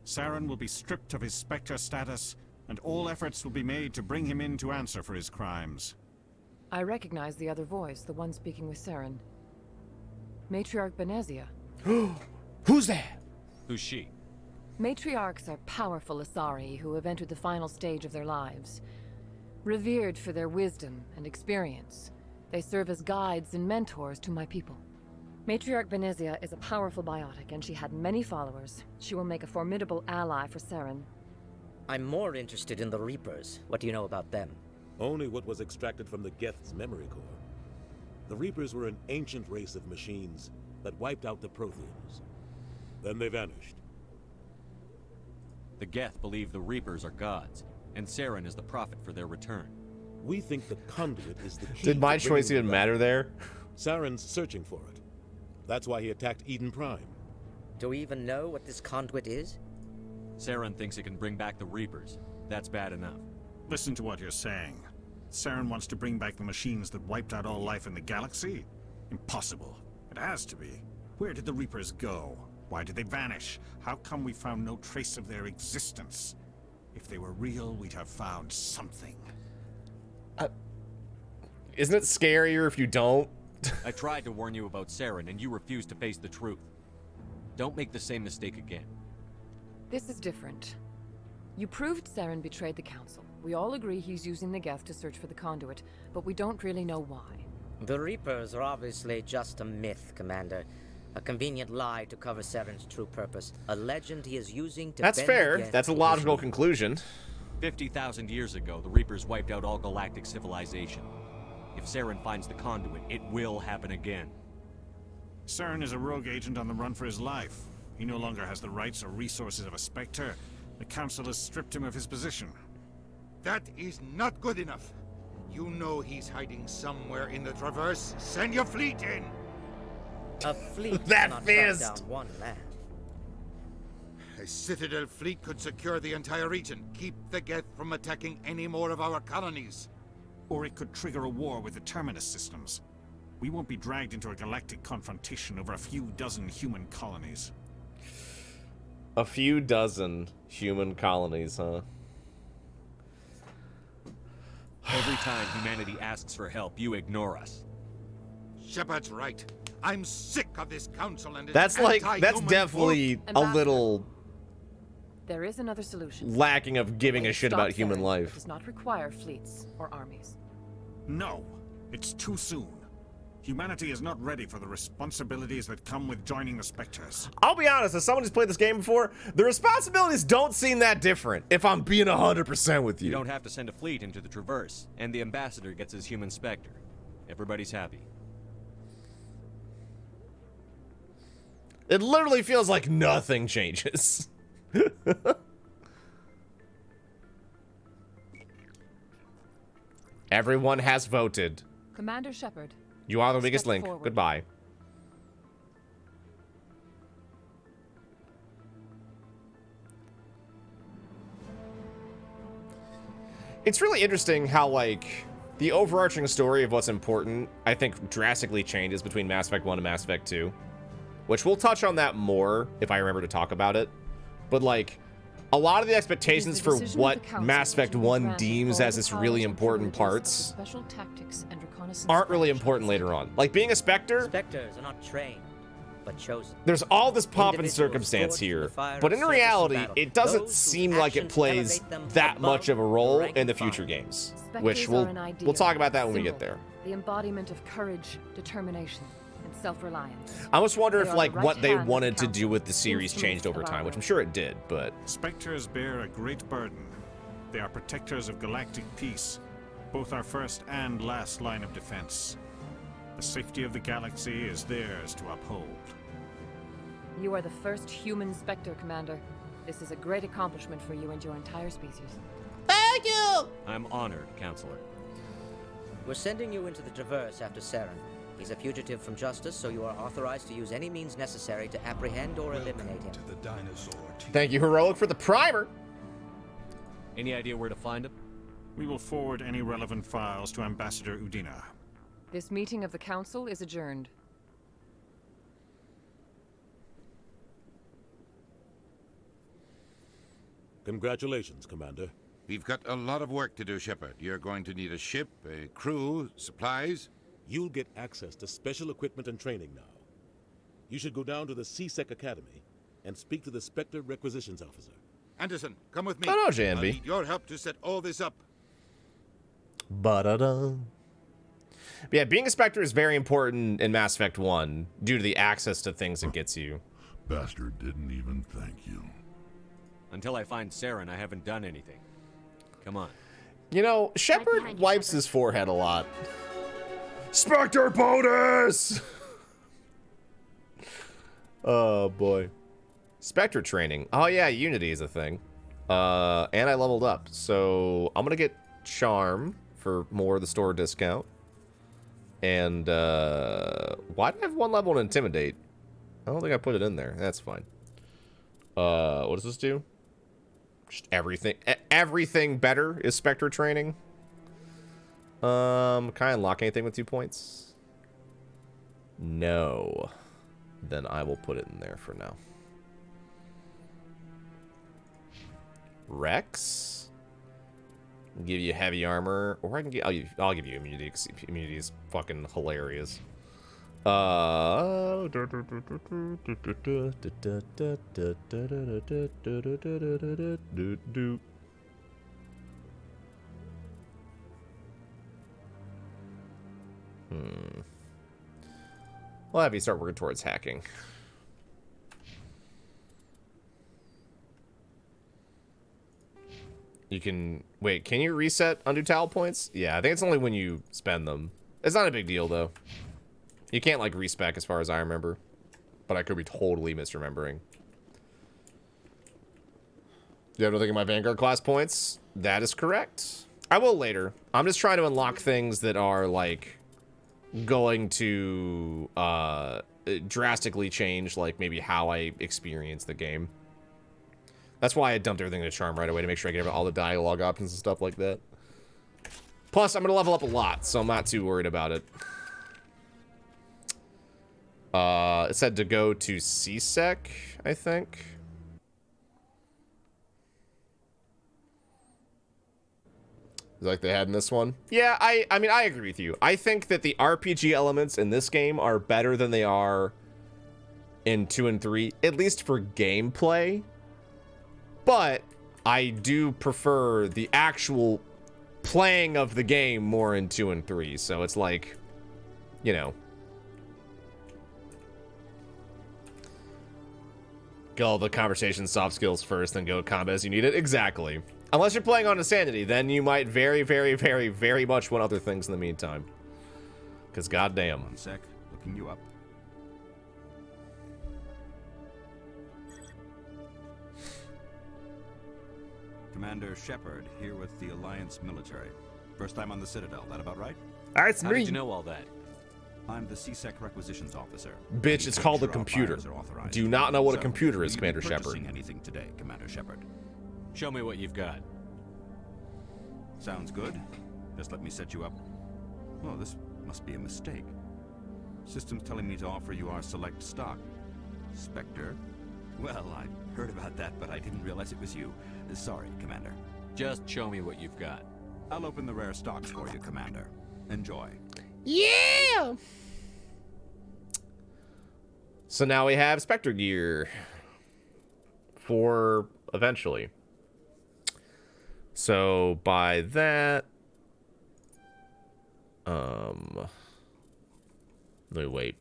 Saren will be stripped of his Spectre status, and all efforts will be made to bring him in to answer for his crimes. I recognize the other voice, the one speaking with Saren. Matriarch Benezia. Who's that? Who's she? Matriarchs are powerful Asari who have entered the final stage of their lives. Revered for their wisdom and experience, they serve as guides and mentors to my people. Matriarch Benezia is a powerful biotic, and she had many followers. She will make a formidable ally for Saren. I'm more interested in the Reapers. What do you know about them? Only what was extracted from the Geth's memory core. The Reapers were an ancient race of machines that wiped out the Protheans. Then they vanished. The Geth believe the Reapers are gods, and Saren is the prophet for their return. We think the conduit is the key. Did my choice even matter there? Saren's searching for it. That's why he attacked Eden Prime. Do we even know what this conduit is? Saren thinks it can bring back the Reapers. That's bad enough. Listen to what you're saying. Saren wants to bring back the machines that wiped out all life in the galaxy? Impossible. It has to be. Where did the Reapers go? Why did they vanish? How come we found no trace of their existence? If they were real, we'd have found something. Isn't it scarier if you don't? I tried to warn you about Saren, and you refused to face the truth. Don't make the same mistake again. This is different. You proved Saren betrayed the Council. We all agree he's using the Geth to search for the conduit, but we don't really know why. The Reapers are obviously just a myth, Commander. A convenient lie to cover Saren's true purpose. A legend he is using to That's bend fair. the Geth That's a to logical his conclusion. 50,000 years ago, the Reapers wiped out all galactic civilization. If Saren finds the conduit, it will happen again. Saren is a rogue agent on the run for his life. He no longer has the rights or resources of a Spectre. The Council has stripped him of his position. That is not good enough. You know he's hiding somewhere in the Traverse. Send your fleet in! A fleet That cannot fist! track down one man. A Citadel fleet could secure the entire region, keep the Geth from attacking any more of our colonies. Or it could trigger a war with the Terminus systems. We won't be dragged into a galactic confrontation over a few dozen human colonies. A few dozen human colonies, huh? Every time humanity asks for help, you ignore us. Shepard's right. I'm sick of this council and its That's anti-human definitely a little There is another solution. lacking of giving a shit Stop about human Saren. It life. does not require fleets or armies. No, it's too soon. Humanity is not ready for the responsibilities that come with joining the Spectres. I'll be honest, as someone who's played this game before, the responsibilities don't seem that different, if I'm being 100% with you. You don't have to send a fleet into the Traverse, and the ambassador gets his human Spectre. Everybody's happy. It literally feels like nothing changes. Everyone has voted. Commander Shepard. You are the weakest Step link. forward. Goodbye. It's really interesting how, like, the overarching story of what's important, I think, drastically changes between Mass Effect 1 and Mass Effect 2. Which we'll touch on that more if I remember to talk about it. But, like, a lot of the expectations for what Mass Effect 1 deems as its really important parts Special tactics and reconnaissance aren't really important later on. Like, being a Spectre, Spectres are not trained, but chosen. there's all this pomp and Individuals circumstance forged in here, the fire but of in service reality, and battle. it doesn't Those whose seem like it actions plays elevate them that above much of a the role rank in and the future file. games, Spectres which are we'll an ideal, we'll talk about that when we get symbol, there. The embodiment of courage, determination, and self-reliance. I almost wonder They if, are like, the what right they hand of wanted the to do Council, with the series instruments changed over of our time, which I'm will. sure it did, but Spectres bear a great burden. They are protectors of galactic peace, both our first and last line of defense. The safety of the galaxy is theirs to uphold. You are the first human Spectre, Commander. This is a great accomplishment for you and your entire species. Thank you! I'm honored, Counselor. We're sending you into the Traverse after Saren. He's a fugitive from justice, so you are authorized to use any means necessary to apprehend or eliminate him. Thank you, Heroic, for the primer. Any idea where to find him? We will forward any relevant files to Ambassador Udina. This meeting of the Council is adjourned. Congratulations, Commander. We've got a lot of work to do, Shepard. You're going to need a ship, a crew, supplies. You'll get access to special equipment and training now. You should go down to the CSEC Academy and speak to the Spectre Requisitions Officer. Anderson, come with me. Oh, no, I'll JNB. need your help to set all this up. Ba-da-da. But yeah, being a Spectre is very important in Mass Effect 1 due to the access to things it gets you. Bastard didn't even thank you. Until I find Saren, I haven't done anything. Come on. You know, Shepard wipes his forehead a lot. Spectre bonus! Oh, boy. Spectre training. Oh, yeah, Unity is a thing. And I leveled up. So I'm going to get Charm for more of the store discount. And, why do I have one level in Intimidate? I don't think I put it in there. That's fine. What does this do? Just everything. Everything better is Spectre training. Can I unlock anything with 2 points? No. Then I will put it in there for now. Rex? Give you heavy armor, or I can get. I'll give you immunity because immunity is fucking hilarious. We'll have you start working towards hacking. You can... Wait, can you reset undo towel points? Yeah, I think it's only when you spend them. It's not a big deal, though. You can't, like, respec as far as I remember. But I could be totally misremembering. You have nothing in my Vanguard class points? That is correct. I will later. I'm just trying to unlock things that are, like, going to drastically change, like, maybe how I experience the game. That's why I dumped everything into Charm right away, to make sure I get all the dialogue options and stuff like that. Plus, I'm going to level up a lot, so I'm not too worried about it. It said to go to CSEC, I think. Like they had in this one. Yeah, I mean, I agree with you. I think that the RPG elements in this game are better than they are in 2 and 3, at least for gameplay. But I do prefer the actual playing of the game more in 2 and 3. So it's like, you know. Get all the conversation soft skills first, then go combat as you need it. Exactly. Unless you're playing on Insanity, then you might very, very, very, very much want other things in the meantime. Because goddamn. One sec. Looking you up. Commander Shepard, here with the Alliance military. First time on the Citadel, that about right? That's How me. did you know all that? I'm the CSEC requisitions officer. Bitch, it's called a computer. Do you not know what a computer is, Commander Shepard? Anything today, Commander Shepard? Show me what you've got. Sounds good. Just let me set you up. Oh, this must be a mistake. System's telling me to offer you our select stock. Spectre? Well, I heard about that, but I didn't realize it was you. Sorry, Commander. Just show me what you've got. I'll open the rare stocks for you, Commander. Enjoy. Yeah! So now we have Spectre gear. For eventually. So by that... Wait.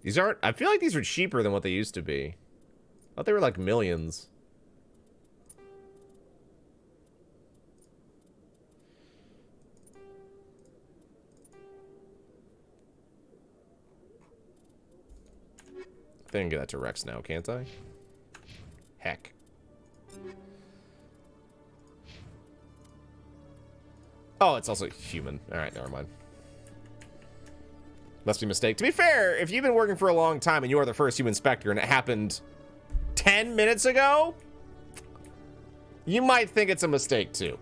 These aren't... I feel like these are cheaper than what they used to be. I thought they were like millions. I think I can get that to Rex now, can't I? Heck. Oh, it's also human. Alright, never mind. Must be a mistake. To be fair, if you've been working for a long time and you are the first human Spectre and it happened 10 minutes ago, you might think it's a mistake too.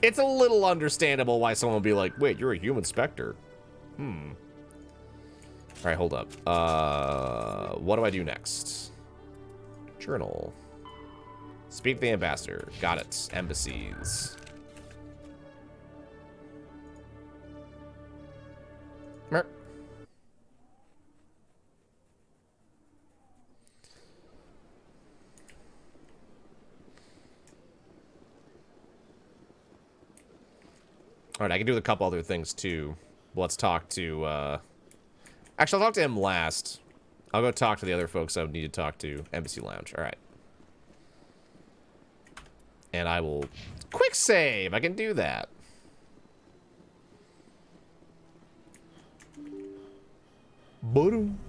It's a little understandable why someone would be like, wait, you're a human Spectre. Alright, hold up. What do I do next? Journal. Speak to the ambassador. Got it. Embassies. Mer. Alright, I can do a couple other things too. Let's talk to, actually, I'll talk to him last. I'll go talk to the other folks I would need to talk to. Embassy Lounge. Alright. And I will... Quick save! I can do that. Boom.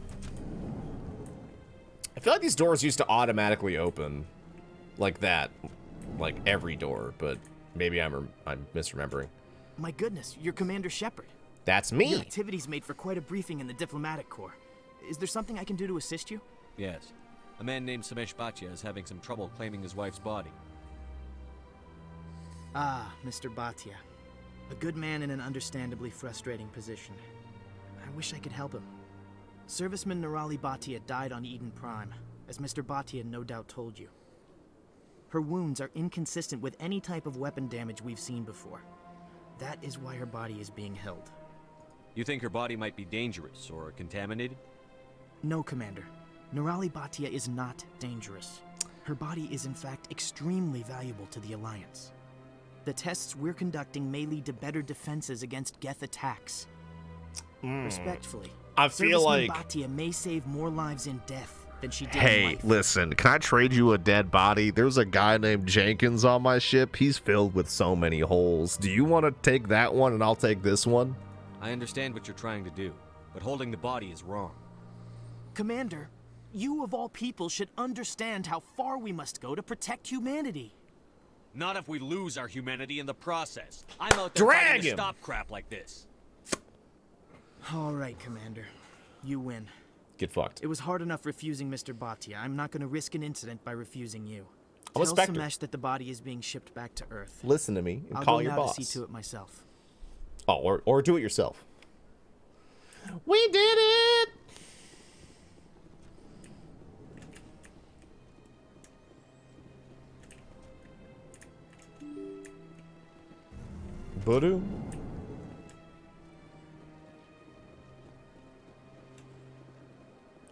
I feel like these doors used to automatically open. Like that. Like every door, but maybe I'm misremembering. My goodness, you're Commander Shepard. That's me. Your activities made for quite a briefing in the diplomatic corps. Is there something I can do to assist you? Yes. A man named Samesh Bhatia is having some trouble claiming his wife's body. Ah, Mr. Bhatia. A good man in an understandably frustrating position. I wish I could help him. Serviceman Nirali Bhatia died on Eden Prime, as Mr. Bhatia no doubt told you. Her wounds are inconsistent with any type of weapon damage we've seen before. That is why her body is being held. You think her body might be dangerous or contaminated? No, Commander. Nirali Bhatia is not dangerous. Her body is in fact extremely valuable to the Alliance. The tests we're conducting may lead to better defenses against Geth attacks. Respectfully, I feel like Bhatia may save more lives in death than she did in Hey, life. listen, can I trade you a dead body? There's a guy named Jenkins on my ship. He's filled with so many holes. Do you want to take that one and I'll take this one? I understand what you're trying to do, but holding the body is wrong. Commander, you of all people should understand how far we must go to protect humanity. Not if we lose our humanity in the process. I'm out there Drag fighting to him! stop crap like this. All right, Commander. You win. Get fucked. It was hard enough refusing Mr. Bhatia. I'm not going to risk an incident by refusing you. I'm a Tell Spectre. Samesh that the body is being shipped back to Earth. Listen to me and I'll call go your now boss. to see to it myself. Oh, or do it yourself. We did it! Voodoo?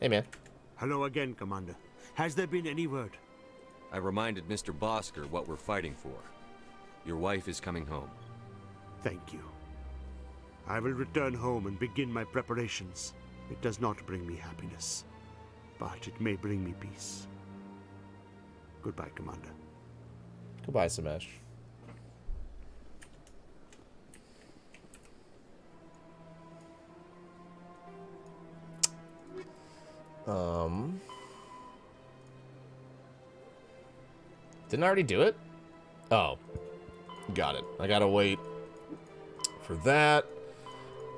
Hey, man. Hello again, Commander. Has there been any word? I reminded Mr. Bosker what we're fighting for. Your wife is coming home. Thank you. I will return home and begin my preparations. It does not bring me happiness, but it may bring me peace. Goodbye, Commander. Goodbye, Samesh. Didn't I already do it? Oh. Got it. I gotta wait for that.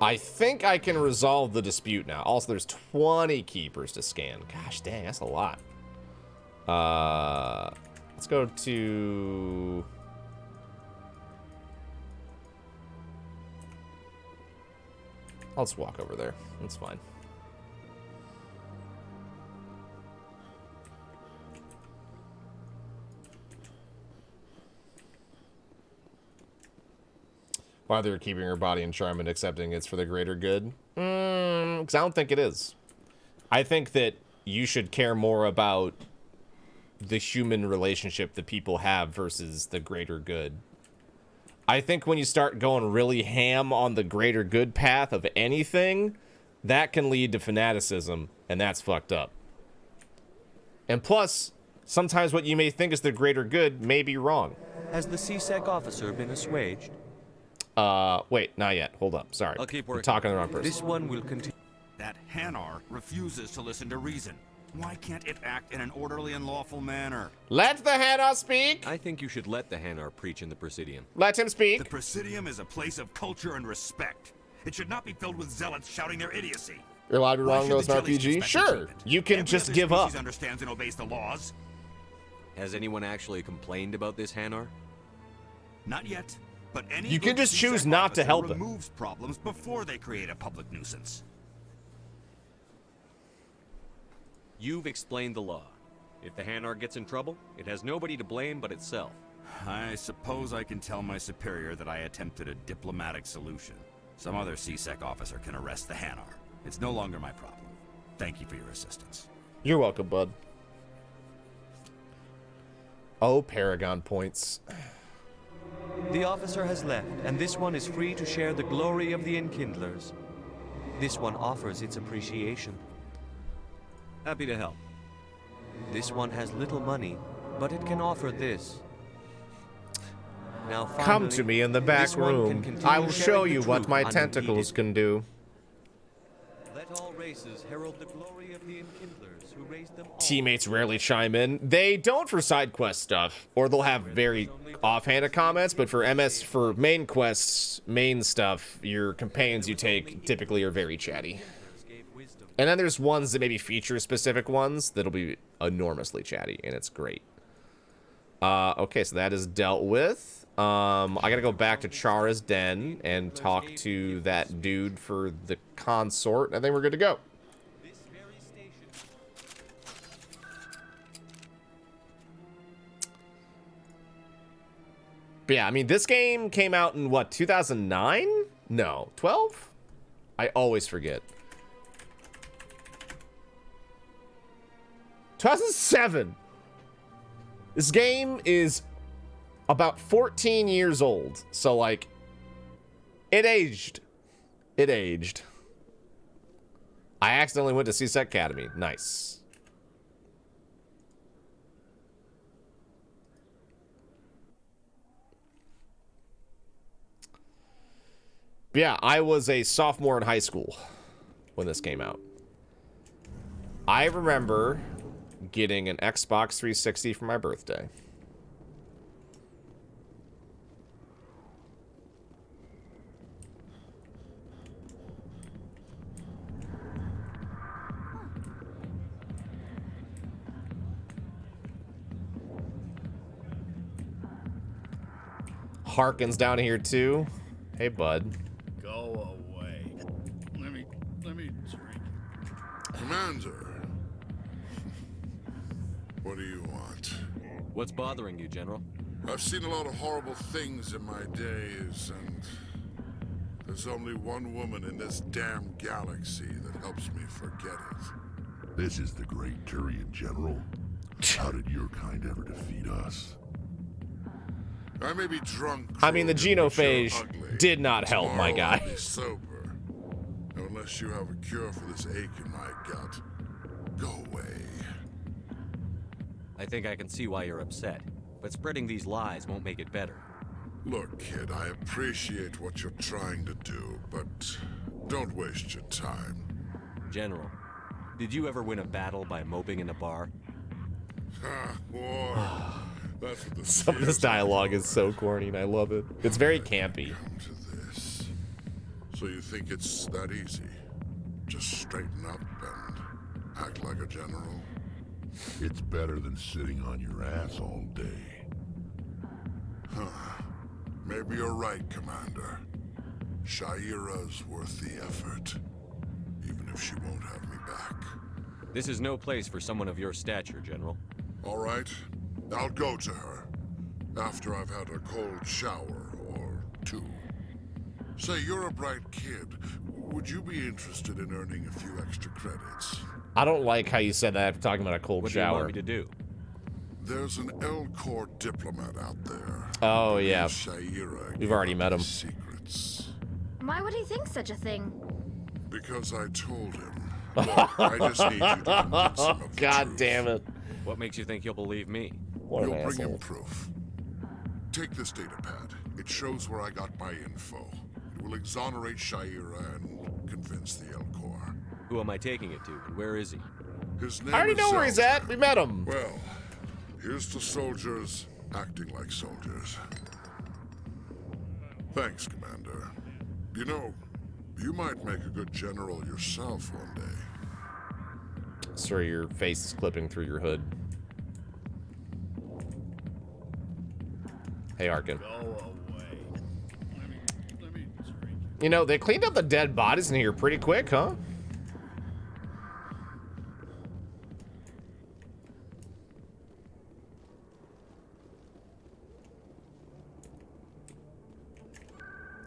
I think I can resolve the dispute now. Also, there's 20 keepers to scan. Gosh dang, that's a lot. Let's go to... I'll just walk over there. That's fine. Why they're keeping her body in charm and accepting it's for the greater good? Because I don't think it is. I think that you should care more about the human relationship that people have versus the greater good. I think when you start going really ham on the greater good path of anything, that can lead to fanaticism, and that's fucked up. And plus, sometimes what you may think is the greater good may be wrong. Has the CSEC officer been assuaged? Wait, not yet. Hold up. Sorry. I'll keep I'm working. talking to the wrong person. This one will continue. That Hanar refuses to listen to reason. Why can't it act in an orderly and lawful manner? Let the Hanar speak! I think you should let the Hanar preach in the Presidium. Let him speak! The Presidium is a place of culture and respect. It should not be filled with zealots shouting their idiocy. You're allowed to be Why wrong should though, it's the an jellies RPG? get special Sure! treatment? You can Every just other give up. species understands and obeys the laws. Has anyone actually complained about this Hanar? Not yet, but any You can good just choose CSEC not to officer help it. removes problems before they create a public nuisance. You've explained the law. If the Hanar gets in trouble, it has nobody to blame but itself. I suppose I can tell my superior that I attempted a diplomatic solution. Some other CSEC officer can arrest the Hanar. It's no longer my problem. Thank you for your assistance. You're welcome, bud. Oh, Paragon points. The officer has left, and this one is free to share the glory of the Enkindlers. This one offers its appreciation. Happy to help. This one has little money, but it can offer this. Now, Come finally, to me in the back this one can room. continue I will show sharing you the what truth my unimpeded. tentacles can do. Let all races herald the glory of the Enkindlers who raised them all. Teammates rarely chime in. They don't for side quest stuff, or they'll have very offhanded comments, but for main quests, main stuff, your companions you take typically are very chatty. And then there's ones that maybe feature specific ones that'll be enormously chatty, and it's great. Okay, so that is dealt with. I gotta go back to Chara's den and talk to that dude for the consort. I think we're good to go. But yeah, I mean, this game came out in what, 2009? No, 12? I always forget. 2007. This game is about 14 years old. So, like, it aged. It aged. I accidentally went to CSEC Academy. Nice. But yeah, I was a sophomore in high school when this came out. I remember getting an Xbox 360 for my birthday. Harkin's down here too. Hey, bud. Go away. Let me drink. Commander. What do you want? What's bothering you, General? I've seen a lot of horrible things in my days, and there's only one woman in this damn galaxy that helps me forget it. This is the great Turian General. How did your kind ever defeat us? I may be drunk. I mean, the genophage did not help, my guy. I'll be sober. Unless you have a cure for this ache in my gut. Go away. I think I can see why you're upset, but spreading these lies won't make it better. Look, kid, I appreciate what you're trying to do, but don't waste your time. General, did you ever win a battle by moping in a bar? Ha, boy. That's what the Some of this dialogue is so corny, and I love it. It's very campy. Come to this. So you think it's that easy? Just straighten up and act like a general? It's better than sitting on your ass all day. Huh. Maybe you're right, Commander. Shaira's worth the effort. Even if she won't have me back. This is no place for someone of your stature, General. All right. I'll go to her. After I've had a cold shower or two. Say, you're a bright kid. Would you be interested in earning a few extra credits? I don't like how you said that after talking about a cold shower. What do you want me to do? There's an Alcor diplomat out there. Oh, yeah. Shaira. We've already met him. Secrets. Why would he think such a thing? Because I told him. Look, I just need you to convince him of the God truth. damn it. What makes you think he'll believe me? What an You'll bring asshole. him proof. Take this data pad. It shows where I got my info. It will exonerate Shaira and convince the Alcor. Who am I taking it to, and where is he? His name I already is know where he's Zelda. at. We met him. Well, here's to soldiers acting like soldiers. Thanks, Commander. You know, you might make a good general yourself one day. Sorry, your face is clipping through your hood. Hey, Arkin. Go away. Let me drink. You know, they cleaned up the dead bodies in here pretty quick, huh?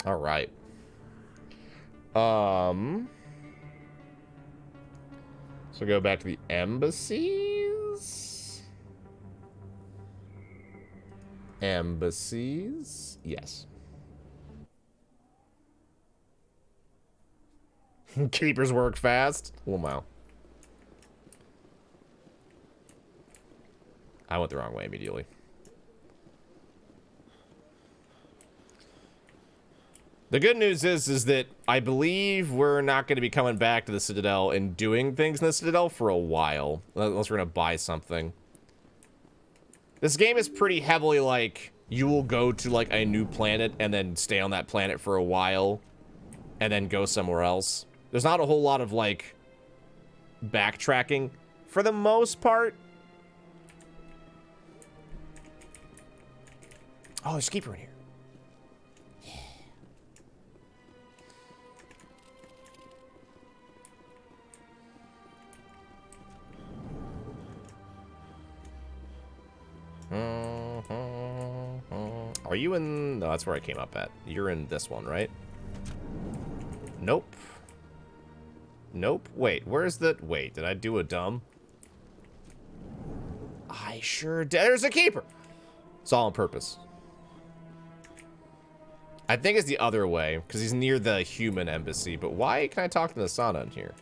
All right. So go back to the embassies. Embassies. Yes. Keepers work fast. Oh, wow. I went the wrong way immediately. The good news is that I believe we're not going to be coming back to the Citadel and doing things in the Citadel for a while. Unless we're going to buy something. This game is pretty heavily like, you will go to like a new planet and then stay on that planet for a while. And then go somewhere else. There's not a whole lot of like, backtracking. For the most part. Oh, there's a keeper in here. Are you in? No, that's where I came up at. You're in this one, right? Nope. Nope. Wait, where's the... Wait, did I do a dumb? I sure did. There's a keeper. It's all on purpose. I think it's the other way, because he's near the human embassy. But why can I talk to Nasana in here?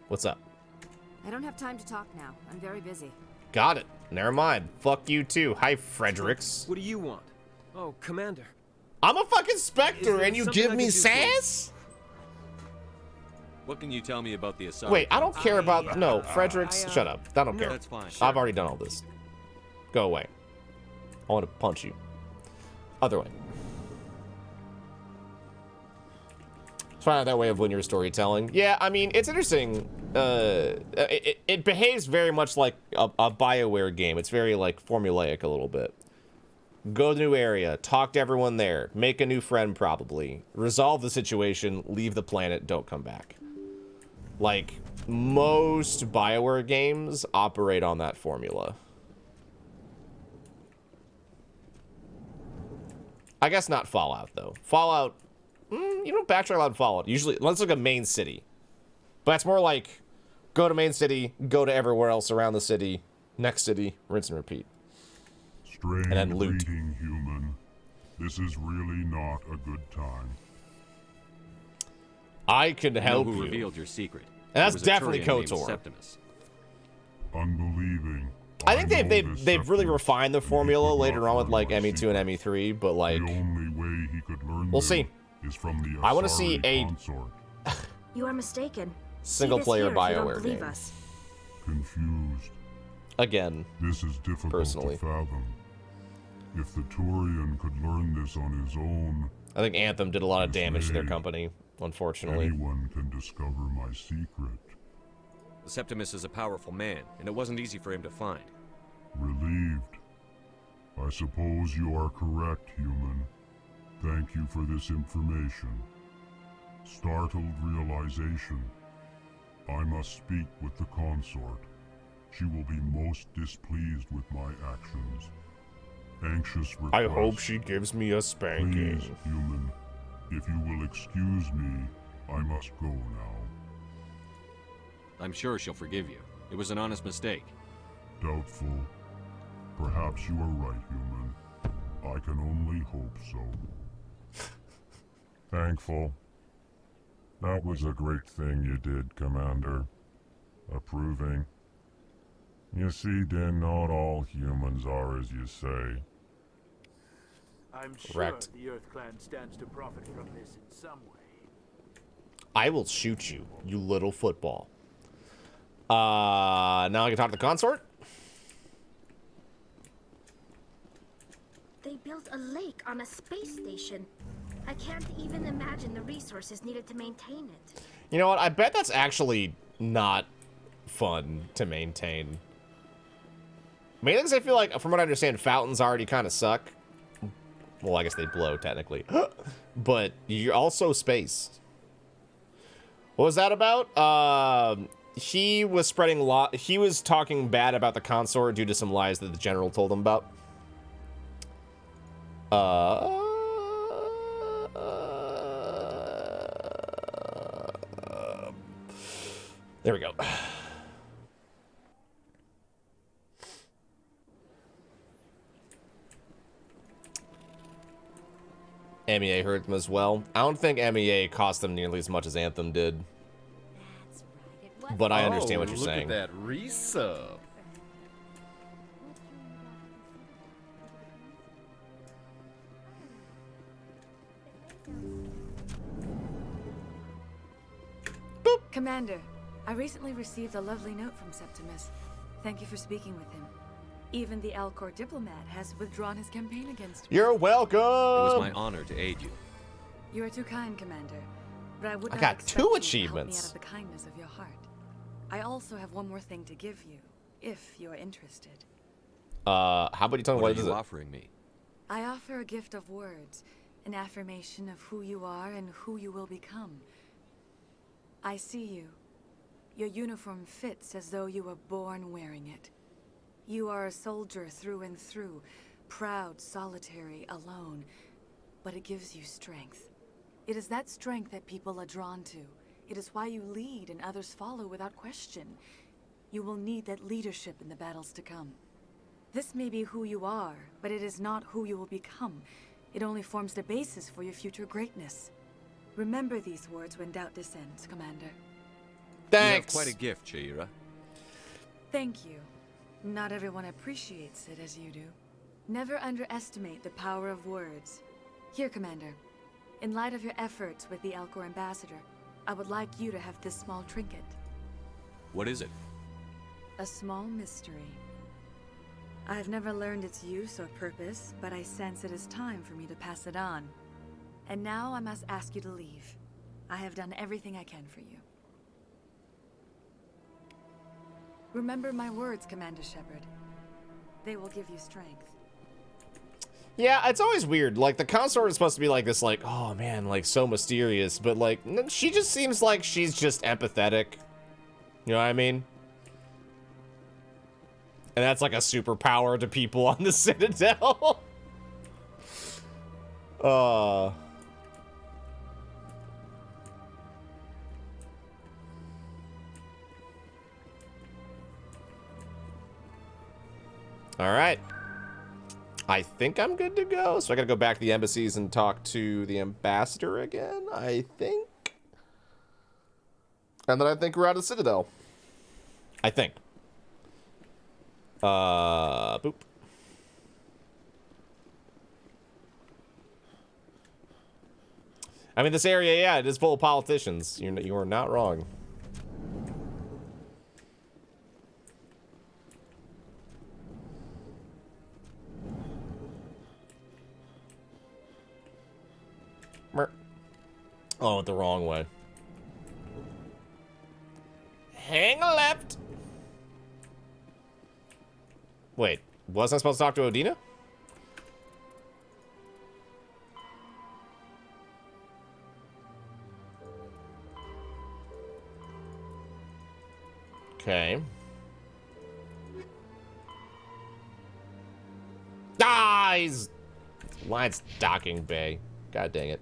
What's up? I don't have time to talk now. I'm very busy. Got it. Never mind. Fuck you too. Hi, Fredericks. What do you want? Oh, Commander. I'm a fucking Spectre and you give me sass? What can you tell me about the Asari? Wait, I don't care about... No, Fredericks, shut up. I don't care. That's fine. I've already done all this. Go away. I want to punch you. Other way. Try out that way of linear storytelling. Yeah, I mean, it's interesting. It behaves very much like a BioWare game. It's very, like, formulaic a little bit. Go to a new area, talk to everyone there, make a new friend probably, resolve the situation, leave the planet, don't come back. Like, most BioWare games operate on that formula. I guess not Fallout, though. Fallout, you don't backtrack a lot in Fallout. Usually, let's look at main city. But that's more like, go to main city, go to everywhere else around the city, next city, rinse and repeat. Strange And then loot. greeting, human. This is really not a good time. I can help who you. revealed your secret? And that's It was a definitely Turian named KOTOR. Septimus. Unbelieving. I think they've really refined the formula later on with like ME2 and ME3, but like The only way he could learn we'll this see. is from the I want to see Asari a consort. You are mistaken. single See this player here if you don't BioWare believe game. us. Confused. Again, This is difficult personally. to fathom. If the Turian could learn this on his own, I think Anthem did a lot of damage to their company, unfortunately. anyone can discover my secret. Septimus is a powerful man, and it wasn't easy for him to find. Relieved. I suppose you are correct, human. Thank you for this information. Startled realization. I must speak with the consort. She will be most displeased with my actions. Anxious request. I hope she gives me a spanking. Please, human. If you will excuse me, I must go now. I'm sure she'll forgive you. It was an honest mistake. Doubtful. Perhaps you are right, human. I can only hope so. Thankful. That was a great thing you did, Commander. Approving. You see, then, not all humans are as you say. I'm sure Correct. the Earth Clan stands to profit from this in some way. I will shoot you, you little football. Now I can talk to the consort? They built a lake on a space station. I can't even imagine the resources needed to maintain it. You know what? I bet that's actually not fun to maintain. Mainly because I feel like, from what I understand, fountains already kind of suck. Well, I guess they blow, technically. But you're also space. What was that about? He was spreading he was talking bad about the consort due to some lies that the general told him about. There we go. MEA hurt them as well. I don't think MEA cost them nearly as much as Anthem did. But I understand what you're saying. Look at that resub. Commander, I recently received a lovely note from Septimus. Thank you for speaking with him. Even the Alcor diplomat has withdrawn his campaign against me. You're welcome. It was my honor to aid you. You are too kind, Commander. But I would I not got expect 2 you to achievements. help me out of the kindness of your heart. I also have one more thing to give you, if you are interested. How about you tell me What what are is you it? offering me? I offer a gift of words, an affirmation of who you are and who you will become. I see you. Your uniform fits as though you were born wearing it. You are a soldier through and through, proud, solitary, alone, but it gives you strength. It is that strength that people are drawn to. It is why you lead and others follow without question. You will need that leadership in the battles to come. This may be who you are, but it is not who you will become. It only forms the basis for your future greatness. Remember these words when doubt descends, Commander. Thanks. You have quite a gift, Shaira. Thank you. Not everyone appreciates it as you do. Never underestimate the power of words. Here, Commander. In light of your efforts with the Alcor ambassador, I would like you to have this small trinket. What is it? A small mystery. I have never learned its use or purpose, but I sense it is time for me to pass it on. And now I must ask you to leave. I have done everything I can for you. Remember my words, Commander Shepard. They will give you strength. Yeah, it's always weird. Like, the consort is supposed to be like this, like, oh man, like, so mysterious. But, like, she just seems like she's just empathetic. You know what I mean? And that's like a superpower to people on the Citadel. Alright. I think I'm good to go. So I gotta go back to the embassies and talk to the ambassador again, I think. And then I think we're out of the Citadel. I think. Boop. I mean, this area, yeah, it is full of politicians. You are not wrong. Oh, the wrong way. Hang left. Wait, wasn't I supposed to talk to Odina? Okay. Ah, he's... Line's docking bay. God dang it.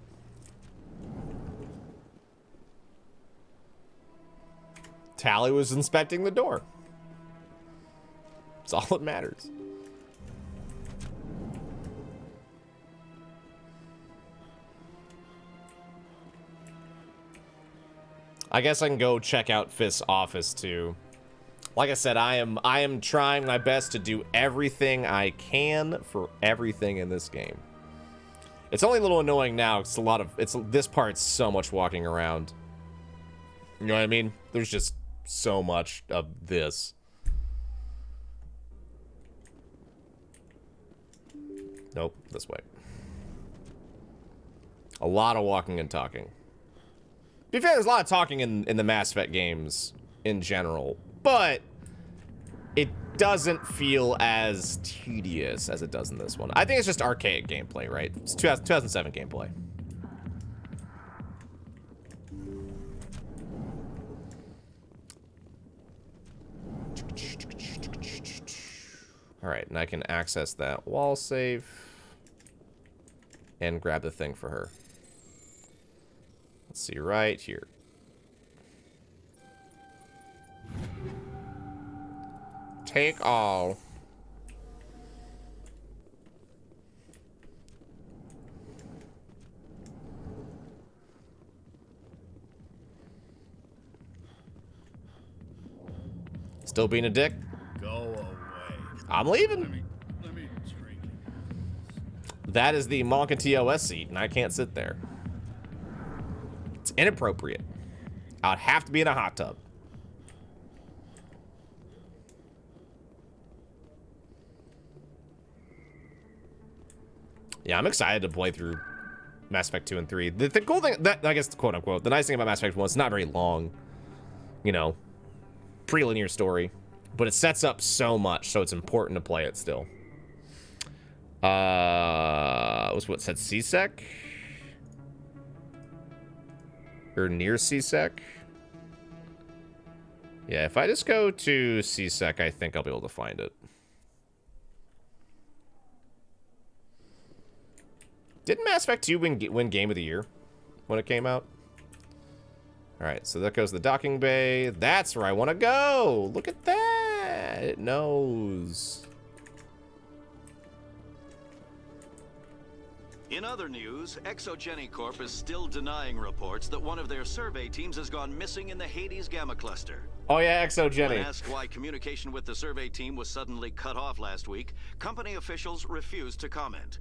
Tally was inspecting the door. That's all that matters. I guess I can go check out Fist's office too. Like I said, I am trying my best to do everything I can for everything in this game. It's only a little annoying now. It's this part's so much walking around. You know what I mean? There's just so much of this. Nope, this way. A lot of walking and talking. To be fair, there's a lot of talking in the Mass Effect games in general, but it doesn't feel as tedious as it does in this one. I think it's just archaic gameplay, right? It's 2007 gameplay. All right, and I can access that wall safe and grab the thing for her. Let's see, right here. Take all. Still being a dick? Go away. I'm leaving. Let me drink. That is the Monk and TOS seat, and I can't sit there. It's inappropriate. I'd have to be in a hot tub. Yeah, I'm excited to play through Mass Effect 2 and 3. The cool thing, I guess, quote unquote, the nice thing about Mass Effect 1, it's not very long. You know, pre-linear story. But it sets up so much, so it's important to play it still. Was what said CSEC? Or near CSEC? Yeah, if I just go to CSEC, I think I'll be able to find it. Didn't Mass Effect 2 win Game of the Year when it came out? Alright, so that goes the docking bay. That's where I want to go! Look at that! It knows. In other news, Exogeny Corp is still denying reports that one of their survey teams has gone missing in the Hades Gamma Cluster. Oh yeah, Exogeny. When asked why communication with the survey team was suddenly cut off last week, company officials refused to comment.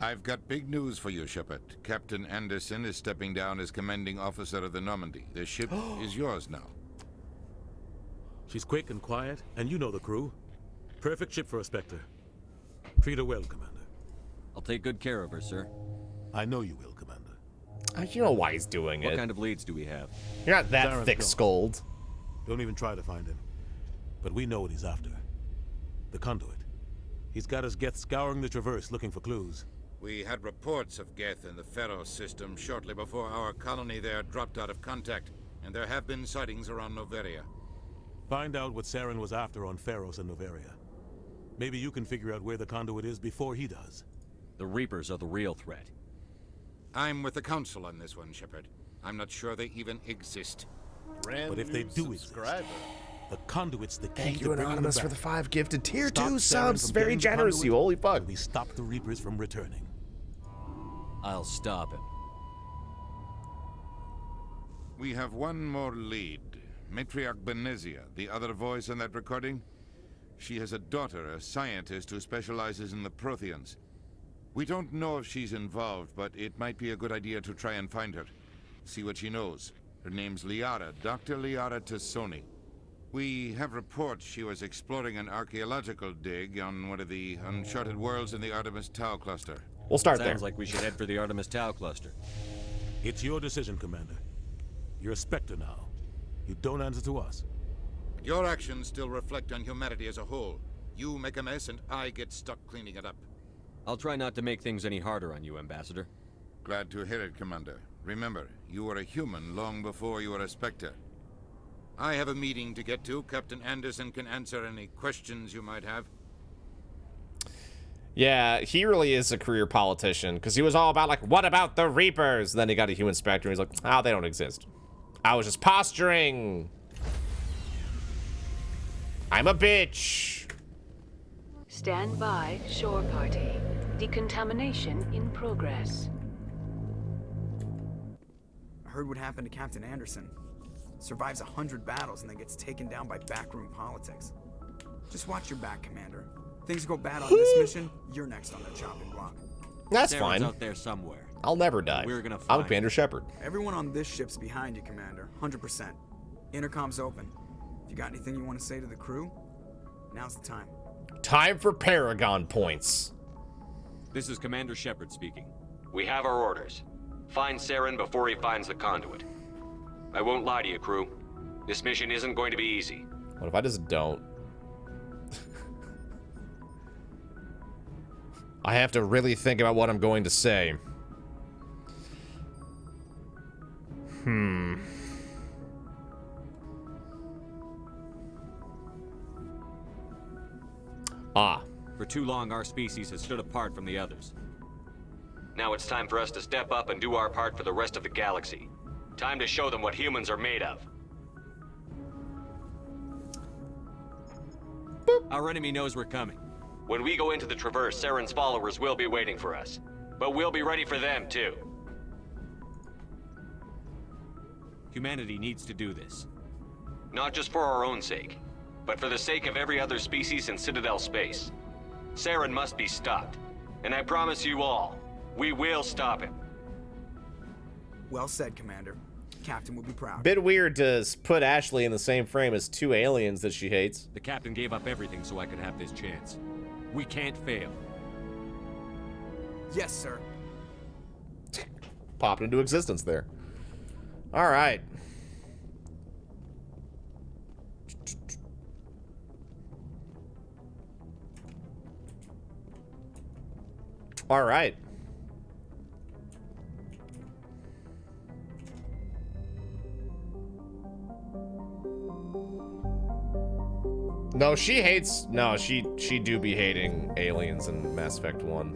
I've got big news for you, Shepard. Captain Anderson is stepping down as commanding officer of the Normandy. The ship is yours now. She's quick and quiet, and you know the crew. Perfect ship for a Spectre. Treat her well, Commander. I'll take good care of her, sir. I know you will, Commander. You know why he's doing it. What kind of leads do we have? You're not that Zaren's thick-skulled. Don't even try to find him. But we know what he's after. The conduit. He's got us Geth scouring the Traverse looking for clues. We had reports of Geth in the Pharos system shortly before our colony there dropped out of contact, and there have been sightings around Noveria. Find out what Saren was after on Pharos and Noveria. Maybe you can figure out where the conduit is before he does. The Reapers are the real threat. I'm with the Council on this one, Shepard. I'm not sure they even exist. But if they do exist, the conduit's the key Thank to you, bringing them Anonymous, back. for the 5 gifted tier Stop 2 Saren subs. from Very getting the generous, conduit, you. Holy fuck. and we stop the Reapers from returning. I'll stop him. We have one more lead. Matriarch Benezia, the other voice in that recording. She has a daughter, a scientist who specializes in the Protheans. We don't know if she's involved, but it might be a good idea to try and find her. See what she knows. Her name's Liara, Dr. Liara Tassoni. We have reports she was exploring an archaeological dig on one of the uncharted worlds in the Artemis Tau cluster. We'll start there. Sounds like we should head for the Artemis Tau cluster. It's your decision, Commander. You're a Spectre now. You don't answer to us. Your actions still reflect on humanity as a whole. You make a mess and I get stuck cleaning it up. I'll try not to make things any harder on you, Ambassador. Glad to hear it, Commander. Remember, you were a human long before you were a Spectre. I have a meeting to get to. Captain Anderson can answer any questions you might have. Yeah, he really is a career politician, because he was all about, like, what about the Reapers? And then he got a human Spectre, and he's like, oh, they don't exist. I was just posturing. I'm a bitch. Stand by, shore party. Decontamination in progress. I heard what happened to Captain Anderson. Survives 100 battles and then gets taken down by backroom politics. Just watch your back, Commander. Things go bad on this mission, you're next on the chopping block. That's Saren's fine. out there somewhere. I'll never die. We're gonna I'm find Commander Shepard. Everyone on this ship's behind you, Commander. 100%. Intercom's open. If you got anything you want to say to the crew, now's the time. Time for Paragon points. This is Commander Shepard speaking. We have our orders. Find Saren before he finds the conduit. I won't lie to you, crew. This mission isn't going to be easy. What if I just don't? I have to really think about what I'm going to say. For too long, our species has stood apart from the others. Now it's time for us to step up and do our part for the rest of the galaxy. Time to show them what humans are made of. Our enemy knows we're coming. When we go into the Traverse, Saren's followers will be waiting for us. But we'll be ready for them, too. Humanity needs to do this. Not just for our own sake, but for the sake of every other species in Citadel space. Saren must be stopped. And I promise you all, we will stop him. Well said, Commander. Captain will be proud. Bit weird to put Ashley in the same frame as 2 aliens that she hates. The captain gave up everything so I could have this chance. We can't fail. Yes, sir. Popped into existence there. All right. All right. No, she hates. No, she do be hating aliens in Mass Effect 1.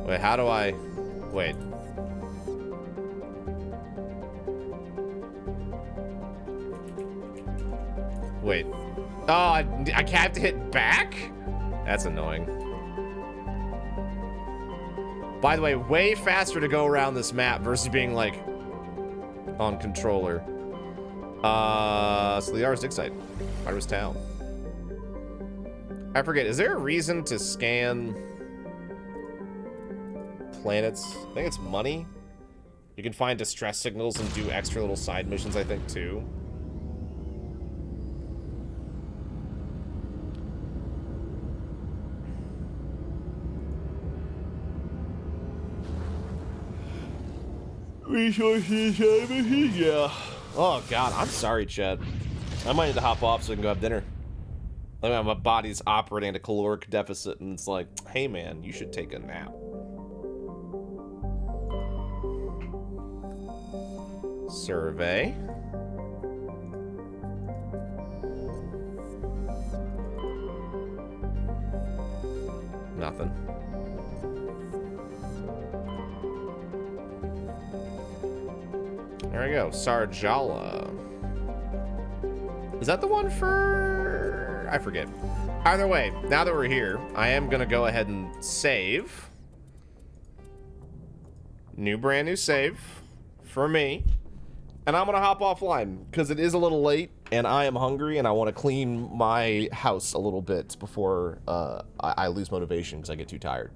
Wait, how do I? Wait. Wait. Oh, I have to hit back? That's annoying. By the way, way faster to go around this map versus being like on controller. So the Ars dig site. Artemis Tau. I forget, is there a reason to scan planets? I think it's money. You can find distress signals and do extra little side missions, I think, too. Resources, yeah. Oh, God, I'm sorry, Chad. I might need to hop off so I can go have dinner. Like, my body's operating at a caloric deficit, and it's like, hey, man, you should take a nap. Survey. Nothing. There we go. Sarjala. Is that the one for... I forget. Either way, now that we're here, I am going to go ahead and save. Brand new save for me. And I'm going to hop offline because it is a little late and I am hungry and I want to clean my house a little bit before I lose motivation because I get too tired.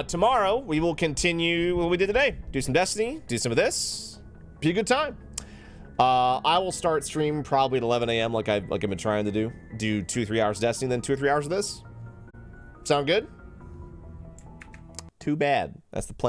Tomorrow, we will continue what we did today. Do some Destiny, do some of this. Be a good time. I will start stream probably at 11 a.m. like I've been trying to do. Do 2-3 hours of Destiny, then 2 or 3 hours of this. Sound good? Too bad. That's the plan.